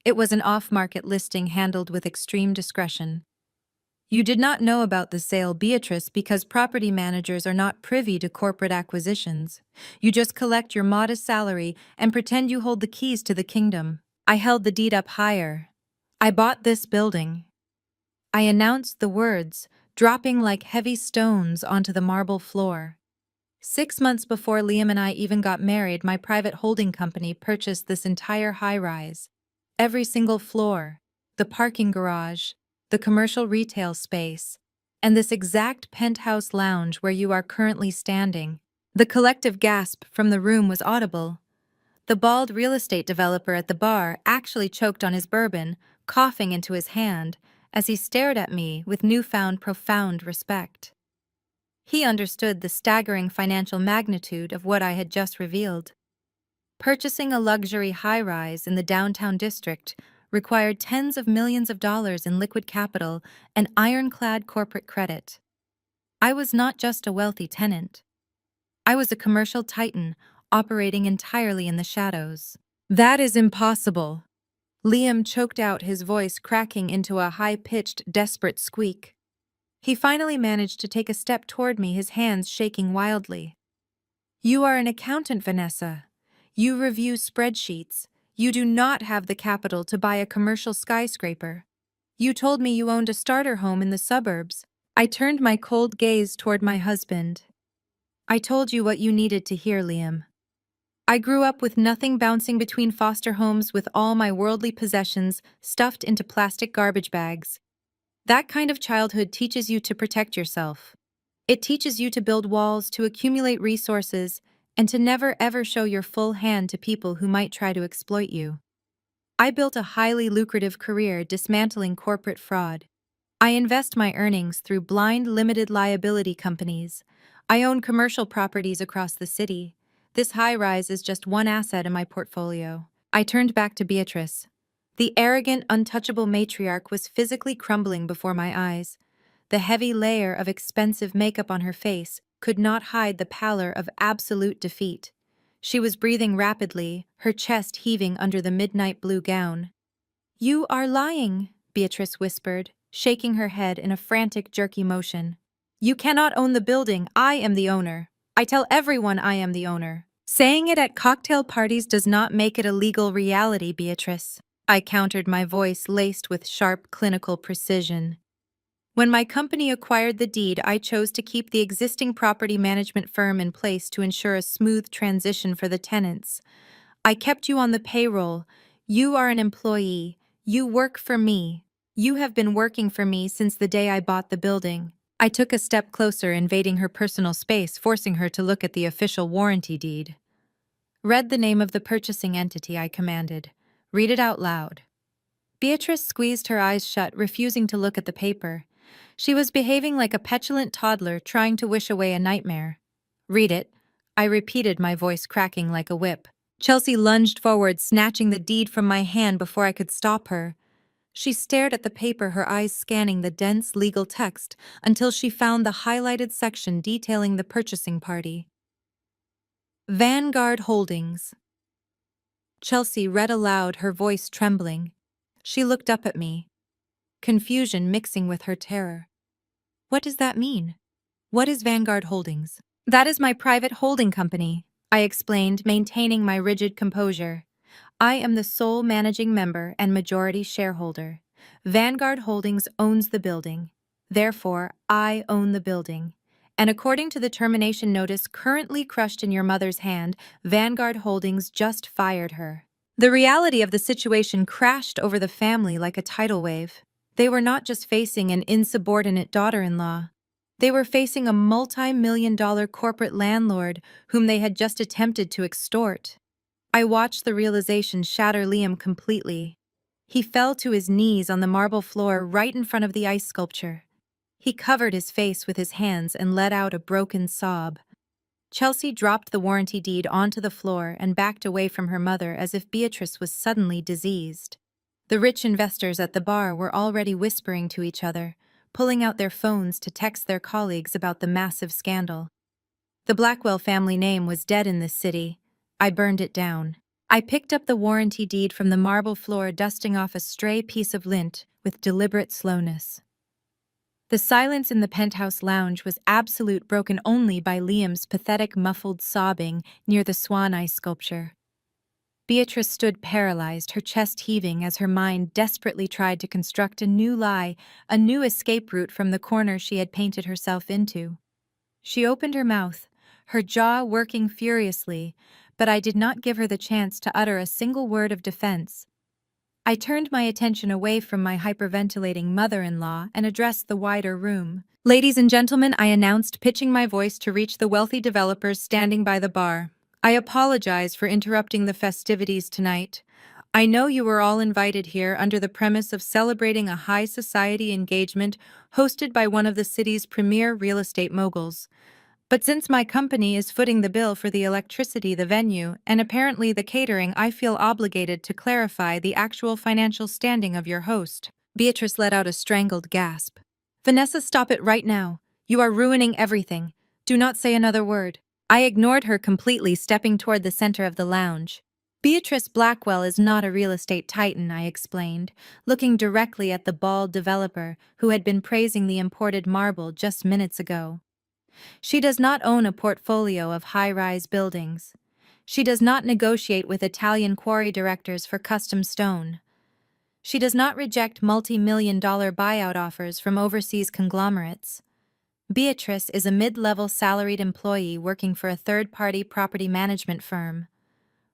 S1: It was an off-market listing handled with extreme discretion. You did not know about the sale, Beatrice, because property managers are not privy to corporate acquisitions. You just collect your modest salary and pretend you hold the keys to the kingdom. I held the deed up higher. "I bought this building." I announced the words, dropping like heavy stones onto the marble floor. 6 months before Liam and I even got married, my private holding company purchased this entire high-rise. Every single floor, the parking garage, the commercial retail space, and this exact penthouse lounge where you are currently standing. The collective gasp from the room was audible. The bald real estate developer at the bar actually choked on his bourbon, coughing into his hand, as he stared at me with newfound profound respect. He understood the staggering financial magnitude of what I had just revealed. Purchasing a luxury high-rise in the downtown district required tens of millions of dollars in liquid capital and ironclad corporate credit. I was not just a wealthy tenant. I was a commercial titan operating entirely in the shadows. "That is impossible." Liam choked out, his voice cracking into a high-pitched, desperate squeak. He finally managed to take a step toward me, his hands shaking wildly. "You are an accountant, Vanessa. You review spreadsheets. You do not have the capital to buy a commercial skyscraper. You told me you owned a starter home in the suburbs." I turned my cold gaze toward my husband. "I told you what you needed to hear, Liam. I grew up with nothing, bouncing between foster homes with all my worldly possessions stuffed into plastic garbage bags. That kind of childhood teaches you to protect yourself. It teaches you to build walls, to accumulate resources, and to never ever show your full hand to people who might try to exploit you. I built a highly lucrative career dismantling corporate fraud. I invest my earnings through blind limited liability companies. I own commercial properties across the city. This high-rise is just one asset in my portfolio." I turned back to Beatrice. The arrogant, untouchable matriarch was physically crumbling before my eyes. The heavy layer of expensive makeup on her face could not hide the pallor of absolute defeat. She was breathing rapidly, her chest heaving under the midnight blue gown. "You are lying," Beatrice whispered, shaking her head in a frantic, jerky motion. "You cannot own the building. I am the owner. I tell everyone I am the owner." "Saying it at cocktail parties does not make it a legal reality, Beatrice," I countered, my voice laced with sharp, clinical precision. "When my company acquired the deed, I chose to keep the existing property management firm in place to ensure a smooth transition for the tenants. I kept you on the payroll. You are an employee. You work for me. You have been working for me since the day I bought the building." I took a step closer, invading her personal space, forcing her to look at the official warranty deed. Read the name of the purchasing entity, I commanded. Read it out loud. Beatrice squeezed her eyes shut, refusing to look at the paper. She was behaving like a petulant toddler trying to wish away a nightmare. Read it, I repeated, my voice cracking like a whip. Chelsea lunged forward, snatching the deed from my hand before I could stop her. She stared at the paper, her eyes scanning the dense legal text until she found the highlighted section detailing the purchasing party. Vanguard Holdings. Chelsea read aloud, her voice trembling. She looked up at me, confusion mixing with her terror. What does that mean? What is Vanguard Holdings? That is my private holding company, I explained, maintaining my rigid composure. I am the sole managing member and majority shareholder. Vanguard Holdings owns the building. Therefore, I own the building. And according to the termination notice currently crushed in your mother's hand, Vanguard Holdings just fired her. The reality of the situation crashed over the family like a tidal wave. They were not just facing an insubordinate daughter-in-law. They were facing a multi-million-dollar corporate landlord whom they had just attempted to extort. I watched the realization shatter Liam completely. He fell to his knees on the marble floor right in front of the ice sculpture. He covered his face with his hands and let out a broken sob. Chelsea dropped the warranty deed onto the floor and backed away from her mother as if Beatrice was suddenly diseased. The rich investors at the bar were already whispering to each other, pulling out their phones to text their colleagues about the massive scandal. The Blackwell family name was dead in this city. I burned it down. I picked up the warranty deed from the marble floor, dusting off a stray piece of lint with deliberate slowness. The silence in the penthouse lounge was absolute, broken only by Liam's pathetic muffled sobbing near the swan ice sculpture. Beatrice stood paralyzed, her chest heaving as her mind desperately tried to construct a new lie, a new escape route from the corner she had painted herself into. She opened her mouth, her jaw working furiously, but I did not give her the chance to utter a single word of defense. I turned my attention away from my hyperventilating mother-in-law and addressed the wider room. Ladies and gentlemen, I announced, pitching my voice to reach the wealthy developers standing by the bar. I apologize for interrupting the festivities tonight. I know you were all invited here under the premise of celebrating a high society engagement hosted by one of the city's premier real estate moguls. But since my company is footing the bill for the electricity, the venue, and apparently the catering, I feel obligated to clarify the actual financial standing of your host. Beatrice let out a strangled gasp. Vanessa, stop it right now. You are ruining everything. Do not say another word. I ignored her completely, stepping toward the center of the lounge. Beatrice Blackwell is not a real estate titan, I explained, looking directly at the bald developer who had been praising the imported marble just minutes ago. She does not own a portfolio of high-rise buildings. She does not negotiate with Italian quarry directors for custom stone. She does not reject multi-million-dollar buyout offers from overseas conglomerates. Beatrice is a mid-level salaried employee working for a third-party property management firm.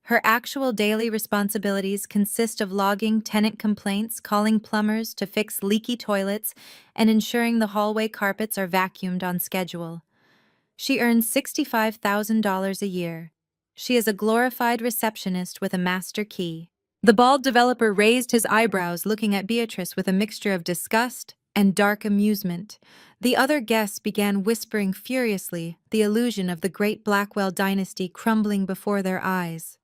S1: Her actual daily responsibilities consist of logging tenant complaints, calling plumbers to fix leaky toilets, and ensuring the hallway carpets are vacuumed on schedule. She earns $65,000 a year. She is a glorified receptionist with a master key. The bald developer raised his eyebrows, looking at Beatrice with a mixture of disgust and dark amusement. The other guests began whispering furiously, the illusion of the great Blackwell dynasty crumbling before their eyes.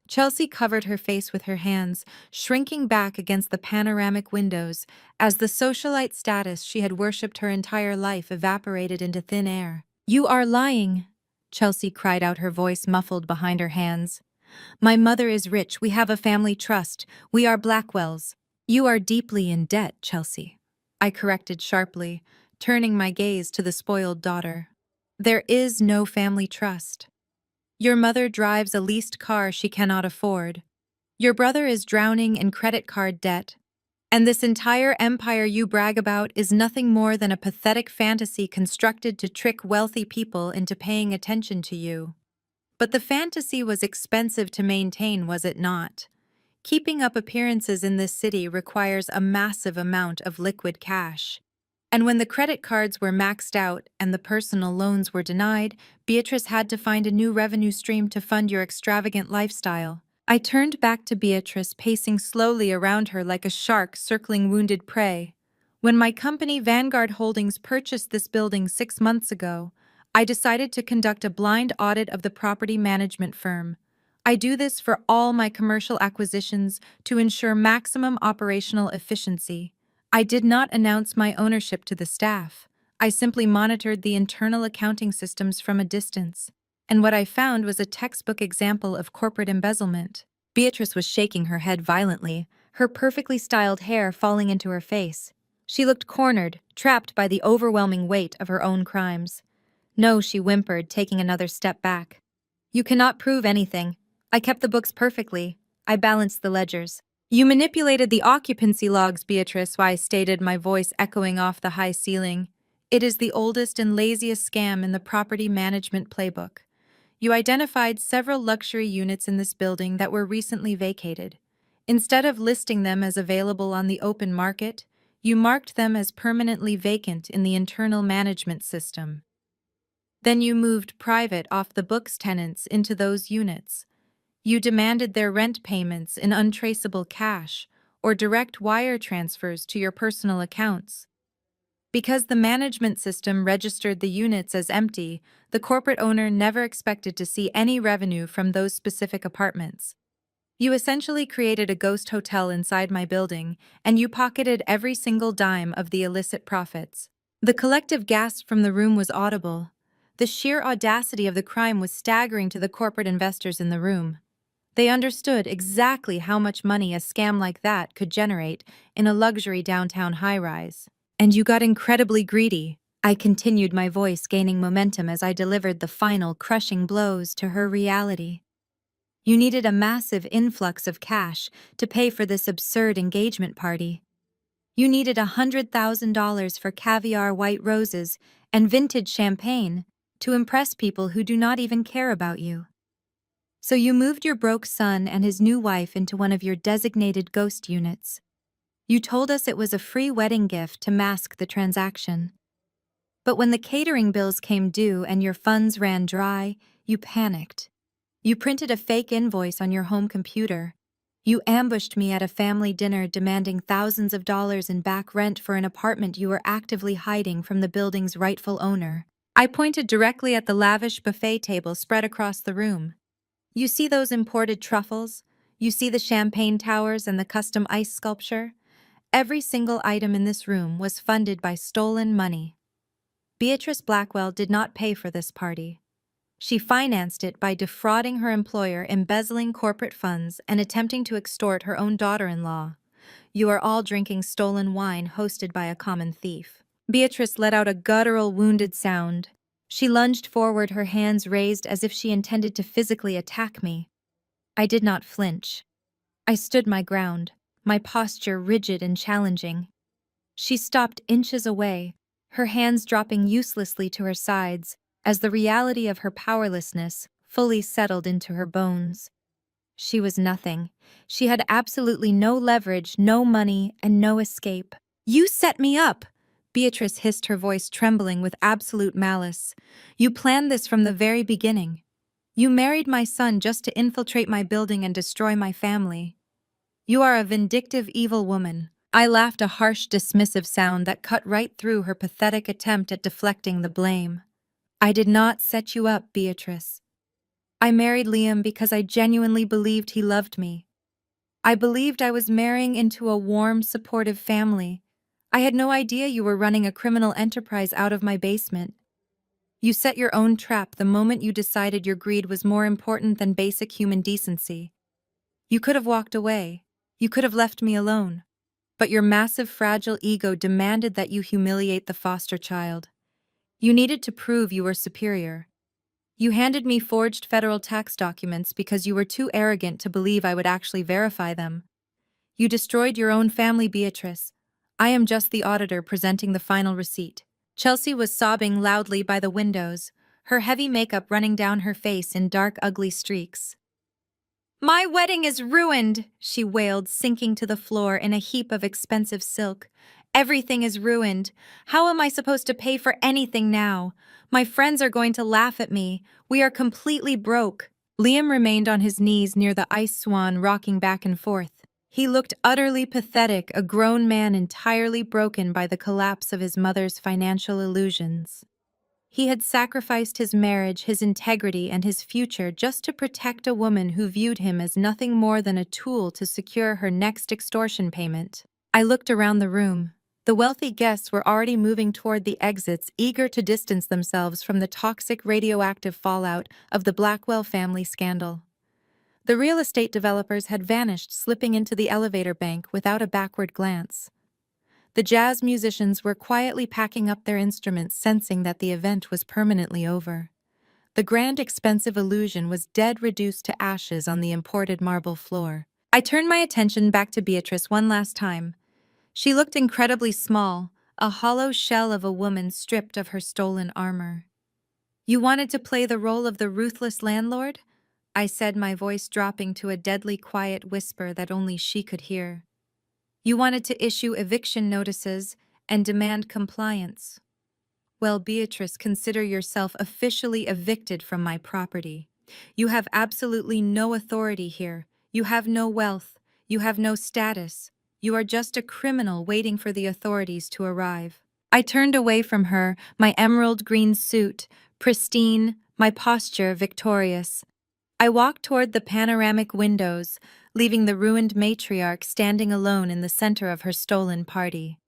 S1: Chelsea covered her face with her hands, shrinking back against the panoramic windows as the socialite status she had worshipped her entire life evaporated into thin air. You are lying, Chelsea cried out, her voice muffled behind her hands. My mother is rich. We have a family trust. We are Blackwells. You are deeply in debt, Chelsea, I corrected sharply, turning my gaze to the spoiled daughter. There is no family trust. Your mother drives a leased car she cannot afford. Your brother is drowning in credit card debt. And this entire empire you brag about is nothing more than a pathetic fantasy constructed to trick wealthy people into paying attention to you. But the fantasy was expensive to maintain, was it not? Keeping up appearances in this city requires a massive amount of liquid cash. And when the credit cards were maxed out and the personal loans were denied, Beatrice had to find a new revenue stream to fund your extravagant lifestyle. I turned back to Beatrice, pacing slowly around her like a shark circling wounded prey. When my company Vanguard Holdings purchased this building 6 months ago, I decided to conduct a blind audit of the property management firm. I do this for all my commercial acquisitions to ensure maximum operational efficiency. I did not announce my ownership to the staff. I simply monitored the internal accounting systems from a distance. And what I found was a textbook example of corporate embezzlement. Beatrice was shaking her head violently, her perfectly styled hair falling into her face. She looked cornered, trapped by the overwhelming weight of her own crimes. No, she whimpered, taking another step back. You cannot prove anything. I kept the books perfectly. I balanced the ledgers. You manipulated the occupancy logs, Beatrice, I stated, my voice echoing off the high ceiling. It is the oldest and laziest scam in the property management playbook. You identified several luxury units in this building that were recently vacated. Instead of listing them as available on the open market, you marked them as permanently vacant in the internal management system. Then you moved private off-the-books tenants into those units. You demanded their rent payments in untraceable cash or direct wire transfers to your personal accounts. Because the management system registered the units as empty, the corporate owner never expected to see any revenue from those specific apartments. You essentially created a ghost hotel inside my building, and you pocketed every single dime of the illicit profits. The collective gasp from the room was audible. The sheer audacity of the crime was staggering to the corporate investors in the room. They understood exactly how much money a scam like that could generate in a luxury downtown high-rise. And you got incredibly greedy. I continued, my voice gaining momentum as I delivered the final crushing blows to her reality. You needed a massive influx of cash to pay for this absurd engagement party. You needed $100,000 for caviar white roses and vintage champagne to impress people who do not even care about you. So you moved your broke son and his new wife into one of your designated ghost units. You told us it was a free wedding gift to mask the transaction. But when the catering bills came due and your funds ran dry, you panicked. You printed a fake invoice on your home computer. You ambushed me at a family dinner demanding thousands of dollars in back rent for an apartment you were actively hiding from the building's rightful owner. I pointed directly at the lavish buffet table spread across the room. You see those imported truffles? You see the champagne towers and the custom ice sculpture? Every single item in this room was funded by stolen money. Beatrice Blackwell did not pay for this party. She financed it by defrauding her employer, embezzling corporate funds, and attempting to extort her own daughter-in-law. You are all drinking stolen wine hosted by a common thief. Beatrice let out a guttural, wounded sound. She lunged forward, her hands raised as if she intended to physically attack me. I did not flinch. I stood my ground, my posture rigid and challenging. She stopped inches away, her hands dropping uselessly to her sides as the reality of her powerlessness fully settled into her bones. She was nothing. She had absolutely no leverage, no money, and no escape. "You set me up!" Beatrice hissed, her voice trembling with absolute malice. "You planned this from the very beginning. You married my son just to infiltrate my building and destroy my family. You are a vindictive, evil woman." I laughed, a harsh, dismissive sound that cut right through her pathetic attempt at deflecting the blame. "I did not set you up, Beatrice. I married Liam because I genuinely believed he loved me. I believed I was marrying into a warm, supportive family. I had no idea you were running a criminal enterprise out of my basement. You set your own trap the moment you decided your greed was more important than basic human decency. You could have walked away. You could have left me alone. But your massive, fragile ego demanded that you humiliate the foster child. You needed to prove you were superior. You handed me forged federal tax documents because you were too arrogant to believe I would actually verify them. You destroyed your own family, Beatrice. I am just the auditor presenting the final receipt." Chelsea was sobbing loudly by the windows, her heavy makeup running down her face in dark, ugly streaks. "My wedding is ruined," she wailed, sinking to the floor in a heap of expensive silk. Everything is ruined. How am I supposed to pay for anything now? My friends are going to laugh at me. We are completely broke. Liam remained on his knees near the ice swan, rocking back and forth. He looked utterly pathetic, a grown man entirely broken by the collapse of his mother's financial illusions. He had sacrificed his marriage, his integrity, and his future just to protect a woman who viewed him as nothing more than a tool to secure her next extortion payment. I looked around the room. The wealthy guests were already moving toward the exits, eager to distance themselves from the toxic radioactive fallout of the Blackwell family scandal. The real estate developers had vanished, slipping into the elevator bank without a backward glance. The jazz musicians were quietly packing up their instruments, sensing that the event was permanently over. The grand, expensive illusion was dead, reduced to ashes on the imported marble floor. I turned my attention back to Beatrice one last time. She looked incredibly small, a hollow shell of a woman stripped of her stolen armor. "You wanted to play the role of the ruthless landlord?" I said, my voice dropping to a deadly quiet whisper that only she could hear. "You wanted to issue eviction notices and demand compliance. Well, Beatrice, consider yourself officially evicted from my property. You have absolutely no authority here. You have no wealth. You have no status. You are just a criminal waiting for the authorities to arrive." I turned away from her, my emerald green suit, pristine, my posture victorious. I walked toward the panoramic windows, leaving the ruined matriarch standing alone in the center of her stolen party.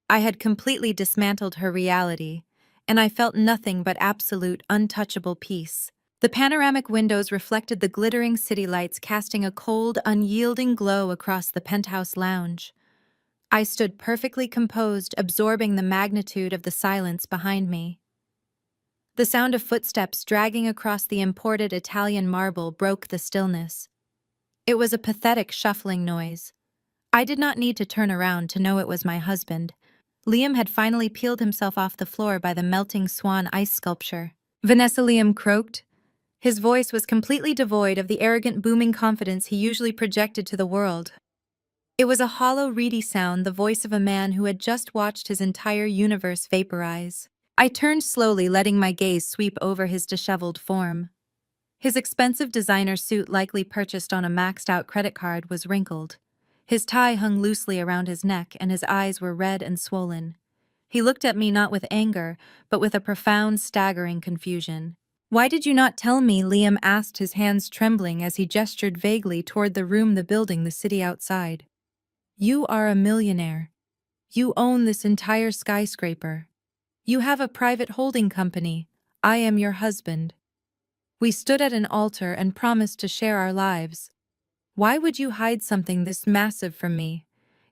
S1: I had completely dismantled her reality, and I felt nothing but absolute, untouchable peace. The panoramic windows reflected the glittering city lights, casting a cold, unyielding glow across the penthouse lounge. I stood perfectly composed, absorbing the magnitude of the silence behind me. The sound of footsteps dragging across the imported Italian marble broke the stillness. It was a pathetic shuffling noise. I did not need to turn around to know it was my husband. Liam had finally peeled himself off the floor by the melting swan ice sculpture. "Vanessa," Liam croaked. His voice was completely devoid of the arrogant, booming confidence he usually projected to the world. It was a hollow, reedy sound, the voice of a man who had just watched his entire universe vaporize. I turned slowly, letting my gaze sweep over his disheveled form. His expensive designer suit, likely purchased on a maxed-out credit card, was wrinkled. His tie hung loosely around his neck, and his eyes were red and swollen. He looked at me not with anger, but with a profound, staggering confusion. "Why did you not tell me?" Liam asked, his hands trembling as he gestured vaguely toward the room, the building, the city outside. "You are a millionaire. You own this entire skyscraper. You have a private holding company. I am your husband. We stood at an altar and promised to share our lives. Why would you hide something this massive from me?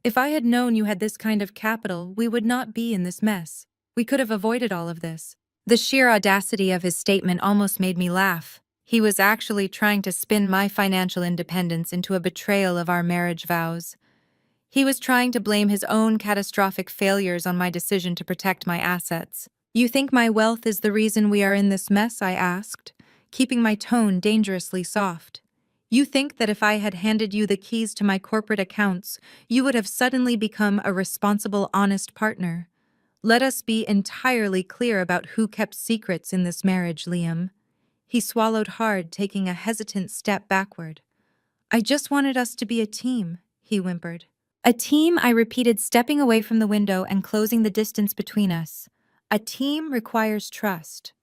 S1: If I had known you had this kind of capital, we would not be in this mess. We could have avoided all of this." The sheer audacity of his statement almost made me laugh. He was actually trying to spin my financial independence into a betrayal of our marriage vows. He was trying to blame his own catastrophic failures on my decision to protect my assets. "You think my wealth is the reason we are in this mess?" I asked, keeping my tone dangerously soft. "You think that if I had handed you the keys to my corporate accounts, you would have suddenly become a responsible, honest partner? Let us be entirely clear about who kept secrets in this marriage, Liam." He swallowed hard, taking a hesitant step backward. "I just wanted us to be a team," he whimpered. "A team," I repeated, stepping away from the window and closing the distance between us. "A team requires trust.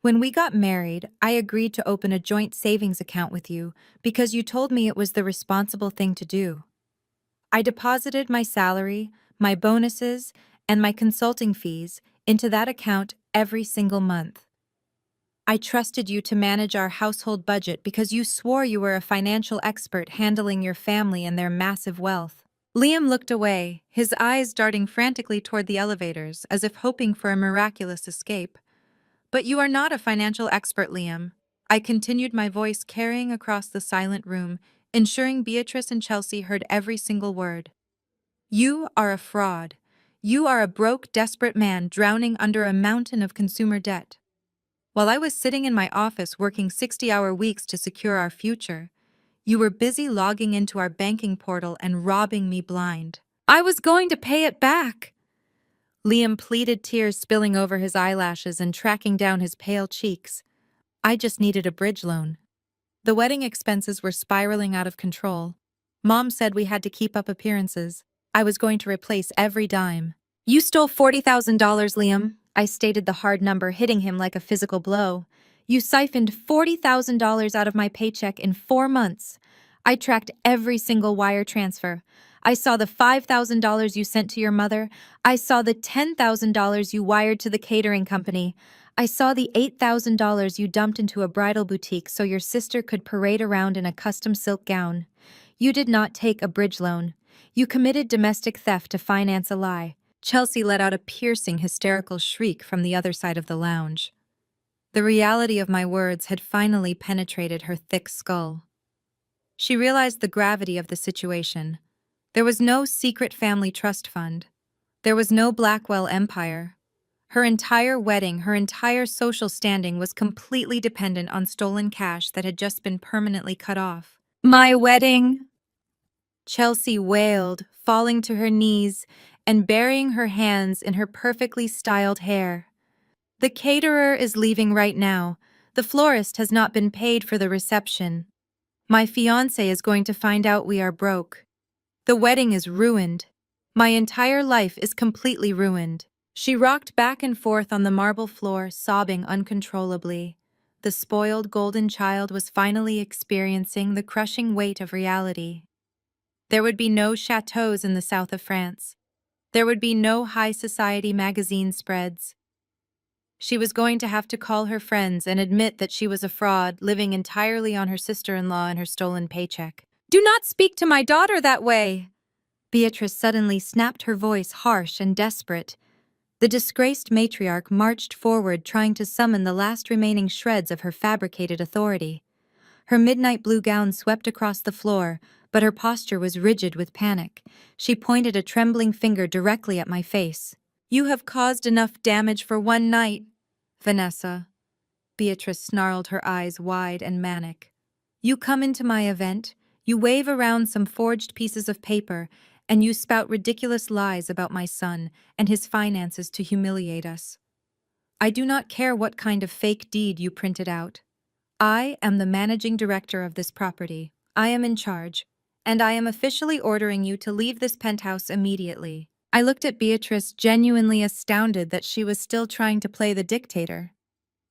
S1: When we got married, I agreed to open a joint savings account with you because you told me it was the responsible thing to do. I deposited my salary, my bonuses, and my consulting fees into that account every single month. I trusted you to manage our household budget because you swore you were a financial expert handling your family and their massive wealth." Liam looked away, his eyes darting frantically toward the elevators, as if hoping for a miraculous escape. "But you are not a financial expert, Liam." I continued, my voice carrying across the silent room, ensuring Beatrice and Chelsea heard every single word. "You are a fraud. You are a broke, desperate man drowning under a mountain of consumer debt. While I was sitting in my office working 60-hour weeks to secure our future, you were busy logging into our banking portal and robbing me blind." I was going to pay it back. Liam pleaded, tears spilling over his eyelashes and tracking down his pale cheeks. I just needed a bridge loan. The wedding expenses were spiraling out of control. Mom said we had to keep up appearances. I was going to replace every dime. You stole $40,000, Liam, I stated, the hard number hitting him like a physical blow. You siphoned $40,000 out of my paycheck in 4 months. I tracked every single wire transfer. I saw the $5,000 you sent to your mother. I saw the $10,000 you wired to the catering company. I saw the $8,000 you dumped into a bridal boutique so your sister could parade around in a custom silk gown. You did not take a bridge loan. You committed domestic theft to finance a lie. Chelsea let out a piercing, hysterical shriek from the other side of the lounge. The reality of my words had finally penetrated her thick skull. She realized the gravity of the situation. There was no secret family trust fund. There was no Blackwell empire. Her entire wedding, her entire social standing was completely dependent on stolen cash that had just been permanently cut off. My wedding! Chelsea wailed, falling to her knees and burying her hands in her perfectly styled hair. The caterer is leaving right now. The florist has not been paid for the reception. My fiancé is going to find out we are broke. The wedding is ruined. My entire life is completely ruined. She rocked back and forth on the marble floor, sobbing uncontrollably. The spoiled golden child was finally experiencing the crushing weight of reality. There would be no chateaux in the south of France. There would be no high society magazine spreads. She was going to have to call her friends and admit that she was a fraud, living entirely on her sister-in-law and her stolen paycheck. Do not speak to my daughter that way! Beatrice suddenly snapped, her voice harsh and desperate. The disgraced matriarch marched forward, trying to summon the last remaining shreds of her fabricated authority. Her midnight blue gown swept across the floor, but her posture was rigid with panic. She pointed a trembling finger directly at my face. You have caused enough damage for one night, Vanessa. Beatrice snarled, her eyes wide and manic. You come into my event, you wave around some forged pieces of paper, and you spout ridiculous lies about my son and his finances to humiliate us. I do not care what kind of fake deed you printed out. I am the managing director of this property. I am in charge, and I am officially ordering you to leave this penthouse immediately. I looked at Beatrice, genuinely astounded that she was still trying to play the dictator.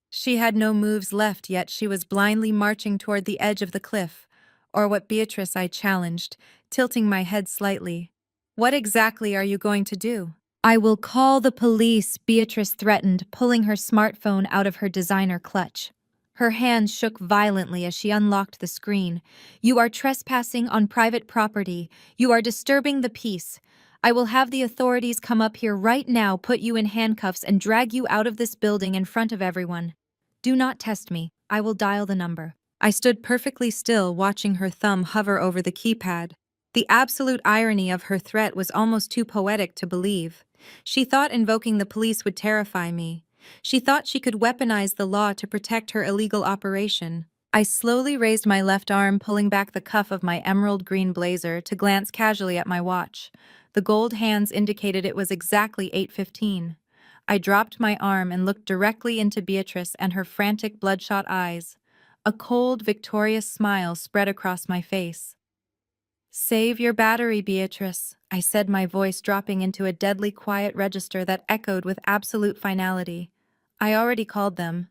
S1: She had no moves left, yet she was blindly marching toward the edge of the cliff. Or what, Beatrice? I challenged, tilting my head slightly. What exactly are you going to do? I will call the police, Beatrice threatened, pulling her smartphone out of her designer clutch. Her hands shook violently as she unlocked the screen. You are trespassing on private property. You are disturbing the peace. I will have the authorities come up here right now, put you in handcuffs, and drag you out of this building in front of everyone. Do not test me. I will dial the number. I stood perfectly still, watching her thumb hover over the keypad. The absolute irony of her threat was almost too poetic to believe. She thought invoking the police would terrify me. She thought she could weaponize the law to protect her illegal operation. I slowly raised my left arm, pulling back the cuff of my emerald green blazer to glance casually at my watch. The gold hands indicated it was exactly 8:15. I dropped my arm and looked directly into Beatrice and her frantic, bloodshot eyes. A cold, victorious smile spread across my face. Save your battery, Beatrice, I said, my voice dropping into a deadly quiet register that echoed with absolute finality. I already called them,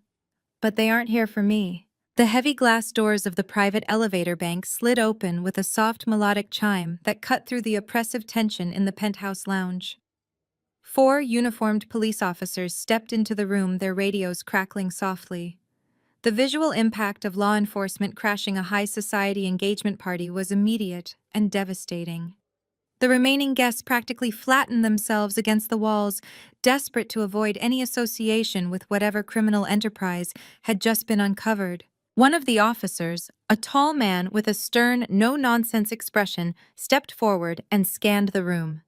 S1: but they aren't here for me. The heavy glass doors of the private elevator bank slid open with a soft melodic chime that cut through the oppressive tension in the penthouse lounge. 4 uniformed police officers stepped into the room, their radios crackling softly. The visual impact of law enforcement crashing a high society engagement party was immediate and devastating. The remaining guests practically flattened themselves against the walls, desperate to avoid any association with whatever criminal enterprise had just been uncovered. One of the officers, a tall man with a stern, no-nonsense expression, stepped forward and scanned the room.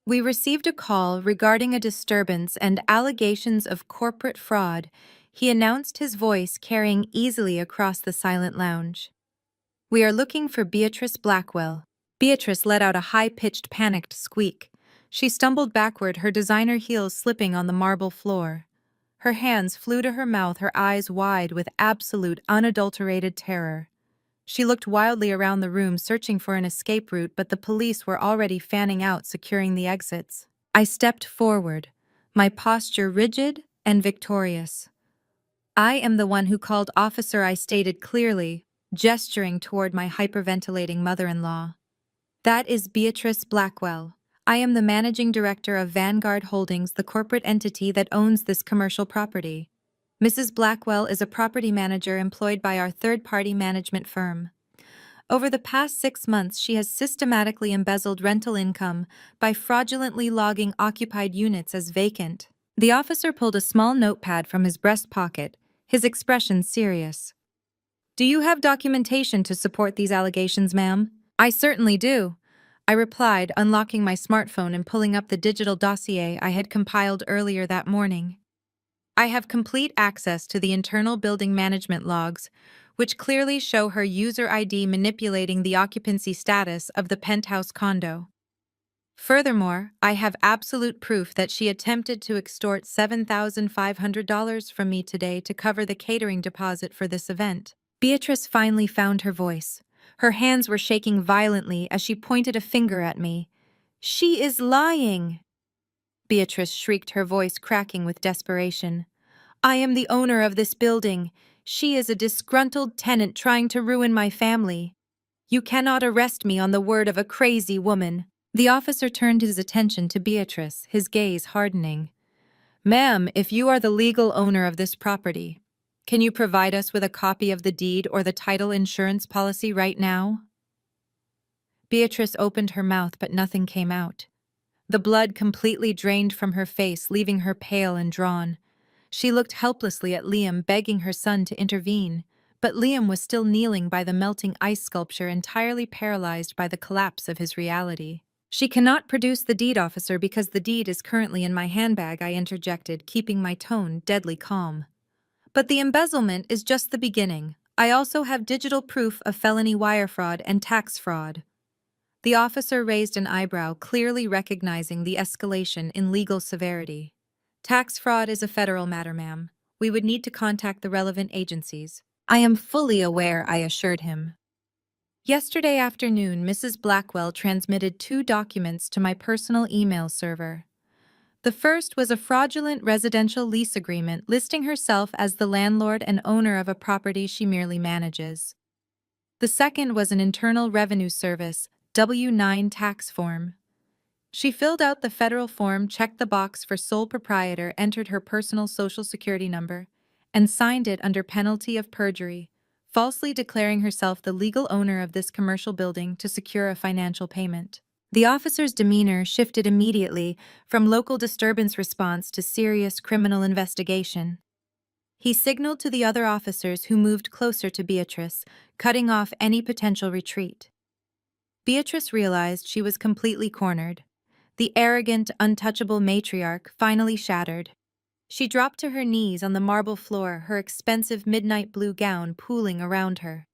S1: We received a call regarding a disturbance and allegations of corporate fraud, he announced, his voice carrying easily across the silent lounge. We are looking for Beatrice Blackwell. Beatrice let out a high-pitched, panicked squeak. She stumbled backward, her designer heels slipping on the marble floor. Her hands flew to her mouth, her eyes wide with absolute, unadulterated terror. She looked wildly around the room, searching for an escape route, but the police were already fanning out, securing the exits. I stepped forward, my posture rigid and victorious. "I am the one who called, officer," I stated clearly, gesturing toward my hyperventilating mother-in-law. "That is Beatrice Blackwell. I am the managing director of Vanguard Holdings, the corporate entity that owns this commercial property. Mrs. Blackwell is a property manager employed by our third-party management firm. Over the past 6 months, she has systematically embezzled rental income by fraudulently logging occupied units as vacant." The officer pulled a small notepad from his breast pocket, his expression serious. "Do you have documentation to support these allegations, ma'am?" "I certainly do," I replied, unlocking my smartphone and pulling up the digital dossier I had compiled earlier that morning. "I have complete access to the internal building management logs, which clearly show her user ID manipulating the occupancy status of the penthouse condo. Furthermore, I have absolute proof that she attempted to extort $7,500 from me today to cover the catering deposit for this event." Beatrice finally found her voice. Her hands were shaking violently as she pointed a finger at me. "She is lying!" Beatrice shrieked, her voice cracking with desperation. "I am the owner of this building. She is a disgruntled tenant trying to ruin my family. You cannot arrest me on the word of a crazy woman." The officer turned his attention to Beatrice, his gaze hardening. "Ma'am, if you are the legal owner of this property, can you provide us with a copy of the deed or the title insurance policy right now?" Beatrice opened her mouth, but nothing came out. The blood completely drained from her face, leaving her pale and drawn. She looked helplessly at Liam, begging her son to intervene, but Liam was still kneeling by the melting ice sculpture, entirely paralyzed by the collapse of his reality. "She cannot produce the deed, officer, because the deed is currently in my handbag," I interjected, keeping my tone deadly calm. "But the embezzlement is just the beginning. I also have digital proof of felony wire fraud and tax fraud." The officer raised an eyebrow, clearly recognizing the escalation in legal severity. "Tax fraud is a federal matter, ma'am. We would need to contact the relevant agencies." "I am fully aware," I assured him. Yesterday afternoon, Mrs. Blackwell transmitted 2 documents to my personal email server. The first was a fraudulent residential lease agreement listing herself as the landlord and owner of a property she merely manages. The second was an Internal Revenue Service W-9 tax form. She filled out the federal form, checked the box for sole proprietor, entered her personal social security number, and signed it under penalty of perjury, falsely declaring herself the legal owner of this commercial building to secure a financial payment. The officer's demeanor shifted immediately from local disturbance response to serious criminal investigation. He signaled to the other officers, who moved closer to Beatrice, cutting off any potential retreat. Beatrice realized she was completely cornered. The arrogant, untouchable matriarch finally shattered. She dropped to her knees on the marble floor, her expensive midnight blue gown pooling around her.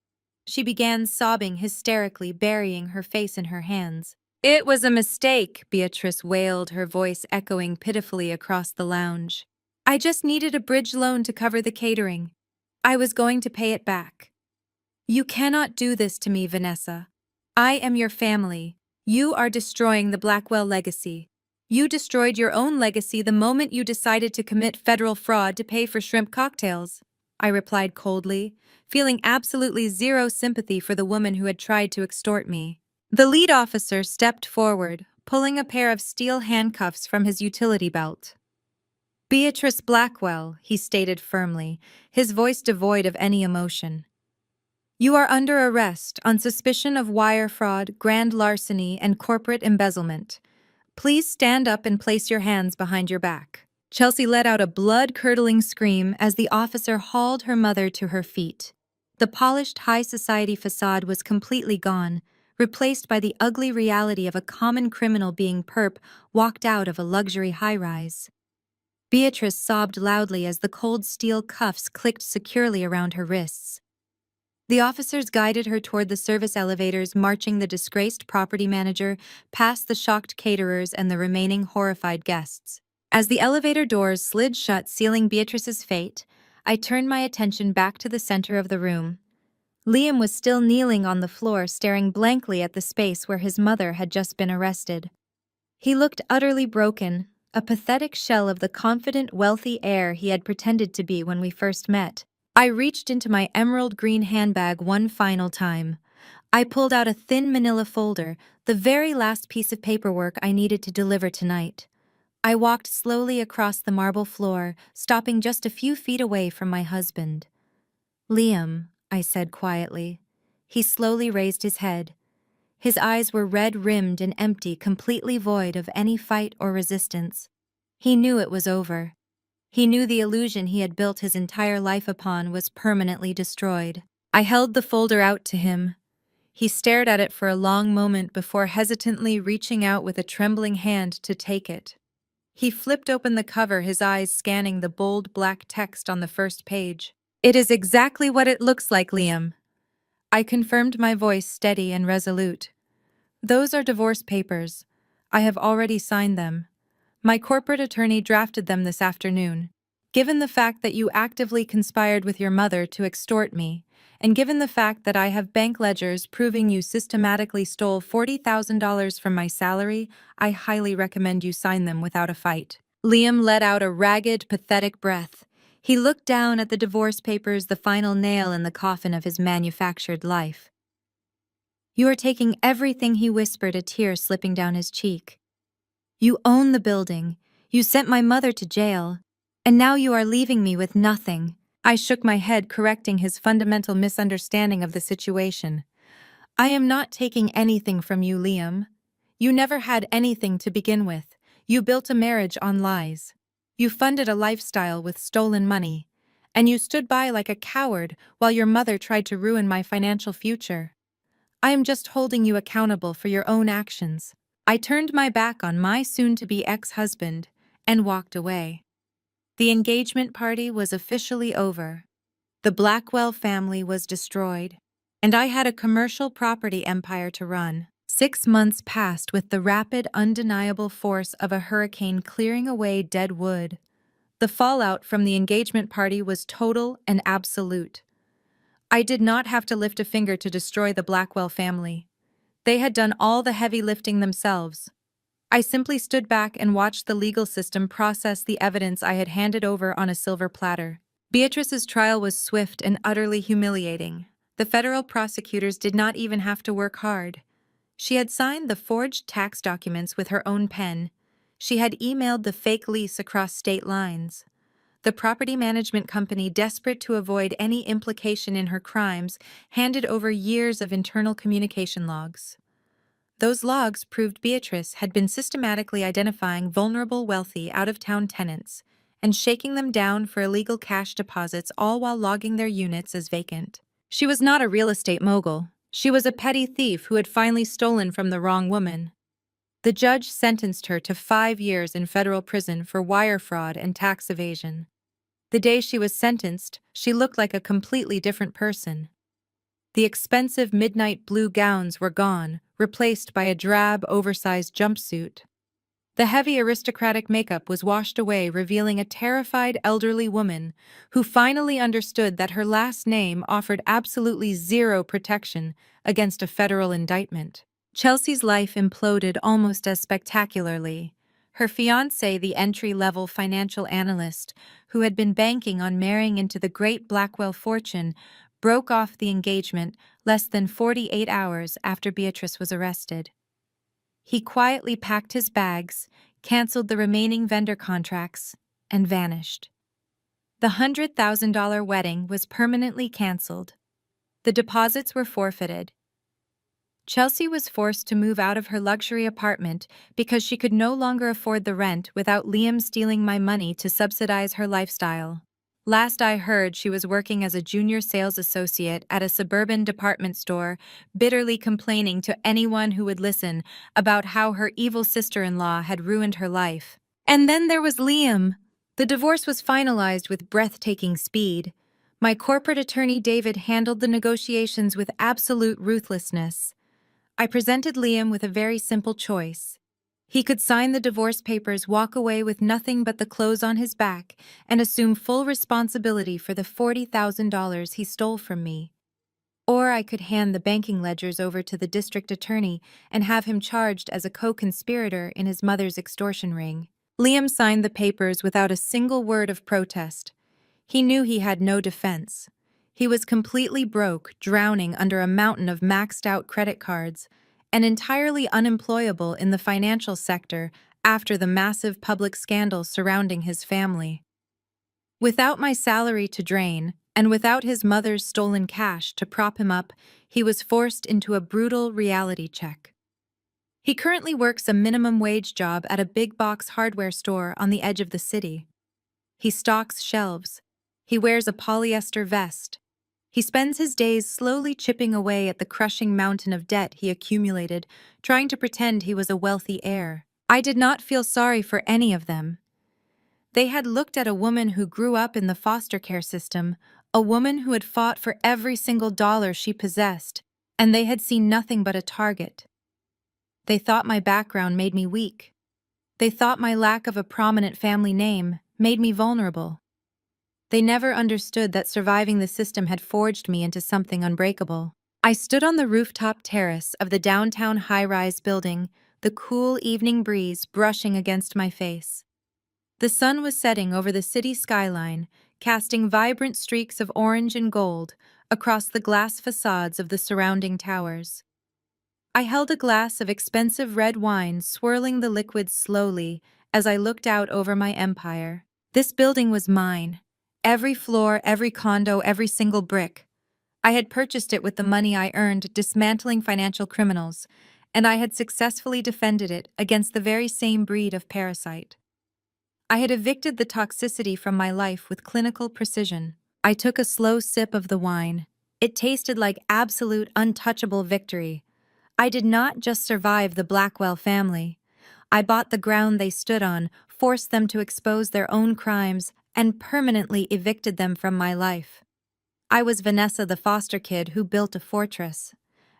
S1: She began sobbing hysterically, burying her face in her hands. "It was a mistake," Beatrice wailed, her voice echoing pitifully across the lounge. "I just needed a bridge loan to cover the catering. I was going to pay it back." "You cannot do this to me, Vanessa. I am your family. You are destroying the Blackwell legacy. You destroyed your own legacy the moment you decided to commit federal fraud to pay for shrimp cocktails," I replied coldly, feeling absolutely zero sympathy for the woman who had tried to extort me. The lead officer stepped forward, pulling a pair of steel handcuffs from his utility belt. "Beatrice Blackwell," he stated firmly, his voice devoid of any emotion. "You are under arrest on suspicion of wire fraud, grand larceny, and corporate embezzlement. Please stand up and place your hands behind your back." Chelsea let out a blood-curdling scream as the officer hauled her mother to her feet. The polished high society facade was completely gone, replaced by the ugly reality of a common criminal being walked out of a luxury high-rise. Beatrice sobbed loudly as the cold steel cuffs clicked securely around her wrists. The officers guided her toward the service elevators, marching the disgraced property manager past the shocked caterers and the remaining horrified guests. As the elevator doors slid shut, sealing Beatrice's fate, I turned my attention back to the center of the room. Liam was still kneeling on the floor, staring blankly at the space where his mother had just been arrested. He looked utterly broken, a pathetic shell of the confident, wealthy heir he had pretended to be when we first met. I reached into my emerald green handbag one final time. I pulled out a thin manila folder, the very last piece of paperwork I needed to deliver tonight. I walked slowly across the marble floor, stopping just a few feet away from my husband. "Liam," I said quietly. He slowly raised his head. His eyes were red-rimmed and empty, completely void of any fight or resistance. He knew it was over. He knew the illusion he had built his entire life upon was permanently destroyed. I held the folder out to him. He stared at it for a long moment before hesitantly reaching out with a trembling hand to take it. He flipped open the cover, his eyes scanning the bold black text on the first page. "It is exactly what it looks like, Liam." I confirmed, my voice steady and resolute. "Those are divorce papers. I have already signed them. My corporate attorney drafted them this afternoon. Given the fact that you actively conspired with your mother to extort me, and given the fact that I have bank ledgers proving you systematically stole $40,000 from my salary, I highly recommend you sign them without a fight." Liam let out a ragged, pathetic breath. He looked down at the divorce papers, the final nail in the coffin of his manufactured life. "You are taking everything," he whispered, a tear slipping down his cheek. "You own the building. You sent my mother to jail. And now you are leaving me with nothing." I shook my head, correcting his fundamental misunderstanding of the situation. "I am not taking anything from you, Liam. You never had anything to begin with. You built a marriage on lies. You funded a lifestyle with stolen money. And you stood by like a coward while your mother tried to ruin my financial future. I am just holding you accountable for your own actions." I turned my back on my soon-to-be ex-husband and walked away. The engagement party was officially over. The Blackwell family was destroyed, and I had a commercial property empire to run. 6 months passed with the rapid, undeniable force of a hurricane clearing away dead wood. The fallout from the engagement party was total and absolute. I did not have to lift a finger to destroy the Blackwell family. They had done all the heavy lifting themselves. I simply stood back and watched the legal system process the evidence I had handed over on a silver platter. Beatrice's trial was swift and utterly humiliating. The federal prosecutors did not even have to work hard. She had signed the forged tax documents with her own pen. She had emailed the fake lease across state lines. The property management company, desperate to avoid any implication in her crimes, handed over years of internal communication logs. Those logs proved Beatrice had been systematically identifying vulnerable, wealthy, out-of-town tenants and shaking them down for illegal cash deposits, all while logging their units as vacant. She was not a real estate mogul. She was a petty thief who had finally stolen from the wrong woman. The judge sentenced her to 5 years in federal prison for wire fraud and tax evasion. The day she was sentenced, she looked like a completely different person. The expensive midnight blue gowns were gone, replaced by a drab, oversized jumpsuit. The heavy aristocratic makeup was washed away, revealing a terrified elderly woman who finally understood that her last name offered absolutely zero protection against a federal indictment. Chelsea's life imploded almost as spectacularly. Her fiancé, the entry-level financial analyst who had been banking on marrying into the great Blackwell fortune, broke off the engagement less than 48 hours after Beatrice was arrested. He quietly packed his bags, canceled the remaining vendor contracts, and vanished. The $100,000 wedding was permanently canceled. The deposits were forfeited. Chelsea was forced to move out of her luxury apartment because she could no longer afford the rent without Liam stealing my money to subsidize her lifestyle. Last I heard, she was working as a junior sales associate at a suburban department store, bitterly complaining to anyone who would listen about how her evil sister-in-law had ruined her life. And then there was Liam. The divorce was finalized with breathtaking speed. My corporate attorney David handled the negotiations with absolute ruthlessness. I presented Liam with a very simple choice. He could sign the divorce papers, walk away with nothing but the clothes on his back, and assume full responsibility for the $40,000 he stole from me. Or I could hand the banking ledgers over to the district attorney and have him charged as a co-conspirator in his mother's extortion ring. Liam signed the papers without a single word of protest. He knew he had no defense. He was completely broke, drowning under a mountain of maxed-out credit cards, and entirely unemployable in the financial sector after the massive public scandal surrounding his family. Without my salary to drain, and without his mother's stolen cash to prop him up, he was forced into a brutal reality check. He currently works a minimum wage job at a big box hardware store on the edge of the city. He stocks shelves. He wears a polyester vest. He spends his days slowly chipping away at the crushing mountain of debt he accumulated, trying to pretend he was a wealthy heir. I did not feel sorry for any of them. They had looked at a woman who grew up in the foster care system, a woman who had fought for every single dollar she possessed, and they had seen nothing but a target. They thought my background made me weak. They thought my lack of a prominent family name made me vulnerable. They never understood that surviving the system had forged me into something unbreakable. I stood on the rooftop terrace of the downtown high-rise building, the cool evening breeze brushing against my face. The sun was setting over the city skyline, casting vibrant streaks of orange and gold across the glass facades of the surrounding towers. I held a glass of expensive red wine, swirling the liquid slowly as I looked out over my empire. This building was mine. Every floor, every condo, every single brick. I had purchased it with the money I earned dismantling financial criminals, and I had successfully defended it against the very same breed of parasite. I had evicted the toxicity from my life with clinical precision. I took a slow sip of the wine. It tasted like absolute, untouchable victory. I did not just survive the Blackwell family. I bought the ground they stood on, forced them to expose their own crimes, and permanently evicted them from my life. I was Vanessa, the foster kid who built a fortress.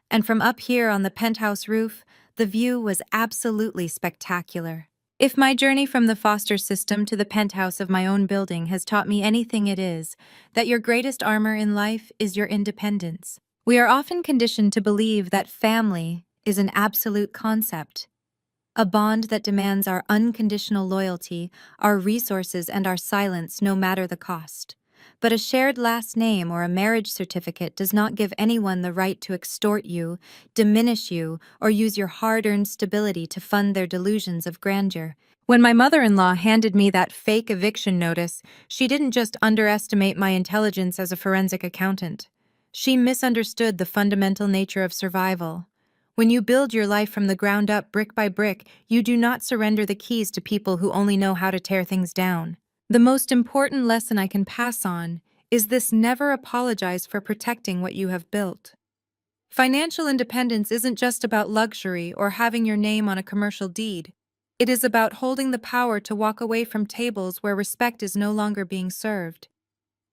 S1: And from up here on the penthouse roof, the view was absolutely spectacular. If my journey from the foster system to the penthouse of my own building has taught me anything, it is that your greatest armor in life is your independence. We are often conditioned to believe that family is an absolute concept, a bond that demands our unconditional loyalty, our resources, and our silence no matter the cost. But a shared last name or a marriage certificate does not give anyone the right to extort you, diminish you, or use your hard-earned stability to fund their delusions of grandeur. When my mother-in-law handed me that fake eviction notice, she didn't just underestimate my intelligence as a forensic accountant. She misunderstood the fundamental nature of survival. When you build your life from the ground up, brick by brick, you do not surrender the keys to people who only know how to tear things down. The most important lesson I can pass on is this: never apologize for protecting what you have built. Financial independence isn't just about luxury or having your name on a commercial deed. It is about holding the power to walk away from tables where respect is no longer being served.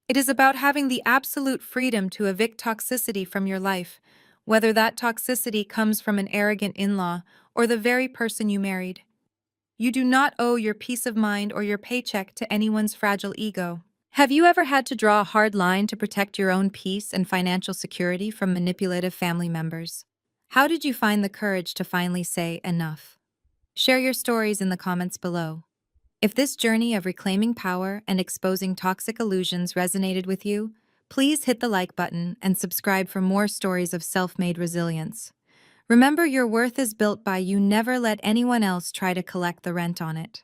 S1: It is about having the absolute freedom to evict toxicity from your life, whether that toxicity comes from an arrogant in-law or the very person you married. You do not owe your peace of mind or your paycheck to anyone's fragile ego. Have you ever had to draw a hard line to protect your own peace and financial security from manipulative family members? How did you find the courage to finally say enough? Share your stories in the comments below. If this journey of reclaiming power and exposing toxic illusions resonated with you, please hit the like button and subscribe for more stories of self-made resilience. Remember, your worth is built by you. Never let anyone else try to collect the rent on it.